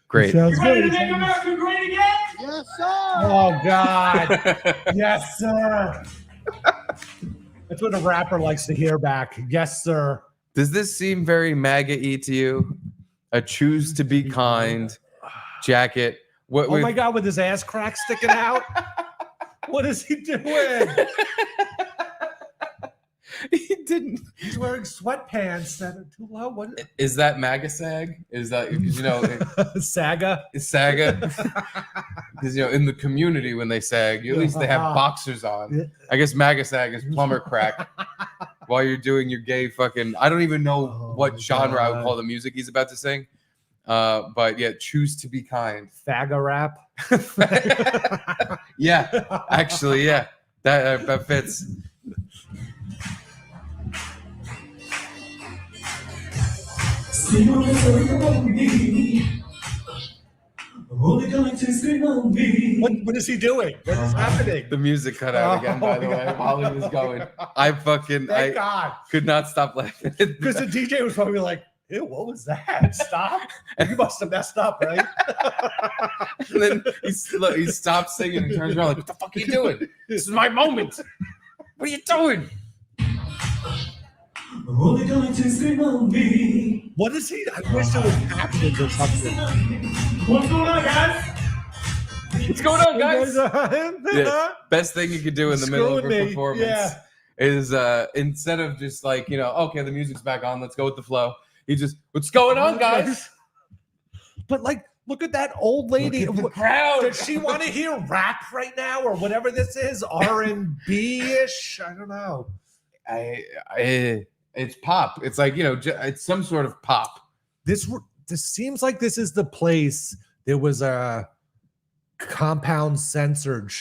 great. You ready to make America great again? Yes, sir. Oh God. Yes, sir. That's what a rapper likes to hear back. Yes, sir. Does this seem very MAGA-y to you? A choose to be kind jacket. Oh my God, with his ass crack sticking out. What is he doing? He didn't. He's wearing sweatpants that are too low. What is that? MAGA sag? Is that Saga? It's Saga. Because in the community when they sag, at least they have boxers on. I guess MAGA sag is plumber crack. While you're doing your gay fucking, I don't even know what genre I would call the music he's about to sing. But yeah, choose to be kind. Faga rap. Yeah, actually, yeah, that fits. What is he doing? What is happening? The music cut out again, by the way, while he was going. I could not stop laughing. Because the DJ was probably like, ew, what was that? Stop. You must have messed up, right? And then he stops singing and turns around like, what the fuck are you doing? This is my moment. What are you doing? Only going to scream on me. What is he? I wish it was captions or something. What's going on, guys? What's going on, guys? Yeah, best thing you could do in the middle of a performance is instead of just like, okay, the music's back on, let's go with the flow. He just, what's going on, guys? But like, look at that old lady. Look at the crowd. Does she want to hear rap right now or whatever this is? R&B-ish? I don't know. It's pop. It's like, it's some sort of pop. This seems like this is the place. There was a Compound Censored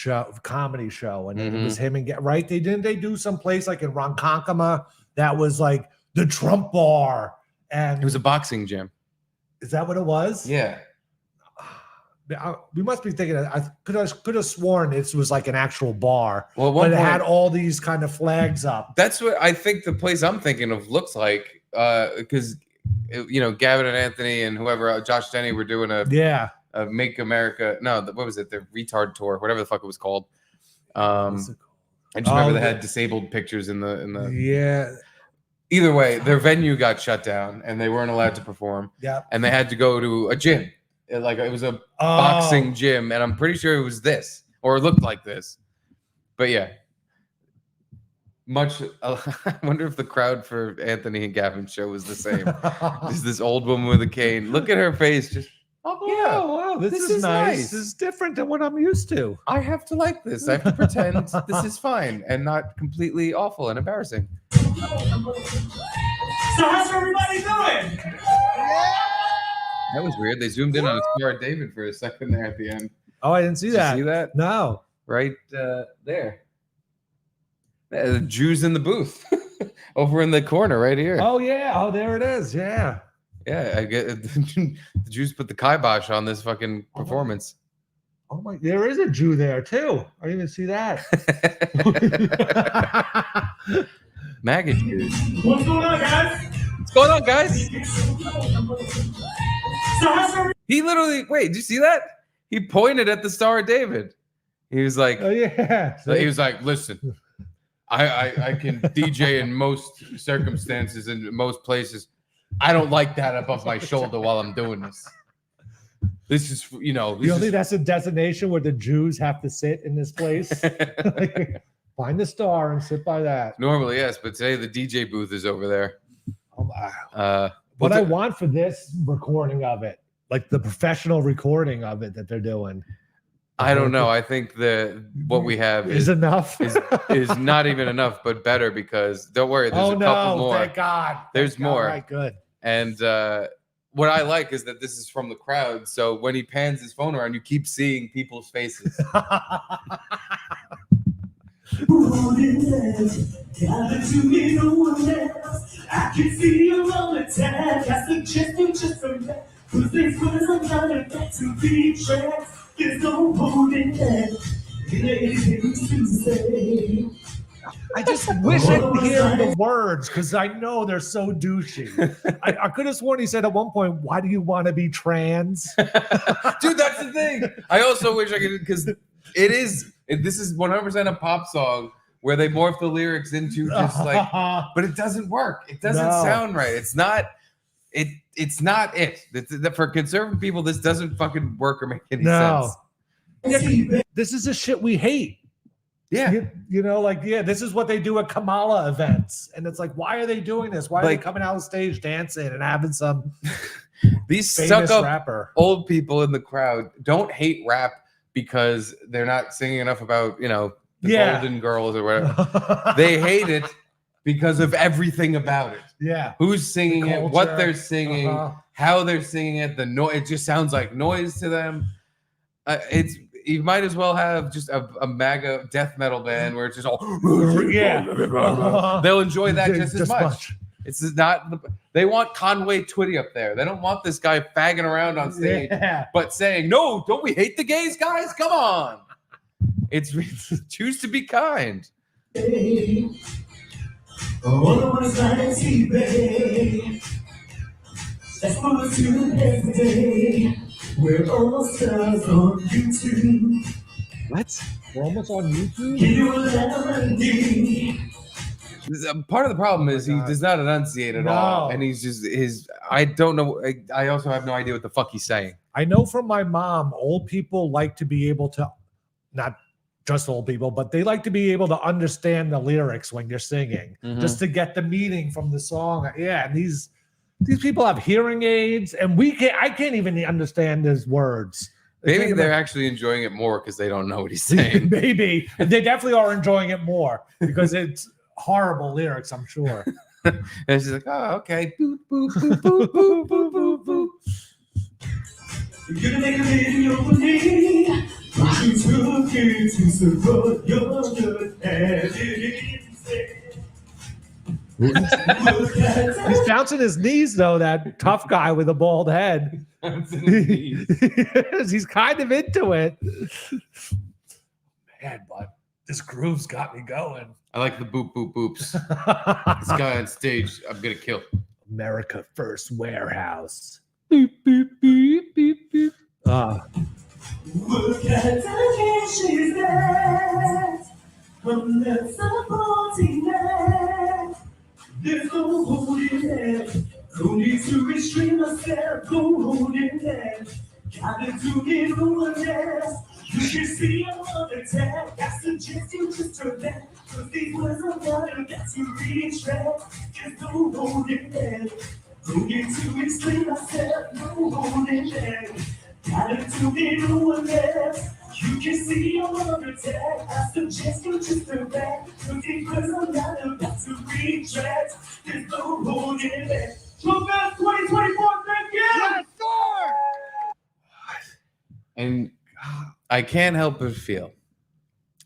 comedy show, and it was him and right. They do some place like in Ronkonkoma that was like the Trump bar, and It was a boxing gym. is that what it was? Yeah. We must be thinking. I could have sworn it was like an actual bar, Well, at but one it point, had all these kind of flags up. that's what I think the place I'm thinking of looks like, because Gavin and Anthony and whoever Josh Denny were doing a Make America. No, what was it? The retard tour, whatever the fuck it was called. I just remember they had disabled pictures in the. Yeah. Either way, their venue got shut down and they weren't allowed to perform. Yeah. And they had to go to a gym. It was a boxing gym, and I'm pretty sure it was this, or it looked like this. But yeah. I wonder if the crowd for Anthony and Gavin's show was the same. Just this old woman with a cane. Look at her face. Just wow, this is nice. This is different than what I'm used to. I have to like this. I have to pretend this is fine and not completely awful and embarrassing. So how's everybody doing? That was weird. They zoomed in on a Star David for a second there at the end. Oh, I didn't see Did that. you see that? No. Right there. The Jews in the booth over in the corner right here. Oh yeah. Oh, there it is. Yeah. Yeah, I get the Jews put the kibosh on this fucking performance. Oh my, there is a Jew there too. I didn't even see that. Maga Jews. What's going on, guys? What's going on, guys? He literally, wait, did you see that? He pointed at the Star of David. He was like, oh yeah. He was like, listen, I can DJ in most circumstances and most places. I don't like that above my shoulder while I'm doing this. This is, You don't think that's a destination where the Jews have to sit in this place? Find the star and sit by that. Normally, yes, but today the DJ booth is over there. What I want for this recording of it, like the professional recording of it that they're doing. I don't know. I think what we have is enough. is not even enough, but better, because don't worry, there's a couple more. Thank God. There's more. All right, good. And what I like is that this is from the crowd. So when he pans his phone around, you keep seeing people's faces. I can see you on the tag. I suggest you just forget. Cause this was another get to be trapped. There's no holding back. I just wish I could hear the words because I know they're so douchey. I could have sworn he said at one point, "Why do you want to be trans?" Dude, that's the thing. I also wish I could, because this is 100% a pop song where they morph the lyrics into just like, but it doesn't work. It doesn't sound right. It's not it. For conservative people, this doesn't fucking work or make any sense. This is the shit we hate. Yeah. This is what they do at Kamala events. And it's like, why are they doing this? Why are they coming out on stage dancing and having some these famous stuck up rapper? Old people in the crowd don't hate rap because they're not singing enough about, the Golden Girls or whatever. They hate it because of everything about it. Yeah. Who's singing it, what they're singing, how they're singing it, the noise. It just sounds like noise to them. You might as well have just a MAGA death metal band where it's just all they'll enjoy that just as much. It's not they want Conway Twitty up there. They don't want this guy fagging around on stage, but saying, "No, don't we hate the gays, guys? Come on." It's choose to be kind. We're almost on YouTube. What? We're almost on YouTube? Part of the problem is he does not enunciate at all. And he's just I don't know. I also have no idea what the fuck he's saying. I know from my mom, old people like to be able to, not just old people, but they like to be able to understand the lyrics when you're singing, just to get the meaning from the song. Yeah, and these people have hearing aids, and I can't even understand his words. Maybe they're actually enjoying it more because they don't know what he's saying. Maybe. They definitely are enjoying it more because it's horrible lyrics, I'm sure. And she's like, oh, okay. Boop, boop, boop, boop, boop, boop, boop, boop. You're gonna make a video for me. You took it to support your good and He's bouncing his knees though. That tough guy with a bald head. He's kind of into it. Man, but this groove's got me going. I like the boop boop boops. This guy on stage, I'm gonna kill. America First Warehouse. Beep beep beep beep beep. Look at the she's there. From the supporting that. There's no holding there. No need to restrain myself. No holding there. Gotta do it over there. You can see I'm on attack. I suggest you just turn back. Cause these words are better. Got to retract. There's no holding there. No need to explain myself. No holding there. Gotta do it over there. You can see I'm on attack. I suggest you just turn back. Cause these words are better. Got to retract. There's no holding back. Trump Fest 2024, thank you! Yes, sir! And I can't help but feel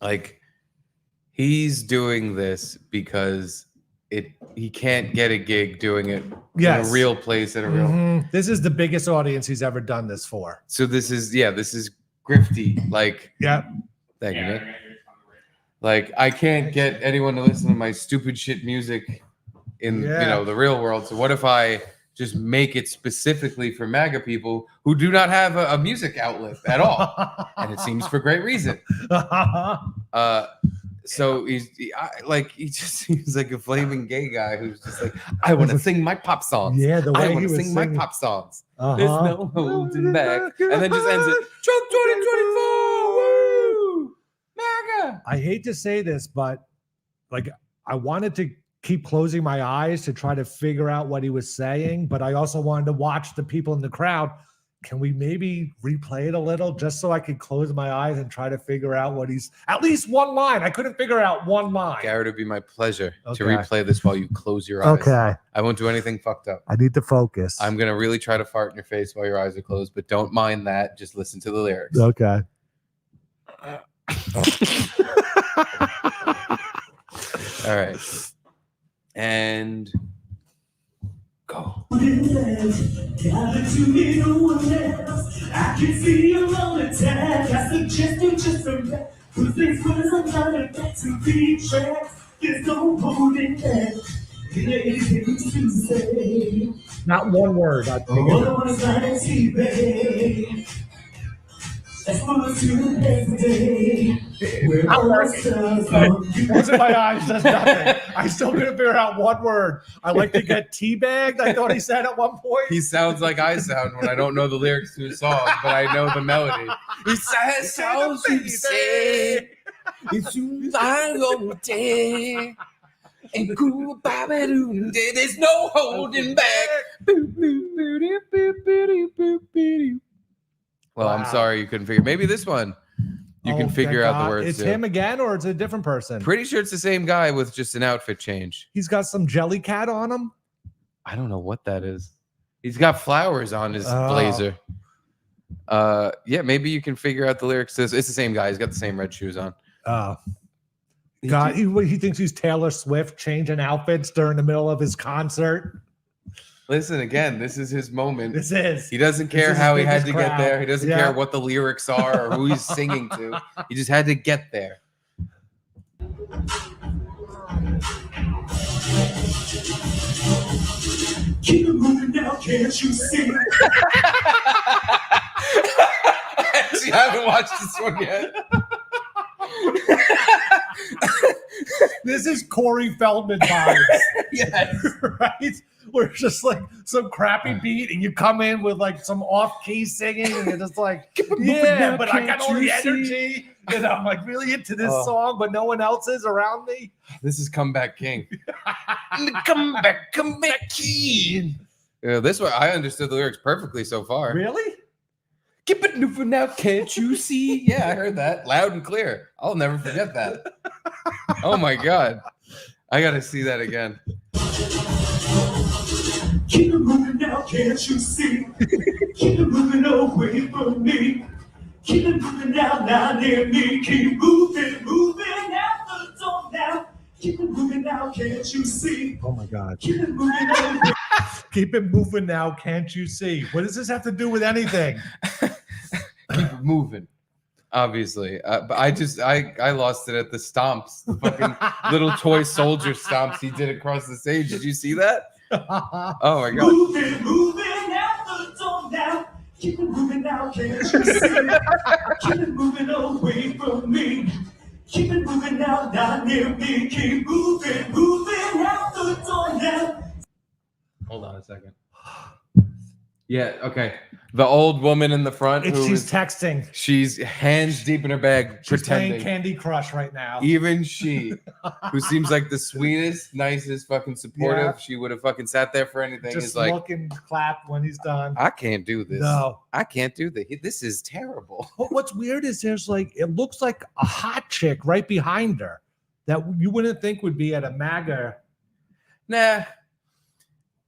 like he's doing this because he can't get a gig doing it in a real place in a real. This is the biggest audience he's ever done this for. So this is grifty. Like, thank you, Nick. Like, I can't get anyone to listen to my stupid shit music in the real world. So what if I just make it specifically for MAGA people who do not have a music outlet at all? And it seems for great reason. So he just seems like a flaming gay guy who's just like, I want to sing my pop songs. Yeah, the way I want to sing my pop songs. There's no holding back. And then just ends it. Trump 2024. Woo! MAGA. I hate to say this, but like I wanted to keep closing my eyes to try to figure out what he was saying, but I also wanted to watch the people in the crowd. Can we maybe replay it a little just so I could close my eyes and try to figure out what he's at least one line? I couldn't figure out one line. Garrett, it'd be my pleasure to replay this while you close your eyes. Okay. I won't do anything fucked up. I need to focus. I'm going to really try to fart in your face while your eyes are closed, but don't mind that. Just listen to the lyrics. Okay. All right. And go. I can see you on attack. I suggest you just turn back. Cause these words are not back to retract. There's no holding back. Not one word. I think. Closing my eyes does nothing. I still couldn't figure out one word. I like to get teabagged. I thought he said at one point. He sounds like I sound when I don't know the lyrics to a song, but I know the melody. He says, "Sounds you say, it's you I go day, and cool babadoo. There's no holding back." Well, I'm sorry you couldn't figure. Maybe this one you can figure out the words. It's too. him again, or it's a different person? Pretty sure it's the same guy with just an outfit change. He's got some Jellycat on him. I don't know what that is. He's got flowers on his blazer. Yeah, maybe you can figure out the lyrics. It's the same guy. He's got the same red shoes on. God, he thinks he's Taylor Swift changing outfits during the middle of his concert. Listen, again, this is his moment. This is. He doesn't care how he had to get there. He doesn't Yeah. care what the lyrics are or who he's singing to. He just had to get there. Keep it moving now, can't you see? Actually, I haven't watched this one yet. This is Corey Feldman vibes. Yes. Right? Where it's just like some crappy beat and you come in with like some off-key singing and you're just like, yeah, but I got all the energy and I'm like really into this song, but no one else is around me. This is Comeback King. Comeback King. Yeah, this one, I understood the lyrics perfectly so far. Really? Keep it moving now, can't you see? Yeah, I heard that loud and clear. I'll never forget that. Oh my God. I got to see that again. Keep it moving now, can't you see? Keep it moving away from me. Keep it moving now near me. Keep moving out the door now. Keep it moving now, can't you see? Oh my God. Keep it moving now. Keep it moving now, can't you see? What does this have to do with anything? Keep it moving. Obviously, but I lost it at the stomps, the fucking little toy soldier stomps he did across the stage. Did you see that? Oh my God! Moving out the door now. Keep it moving now, can't you see? Keep it moving away from me. Keep it moving now, not near me. Keep moving out the door now. Hold on a second. Yeah. Okay. The old woman in the front. She's texting. She's hands deep in her bag, She's pretending. playing Candy Crush right now. Even she, who seems like the sweetest, nicest, fucking supportive, Yeah. she would have fucking sat there for anything. Just Is like, look and clap when he's done. I can't do this. No. I can't do this. This is terrible. But what's weird is there's like, it looks like a hot chick right behind her that you wouldn't think would be at a MAGA. Nah.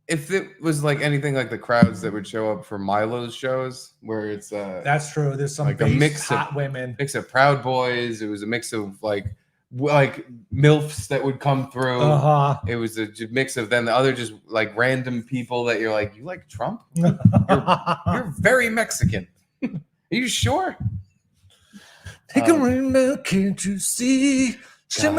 If it was like anything like the crowds that would show up for Milo's shows, where it's That's true. There's some like a base mix hot of women. mix of Proud Boys. It was a mix of like MILFs that would come through. Uh-huh. It was a mix of then the other just like random people that you're like, you like Trump? You're very Mexican. Are you sure? Take a ring now, can't you see? This is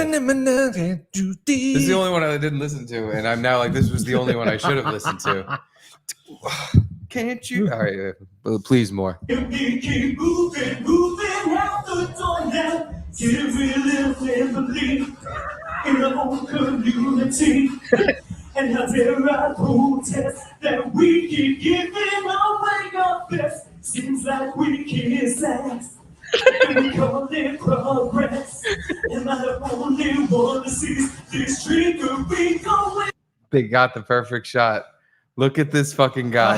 the only one I didn't listen to, and I'm now like, this was the only one I should have listened to. Can't you? All right, please more. Keep moving out the door now. Till we live and believe in our own community. And how dare I protest that we keep giving away our best. Seems like we kiss ass. We call it progress. Am I the only one that sees this trickery going? They got the perfect shot. Look at this fucking guy.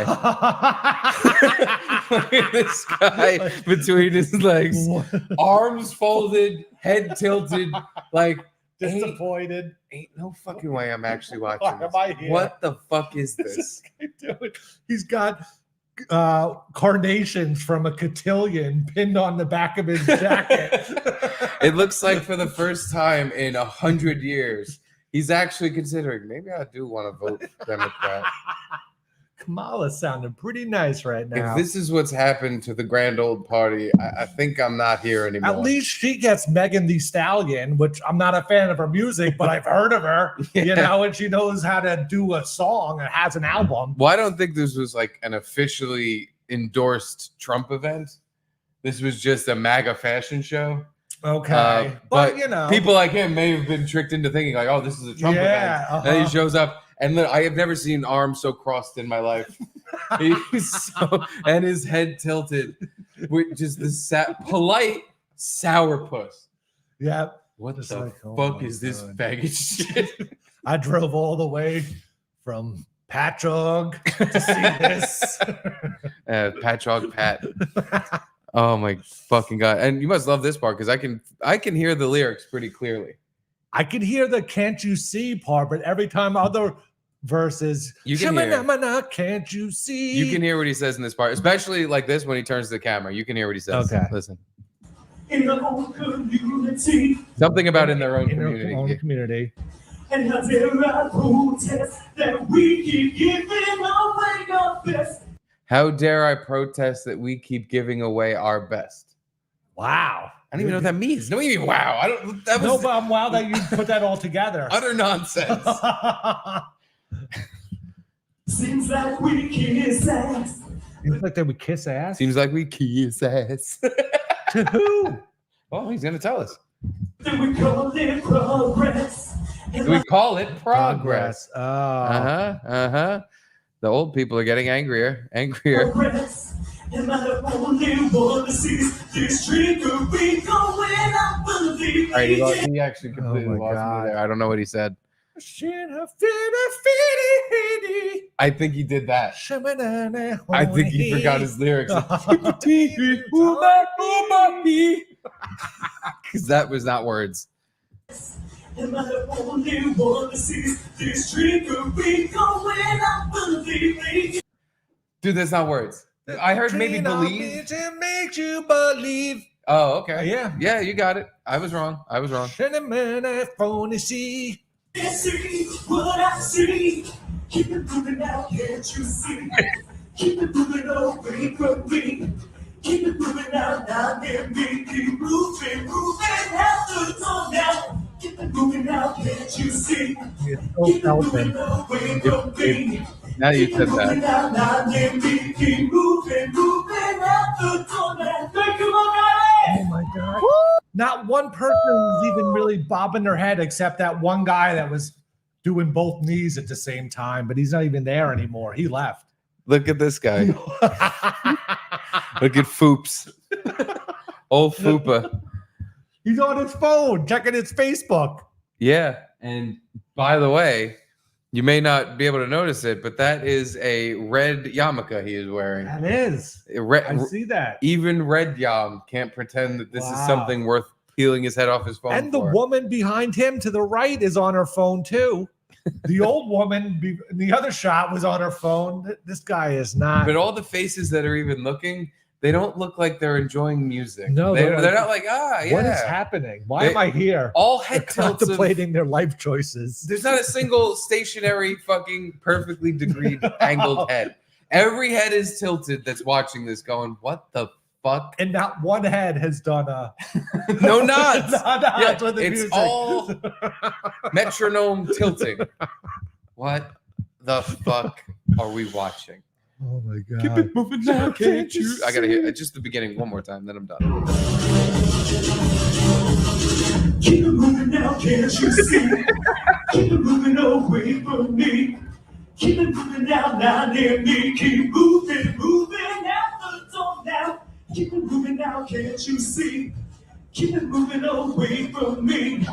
Look at this guy between his legs, arms folded, head tilted, like disappointed. Ain't no fucking way I'm actually watching this. Am I here? What the fuck is this? He's got carnations from a cotillion pinned on the back of his jacket. It looks like for the first time in 100 years, he's actually considering, maybe I do want to vote Democrat. Kamala sounded pretty nice right now. If this is what's happened to the grand old party, I think I'm not here anymore. At least she gets Megan Thee Stallion, which I'm not a fan of her music, but I've heard of her, you know, and she knows how to do a song and has an album. Well, I don't think this was like an officially endorsed Trump event. This was just a MAGA fashion show. Okay. But you know, people like him may have been tricked into thinking like, oh, this is a Trump event. And he shows up. And I have never seen arms so crossed in my life. And his head tilted, with just this polite sourpuss. Yeah. What Just the like, oh fuck my is this God. faggot shit? I drove all the way from Patchogue to see this. Patchogue Pat. Oh my fucking God. And you must love this part because I can hear the lyrics pretty clearly. I could hear the "Can't you see" part, but every time other verses, You can hear. "Shimma-na-ma-na, can't you see?" You can hear what he says in this part, especially like this when he turns to the camera. You can hear what he says. Okay. Listen. In our own community. Something about in their own in community. Their own community. And how dare I protest that we keep giving away our best. How dare I protest that we keep giving away our best? Wow. I don't even know what that means. No, you mean wow. I don't. That was No, but I'm wow that you put that all together. utter nonsense. Seems like we kiss ass. Seems like they would kiss ass. Seems like we kiss ass. To who? Oh, he's gonna tell us. Then we call it progress. And We call it progress. Oh. The old people are getting angrier. progress. Am I the only one that sees this trickery going? I believe All right, he actually completely my lost God. me there. I don't know what he said. I I think he did that. I think he forgot his lyrics. Because that was not words. Am I the only one that sees this trickery going? I believe Dude, that's not words. I heard maybe Train on believe. me to make you believe. Oh, okay. Yeah. Yeah, you got it. I was wrong. Cinnamon and phony see. See what I see. Keep it moving now, can't you see? Keep it moving away from me. Keep it moving now near me. Keep moving, have the door now. Keep it moving now, can't you see? It's Keep so it moving Elton. away from me. Now you Keep said it moving that. now near me. Keep moving, have the door now. Thank you, Oh my God. Not one person was even really bobbing their head except that one guy that was doing both knees at the same time, but he's not even there anymore. He left. Look at this guy. Look at Foops. Old Foopa. He's on his phone checking his Facebook. Yeah. And by the way, you may not be able to notice it, but that is a red yarmulke he is wearing. That is. I see that. Even red Yam can't pretend that this is Wow. something worth peeling his head off his phone And the for. woman behind him to the right is on her phone too. The old woman in the other shot was on her phone. This guy is not. But all the faces that are even looking, they don't look like they're enjoying music. No, they're not like, yeah. What is happening? Why am I here? All They're head tilts of, contemplating their life choices. there's not a single stationary fucking perfectly degreed angled head. Every head is tilted that's watching this going, what the fuck? And not one head has done a No nods. nods with the It's music. all metronome tilting. What the fuck are we watching? Oh my God. Keep it moving now, can't you? I gotta hear just the beginning one more time, then I'm done. keep it moving now, can't you see? Keep it moving away from me. Keep it moving now near me. Keep moving out the door now. Keep it moving now, can't you see? Keep it moving away from me.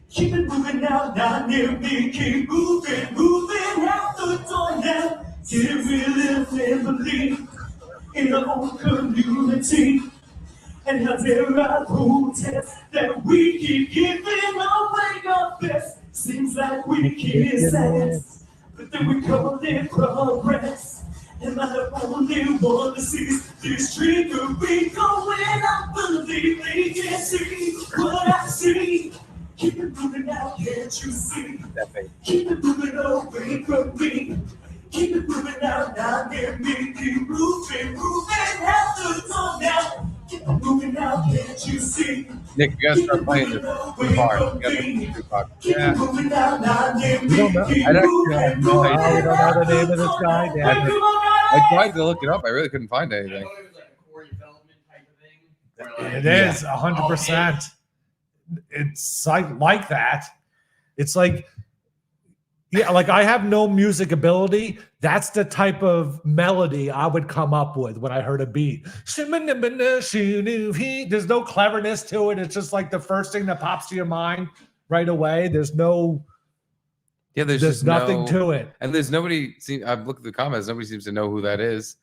Keep it moving now near me. Keep moving out the door now. Get real family in our own community. And how dare I protest that we keep giving away our best. Seems like we keep sense, but then we call it progress. Am I the only one that sees this trickery going? I believe they can see what I see. Keep it moving out, can't you see? Keep it moving away from me. Keep it moving out near me. Keep moving out the door now. Keep it moving out, can't you see? Nick, you gotta start playing this too hard. You gotta make it too hard. Yeah. Moving out near me. We don't know. Keep I don't moving know. We don't know the name of this guy. Thank you, I tried to look it up. I really couldn't find anything. It is 100%. It's like that. It's like, yeah, like I have no music ability. That's the type of melody I would come up with when I heard a beat. There's no cleverness to it. It's just like the first thing that pops to your mind right away. There's There's just nothing to it. And there's nobody. I've looked at the comments. Nobody seems to know who that is.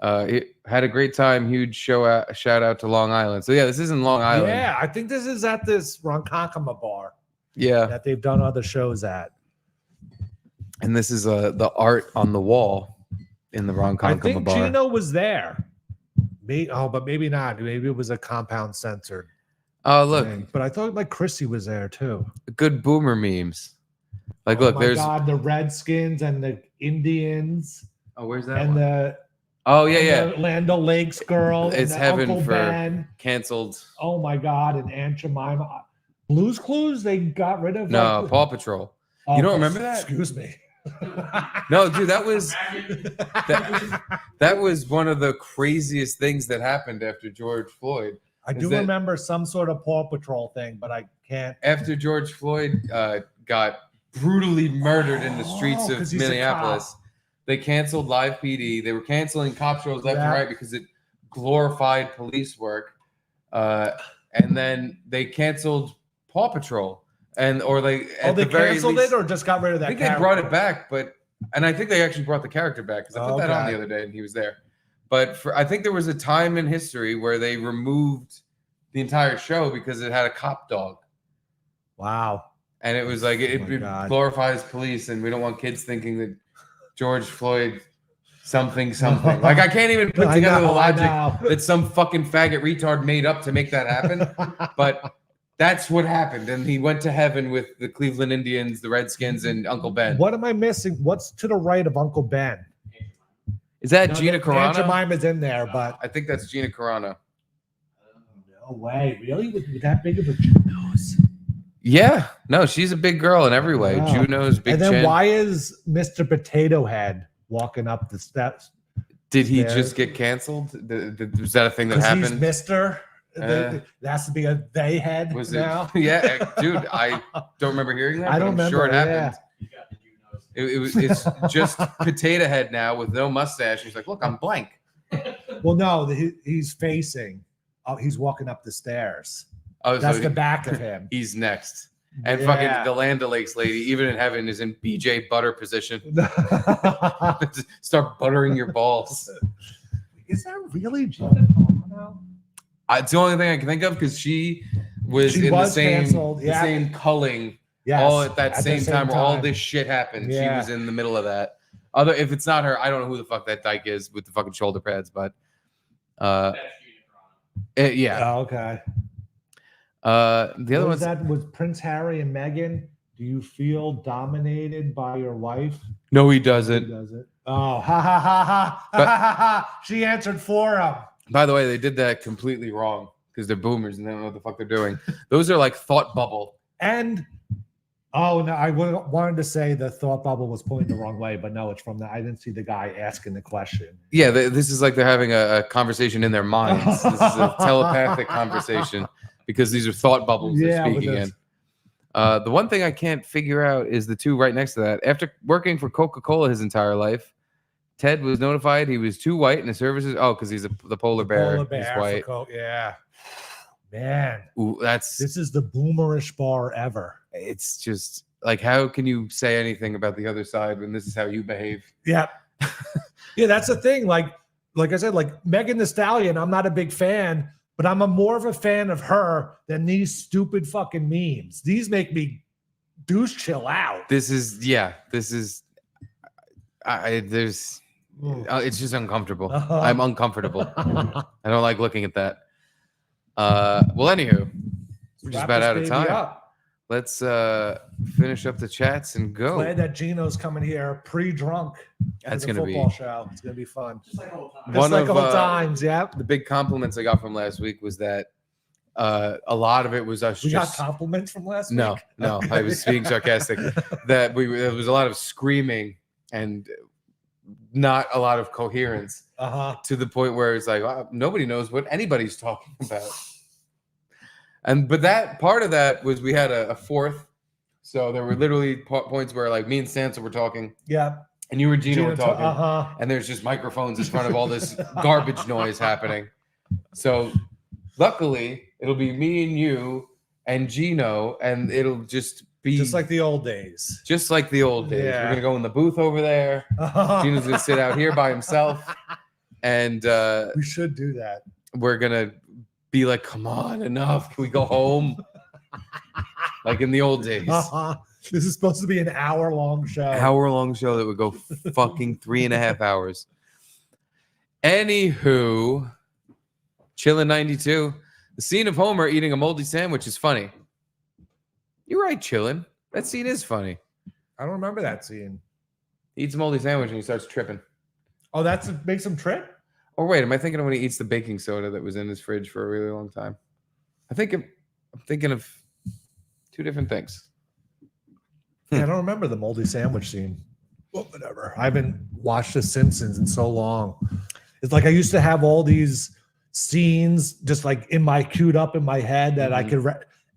It had a great time. Huge shout out to Long Island. So yeah, this is in Long Island. Yeah, I think this is at this Ronkonkoma bar Yeah. that they've done other shows at. And this is the art on the wall in the I Ronkonkoma think bar. Gino was there. But maybe not. Maybe it was a compound censored Oh, look, thing. But I thought like Chrissy was there too. good boomer memes. Like, Oh look, my there's. God, the Redskins and the Indians Oh, where's that? and one? the Oh yeah, and yeah. the Land O'Lakes girl. It's and the heaven Uncle for Ben. canceled. Oh my God, and Aunt Jemima. Blues Clues, they got rid of. No, like, Paw Patrol. You don't remember that? Excuse me. No, dude, that was that was one of the craziest things that happened after George Floyd. I Is do that- remember some sort of Paw Patrol thing, but I can't. After George Floyd got brutally murdered in the streets Oh, of 'cause he's a Minneapolis, cop. they canceled live PD. They were canceling cop shows left and Yeah. right because it glorified police work. And then they canceled Paw Patrol. They canceled it or just got rid of that. I think they brought it back, and I think they actually brought the character back because I put that on the other day and he was there. But I think there was a time in history where they removed the entire show because it had a cop dog. Wow. And it was like it God. glorifies police, and we don't want kids thinking that George Floyd something. Like I can't even put I together the know, I logic know. that some fucking faggot retard made up to make that happen. But that's what happened, and he went to heaven with the Cleveland Indians, the Redskins, and Uncle Ben. What am I missing? What's to the right of Uncle Ben? Is that No, Gina Aunt Carano? Jemima's in there, but I think that's Gina Carano. no way. Really? With that big of a nose? Yeah, no, she's a big girl in every way. Wow. Juno's big And then chin. why is Mr. Potato Head walking up the steps? Did he there? just get canceled? Was that a thing that 'Cause happened? he's Mr. There has to be a they head Was now. it? Yeah, dude, I don't remember hearing that. I but don't I'm sure it remember, happened. It's just Potato Head now with no mustache. He's like, look, I'm blank. Well, no, he's facing. Oh, he's walking up the stairs. Oh, That's so the back of him. He's next. And Yeah. fucking the Land O'Lakes lady, even in heaven, is in BJ Butter position. Start buttering your balls. Is that really Gina Carano? It's the only thing I can think of because she was She in was the same canceled, the yeah. same culling Yes, all at that at the same same time where all time. this shit happened. She Yeah. was in the middle of that. If it's not her, I don't know who the fuck that dyke is with the fucking shoulder pads, but yeah. Oh, okay. The other What was one's that was Prince Harry and Meghan. Do you feel dominated by your wife? no, he Who doesn't. does it? Oh, ha ha ha ha ha ha ha! She answered for him. By the way, they did that completely wrong because they're boomers and they don't know what the fuck they're doing. Those are like thought bubble. And oh no, I wanted to say the thought bubble was pointing the wrong way, but no, it's from the. I didn't see the guy asking the question. Yeah, this is like they're having a conversation in their minds. This is a telepathic conversation because these are thought bubbles Yeah, they're with speaking this- in. The one thing I can't figure out is the two right next to that. After working for Coca-Cola his entire life, Ted was notified he was too white in his services. Oh, because he's the polar bear. Polar bear, He's white. yeah. Man, Ooh, this is the boomerish bar ever. It's just like, how can you say anything about the other side when this is how you behave? Yeah. Yeah, that's the thing. Like I said, like Megan Thee Stallion, I'm not a big fan, but I'm more of a fan of her than these stupid fucking memes. These make me douche chill out. There's it's just uncomfortable. I'm uncomfortable. I don't like looking at that. Well, anywho, we're just Wrap about this out of baby time. up. Let's finish up the chats and go. Glad that Gino's coming here pre-drunk. That's for the gonna be football show. It's gonna be fun. Just like one of old times. Yeah. the big compliments I got from last week was that a lot of it was us We just got compliments from last week. no, I was being sarcastic. That there was a lot of screaming and not a lot of coherence to the point where it's like, wow, nobody knows what anybody's talking about. But that part of that was we had a fourth, so there were literally points where like me and Sansa were talking, Yeah. and you and Gina were talking, Uh-huh. and there's just microphones in front of all this garbage noise happening. So luckily, it'll be me and you and Gino, and it'll just be Just like the old days. just like the old days. Yeah. We're gonna go in the booth over there. Gino's gonna sit out here by himself, and We should do that. we're gonna be like, "Come on, enough! Can we go home?" Like in the old days. This is supposed to be an hour-long show. Hour-long show that would go fucking 3.5 hours. Anywho, Chillin' 92. The scene of Homer eating a moldy sandwich is funny. You're right, Chillin'. That scene is funny. I don't remember that scene. He eats a moldy sandwich and he starts tripping. Oh, that's what makes him trip? Or wait, am I thinking of when he eats the baking soda that was in his fridge for a really long time? I'm thinking of two different things. Yeah, I don't remember the moldy sandwich scene. Well, whatever. I haven't watched The Simpsons in so long. It's like I used to have all these scenes just like queued up in my head that I could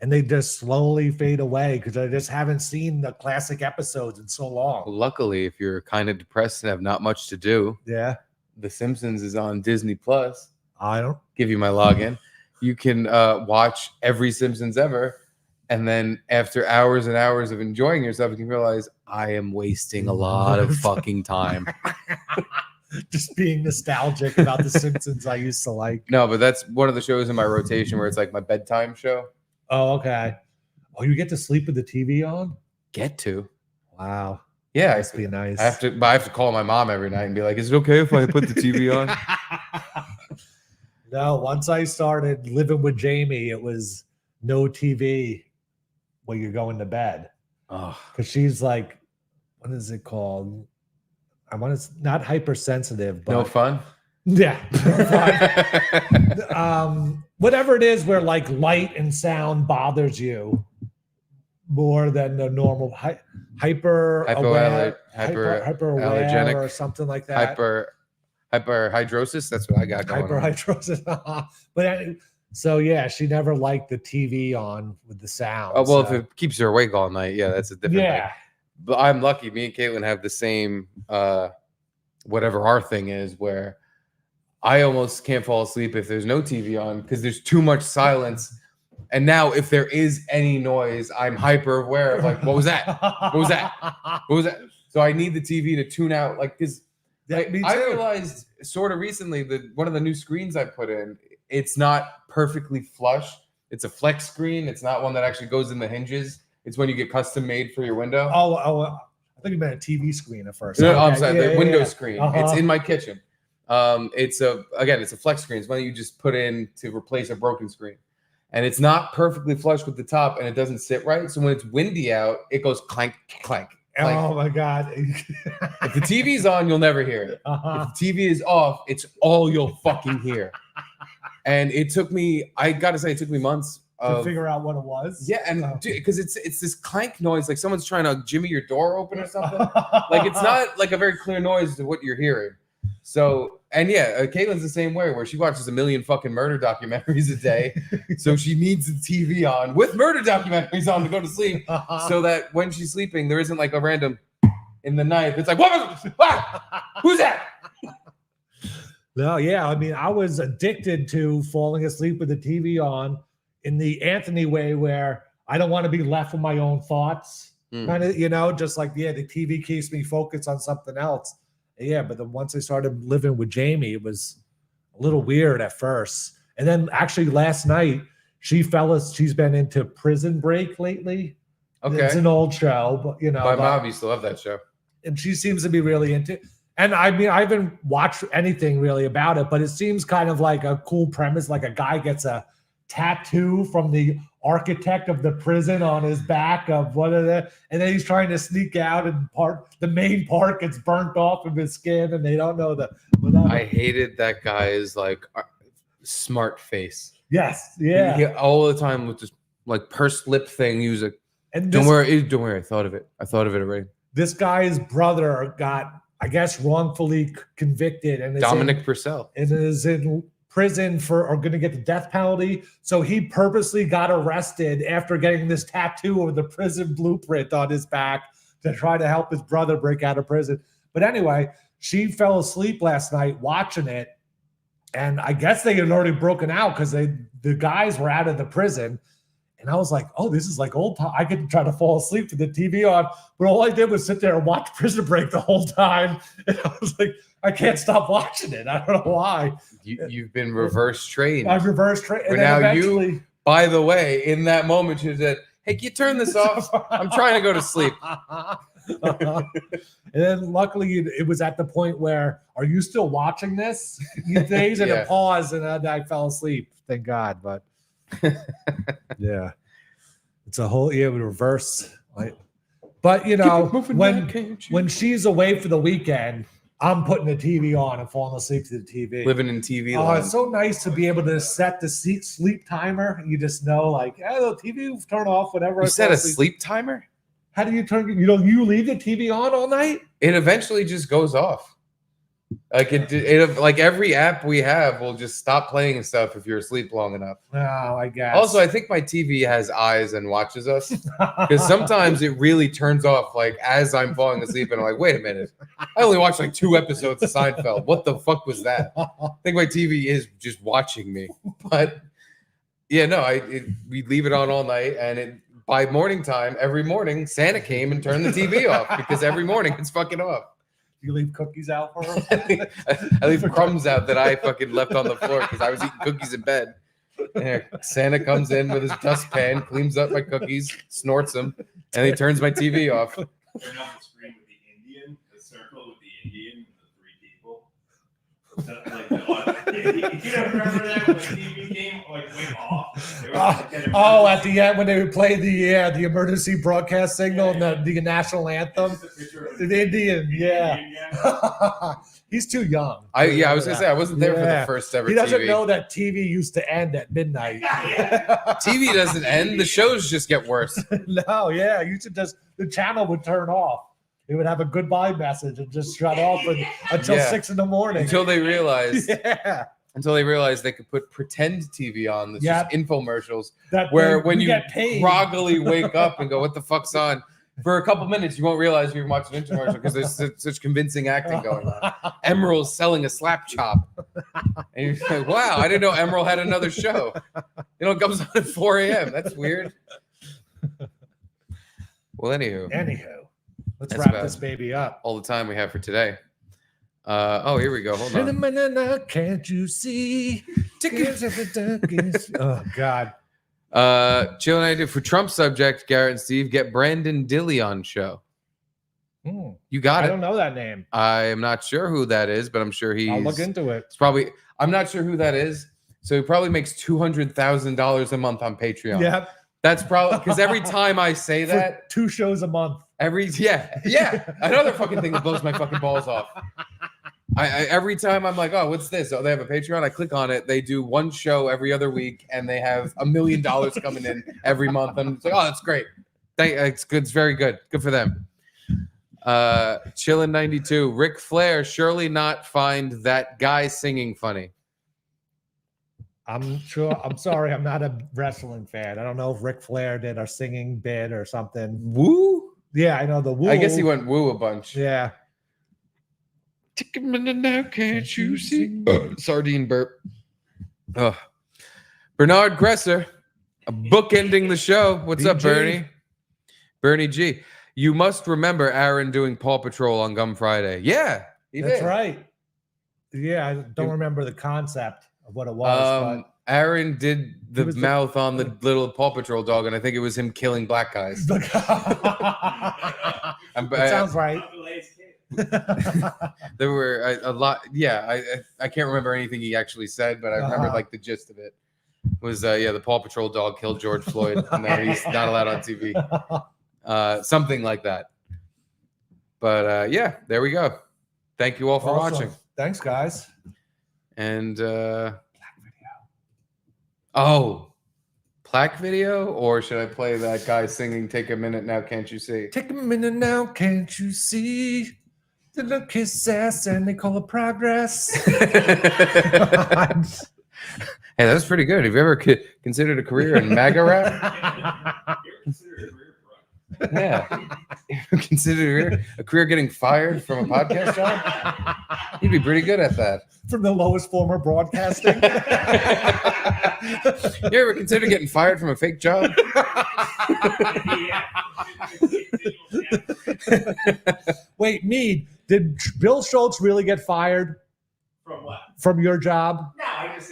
and they just slowly fade away because I just haven't seen the classic episodes in so long. Luckily, if you're kind of depressed and have not much to do, Yeah. The Simpsons is on Disney Plus. I don't Give you my login. You can watch every Simpsons ever. And then after hours and hours of enjoying yourself, you can realize I am wasting a lot of fucking time. just being nostalgic about the Simpsons I used to like. No, but that's one of the shows in my rotation where it's like my bedtime show. Oh, okay. Oh, you get to sleep with the TV on? Get to. Wow. Yeah, Must be nice. I have to call my mom every night and be like, "Is it okay if I put the TV on?" No, once I started living with Jamie, it was no TV when you're going to bed. Oh, Because she's like, what is it called? I want to not hypersensitive, but no fun. yeah. Whatever it is where like light and sound bothers you more than the normal hyperallergenic or something like that. Hyperhidrosis. That's what I got going on. Hyperhidrosis. So yeah, she never liked the TV on with the sound. Oh well, so. if it keeps her awake all night, yeah, that's a different thing. But I'm lucky. Me and Caitlin have the same whatever our thing is, where I almost can't fall asleep if there's no TV on because there's too much silence. And now, if there is any noise, I'm hyper aware of like, what was that? What was that? What was that? So I need the TV to tune out, like, because I realized sort of recently that one of the new screens I put in, it's not perfectly flush. It's a flex screen. It's not one that actually goes in the hinges. It's when you get custom made for your window. Oh, I think you meant a TV screen at first. No, I'm sorry, the window screen. Uh-huh. It's in my kitchen. It's a flex screen. It's one that you just put in to replace a broken screen. And it's not perfectly flush with the top, and it doesn't sit right. So when it's windy out, it goes clank, clank. Oh my God. If the TV's on, you'll never hear it. Uh-huh. If the TV is off, it's all you'll fucking hear. And it took me, I gotta say, it took me months to figure out what it was. Yeah, and because it's this clank noise, like someone's trying to jimmy your door open or something. Like it's not like a very clear noise to what you're hearing. So, and yeah, Caitlin's the same way, where she watches a million fucking murder documentaries a day. So she needs the TV on with murder documentaries on to go to sleep, so that when she's sleeping, there isn't like a random in the night. It's like, what was who's that? No, yeah. I mean, I was addicted to falling asleep with the TV on in the Anthony way, where I don't want to be left with my own thoughts. Kind of, just like, yeah, the TV keeps me focused on something else. Yeah, but then once I started living with Jamie, it was a little weird at first. And then actually last night, she's been into Prison Break lately. Okay. It's an old show, but My mom used to love that show. And she seems to be really into it. And I mean, I haven't watched anything really about it, but it seems kind of like a cool premise. Like a guy gets a tattoo from the architect of the prison on his back of one of the, and then he's trying to sneak out, and the main part gets burnt off of his skin, and they don't know the. I hated that guy's like smart face. Yes, yeah. He all the time with this like pursed lip thing. He was like, don't worry. I thought of it already. This guy's brother got, I guess, wrongfully convicted, and Dominic Purcell, and is in prison or going to get the death penalty. So he purposely got arrested after getting this tattoo of the prison blueprint on his back to try to help his brother break out of prison. But anyway, she fell asleep last night watching it, and I guess they had already broken out because the guys were out of the prison. And I was like, oh, this is like old time. I could try to fall asleep with the TV on, but all I did was sit there and watch Prison Break the whole time. And I was like, I can't stop watching it. I don't know why. You've been reverse trained. I've reverse trained. But now you, by the way, in that moment, you said, hey, can you turn this off? I'm trying to go to sleep. And then luckily it was at the point where, are you still watching this? These days, and a pause, and I fell asleep. Thank God. But yeah, it's a whole reverse. But when she's away for the weekend, I'm putting the TV on and falling asleep to the TV. Living in TV Oh, land. it's so nice to be able to set the sleep timer. You just know, like, the TV will turn off whenever. You set a sleep timer? How do you turn? You leave the TV on all night? It eventually just goes off. Like it like every app we have will just stop playing stuff if you're asleep long enough. Oh, I guess. Also, I think my TV has eyes and watches us, because sometimes it really turns off like as I'm falling asleep, and I'm like, wait a minute, I only watched like 2 episodes of Seinfeld. What the fuck was that? I think my TV is just watching me. But yeah, no, we leave it on all night, and by morning time, every morning, Santa came and turned the TV off, because every morning it's fucking off. You leave cookies out for her? I leave crumbs out that I fucking left on the floor because I was eating cookies in bed. And Santa comes in with his dustpan, cleans up my cookies, snorts them, and he turns my TV off. Turn off the screen with the Indian, the circle with the Indian, the three people. So, like, you don't remember that when the TV game went off? There was, like, an At the end when they would play the emergency broadcast signal and the national anthem. The Indian, yeah. He's too young. I was gonna say I wasn't there for the first ever. He doesn't TV. know that TV used to end at midnight. TV doesn't end. The shows just get worse. No, yeah, the channel would turn off. It would have a goodbye message and just shut off until 6 a.m. Until they realized. Yeah. Until they realized they could put pretend TV on that's just infomercials That where way when we you get paid. groggily wake up and go, "What the fuck's on?" For a couple minutes, you won't realize you're watching an infomercial because there's such convincing acting going on. Emerald's selling a slap chop. And you're like, wow, I didn't know Emerald had another show. It comes on at 4 a.m. That's weird. Well, anywho, let's that's wrap about this baby up. all the time we have for today. Here we go. Hold on. Can't you see? Oh, God. Chill and I do for Trump subject, Garrett and Steve, get Brandon Dilly on show. You got it. I don't know that name. I am not sure who that is, but I'm sure I'll look into it. It's probably. I'm not sure who that is. So he probably makes $200,000 a month on Patreon. Yeah. That's probably because every time I say that, 2 shows a month. Another fucking thing that blows my fucking balls off. I every time I'm like, oh, what's this? Oh, they have a Patreon. I click on it. They do one show every other week, and they have $1 million coming in every month. And it's like, oh, that's great. It's good. It's very good. Good for them. Chillin' 92. Ric Flair surely not find that guy singing funny. I'm sorry. I'm not a wrestling fan. I don't know if Ric Flair did a singing bit or something. Woo? Yeah, I know the woo. I guess he went woo a bunch. Yeah. Take a minute now, can't you see? Sardine burp. Bernard Gresser, bookending the show. What's up, Bernie? Bernie G. You must remember Aaron doing Paw Patrol on Gum Friday. Yeah, that's right. Yeah, I don't remember the concept of what it was. But Aaron did the mouth on the little Paw Patrol dog, and I think it was him killing black guys. That sounds right. There were a lot. Yeah, I can't remember anything he actually said, but I remember like the gist of it was the Paw Patrol dog killed George Floyd, and now he's not allowed on TV. Something like that. But there we go. Thank you all for watching. Thanks, guys. And plaque video, or should I play that guy singing "Take a Minute Now, Can't You See"? Take a minute now, can't you see? They look his ass and they call it progress. Hey, that's pretty good. Have you ever considered a career in Maga rap? Yeah. Consider a career getting fired from a podcast job? You'd be pretty good at that. From the lowest form of broadcasting. You ever consider getting fired from a fake job? Wait, Mead, did Bill Schultz really get fired? From what? From your job? No, I just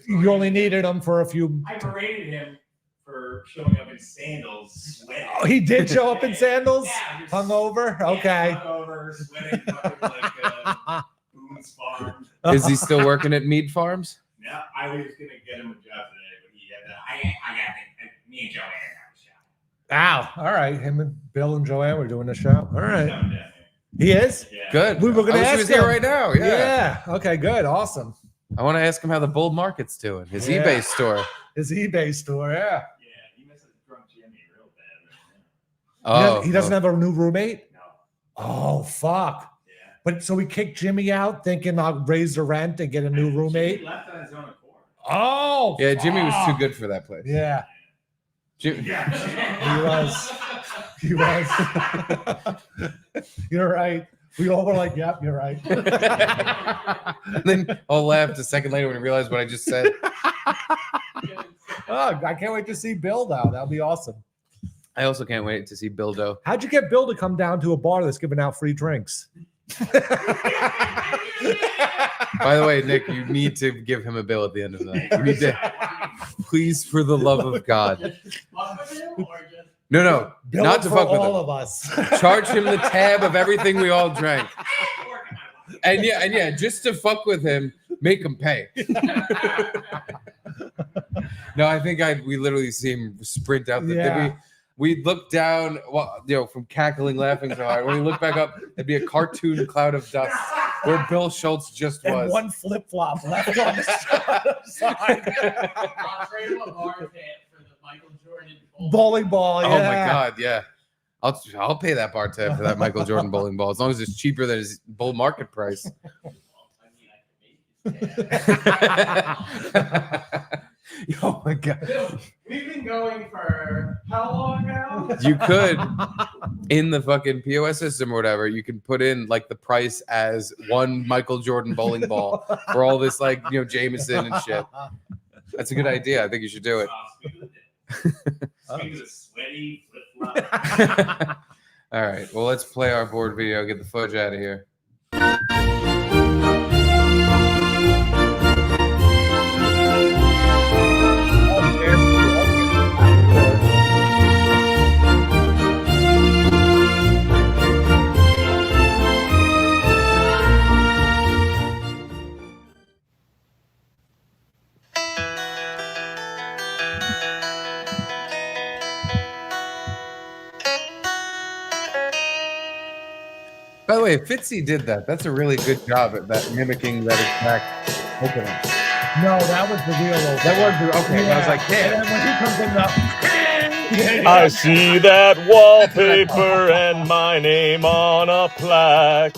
You only needed him for a few. I berated him for showing up in sandals, sweating. Oh, he did show up in sandals? Yeah, just, hungover? Okay. Hungover, sweating, like Boone's Farm. Is he still working at Mead Farms? No, I was going to get him a job today, but he had me and Joanne have a show. Ow. All right. Him and Bill and Joanne were doing a show. All right. He is? Yeah. Good. We were going to ask he was him. here right now. Yeah. Okay, good. Awesome. I want to ask him how the Bull Market's doing. His eBay store. His eBay store, yeah. Yeah, he misses drunk Jimmy real bad. He doesn't have a new roommate? No. Oh, fuck. Yeah. But so we kicked Jimmy out thinking I'll raise the rent and get a new roommate? Jimmy left on his own accord. Oh, yeah, Jimmy was too good for that place. Yeah. Jimmy. He was. He was. You're right. We all were like, yep, you're right. And then I'll laugh a second later when I realize what I just said. Oh, I can't wait to see Bill now. That'll be awesome. I also can't wait to see Bildo. How'd you get Bill to come down to a bar that's giving out free drinks? By the way, Nick, you need to give him a bill at the end of the night. You need to, please, for the love of God. No, Bill not to for fuck with all him. of us. Charge him the tab of everything we all drank. And yeah, just to fuck with him, make him pay. No, I think we literally see him sprint out. We look down, from cackling, laughing so hard. When we look back up, it'd be a cartoon cloud of dust where Bill Schultz just And was. one flip flop left on the side. I'll trade him a bar tab for the Michael Jordan Bowling ball. Yeah. Oh my God, yeah. I'll pay that bar tab for that Michael Jordan bowling ball as long as it's cheaper than his bull market price. Oh my God. We've been going for how long now? You could, in the fucking POS system or whatever, you can put in like the price as one Michael Jordan bowling ball for all this Jameson and shit. That's a good idea. I think you should do it. Speaking of sweaty flip-flop. All right. Well, let's play our board video. Get the fudge out of here. By the way, Fitzy did that. That's a really good job at that mimicking that exact opening. No, that was the real opening. That was the okay. Yeah. I was like, damn. And then when he comes in the I see that wallpaper and my name on a plaque.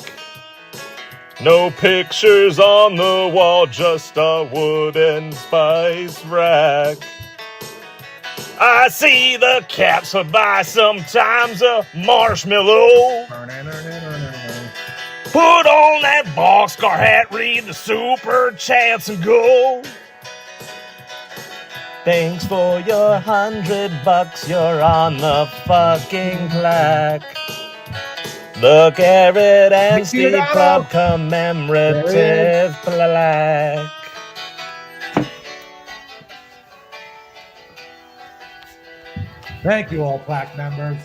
No pictures on the wall, just a wooden spice rack. I see the caps I buy sometimes a marshmallow. Put on that boxcar hat, read the super chats and go. Thanks for your $100, you're on the fucking plaque. The Garrett and Steve Club commemorative plaque. Thank you, all plaque members.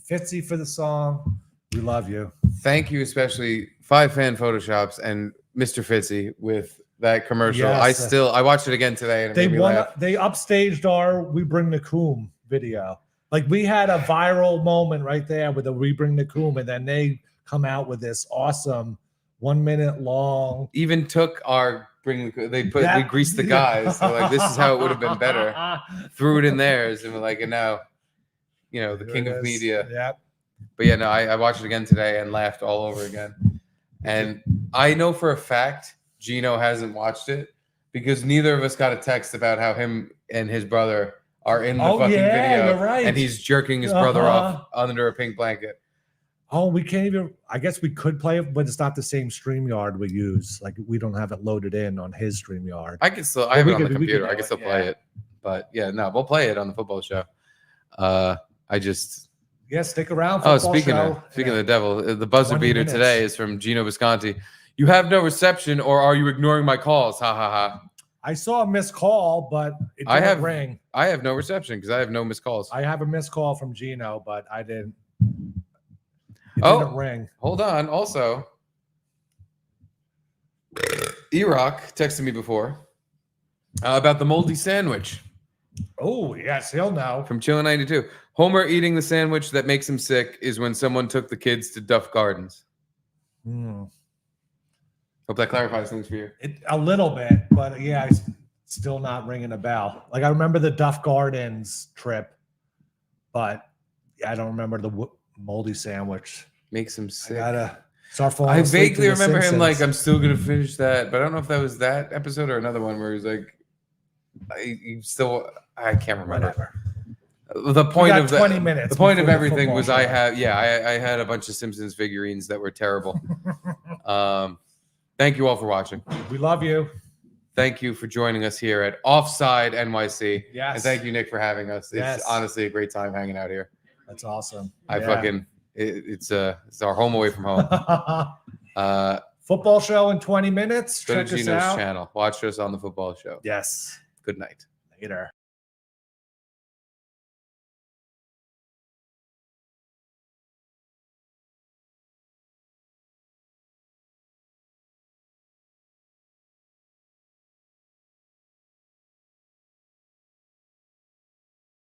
Fitzy for the song. We love you. Thank you, especially 5 Fan Photoshops and Mr. Fitzy with that commercial. Yes. I watched it again today and it made me laugh. They upstaged our We Bring the Coom video. Like we had a viral moment right there with the We Bring the Coom, and then they come out with this awesome 1 minute long. Even took our we greased the guys. So like, this is how it would have been better. Threw it in theirs and we're like, and now, the king of media. Yep. But yeah, no, I watched it again today and laughed all over again. And I know for a fact Gino hasn't watched it because neither of us got a text about how him and his brother are in the fucking video. You're right. And he's jerking his brother off under a pink blanket. Oh, we can't even. I guess we could play it, but it's not the same StreamYard we use. Like we don't have it loaded in on his StreamYard. I can still. I have it on the computer. I can still play it. But yeah, no, we'll play it on the football show. Stick around. Speaking of the devil, the buzzer beater today is from Gino Visconti. You have no reception, or are you ignoring my calls? Ha ha ha. I saw a missed call, but it didn't ring. I have no reception because I have no missed calls. I have a missed call from Gino, but I didn't. It didn't ring. Hold on. Also, E-Rock texted me before about the moldy sandwich. Oh, yes, he'll know. From Chillin' 92. Homer eating the sandwich that makes him sick is when someone took the kids to Duff Gardens. Hope that clarifies things for you. A little bit, but yeah, it's still not ringing a bell. Like I remember the Duff Gardens trip, but I don't remember the moldy sandwich. Makes him sick. I vaguely remember him like, I'm still going to finish that, but I don't know if that was that episode or another one where he's like, I can't remember. Whatever. The point of 20 minutes. The point of everything was I had a bunch of Simpsons figurines that were terrible. Thank you all for watching. We love you. Thank you for joining us here at Offside NYC. Yes. And thank you, Nick, for having us. It's honestly a great time hanging out here. That's awesome. It's our home away from home. Football show in 20 minutes. Go Check to us Gino's out. channel. Watch us on the football show. Yes. Good night. Later.